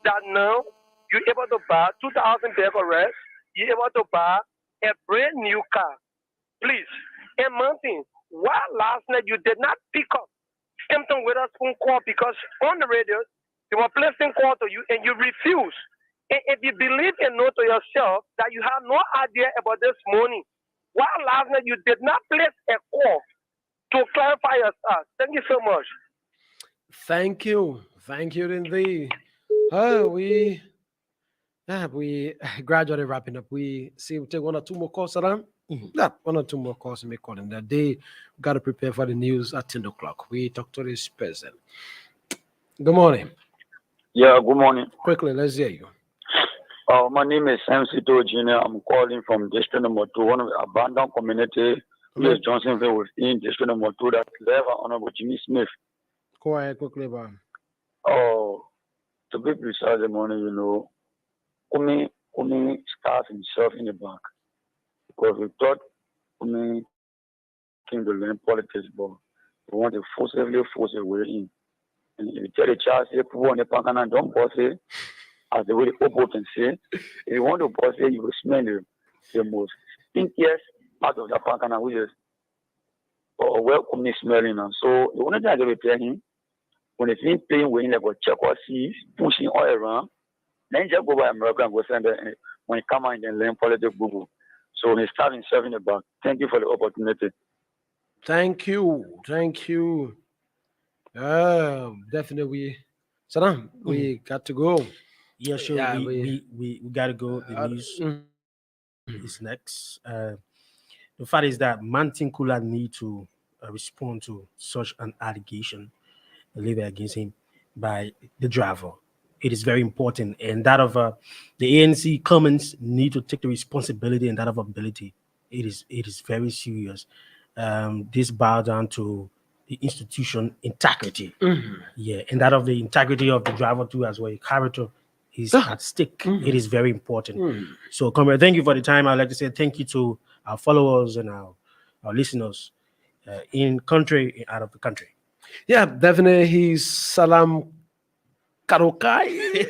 S11: that now you're able to buy 2,000 bag of rest, you're able to buy a brand new car? Please. And Mountain, why last night you did not pick up Hampton with us phone call, because on the radio they were placing call to you and you refuse. And if you believe and know to yourself that you have no idea about this money, why last night you did not place a call to clarify yourself? Thank you so much.
S1: Thank you indeed. We gradually wrapping up. We see we take one or two more calls around. Yeah, one or two more calls and make calling that day. We got to prepare for the news at 10 o'clock. We talk to this person. Good morning.
S13: Yeah, good morning.
S1: Quickly, let's hear you.
S13: My name is MC Jr. I'm calling from District Number 2, one of the abandoned community, Miss Johnsonville within District Number 2, that's led by Honorable Jimmy Smith.
S1: Go ahead, quickly, Bob.
S13: Oh, to be precise, the morning, you know, Kumi stabbed himself in the back because we thought Kumi came to learn politics, but we want to forcibly force a way in. And if you tell the child, say, people on the bank and don't boss it, as the way the people can say, if you want to boss it, you will smell the most stinkiest part of the bank and which is well Kumi smelling. So the only thing I can tell him, when he's been playing with him, like a check or sees, pushing all around, then just go by America and go send it when he come out and then learn politics. So he started himself in the back. Thank you for the opportunity.
S1: Thank you. Definitely. Saddam, we got to go.
S2: Yeah, sure.
S1: Yeah,
S2: we got to go. The news is next. The fact is that Mountain Kula need to respond to such an allegation levied against him by the driver. It is very important, and that of the ANC Commons need to take the responsibility and that of ability. It is very serious. This bows down to the institution integrity, yeah, and that of the integrity of the driver too as well. Character is at stake. It is very important. So, comrade, thank you for the time. I'd like to say thank you to our followers and our listeners in country and out of the country.
S1: Yeah, definitely. He's Salam Karokai.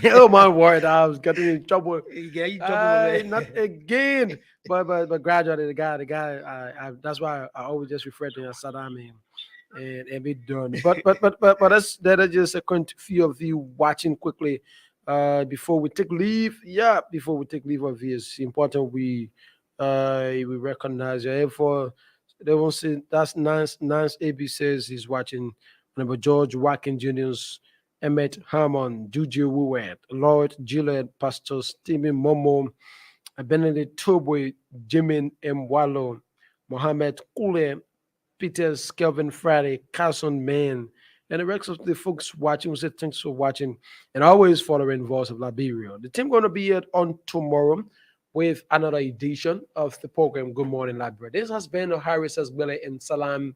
S1: Oh my word, I was getting in trouble. Not again. But gradually the guy. That's why I always just refer to him as Saddam and be done. But that is just a few of you watching quickly. Before we take leave. Yeah, before we take leave of you, it's important we recognize your effort. They won't say that's Nance AB says he's watching. Remember George Watkins Jr.'s Emmett Harmon, Juju Wuwet, Lord Gillette, Pastor Stephen Momo, Benedict Toboy, Jimin M. Wallo, Mohammed Kule, Peters, Kelvin Friday, Carson Mann, and the rest of the folks watching. We say thanks for watching and always following Voice of Liberia. The team going to be here on tomorrow with another edition of the program Good Morning Liberia. This has been a Harris Asbele and Salam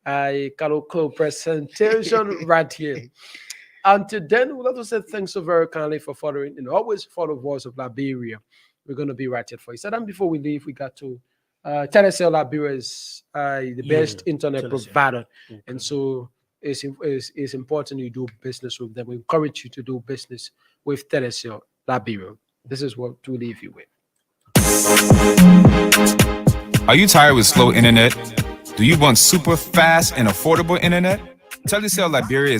S1: Kaloko presentation right here. Until then, we'd like to say thanks so very kindly for following and always follow Voice of Liberia. We're going to be right here for you. So then before we leave, we got to Telecel Liberia is the best internet provider. Okay. And so it's important you do business with them. We encourage you to do business with Telecel Liberia. This is what to leave you with.
S4: Are you tired with slow internet? Do you want super fast and affordable internet? Telecel Liberia is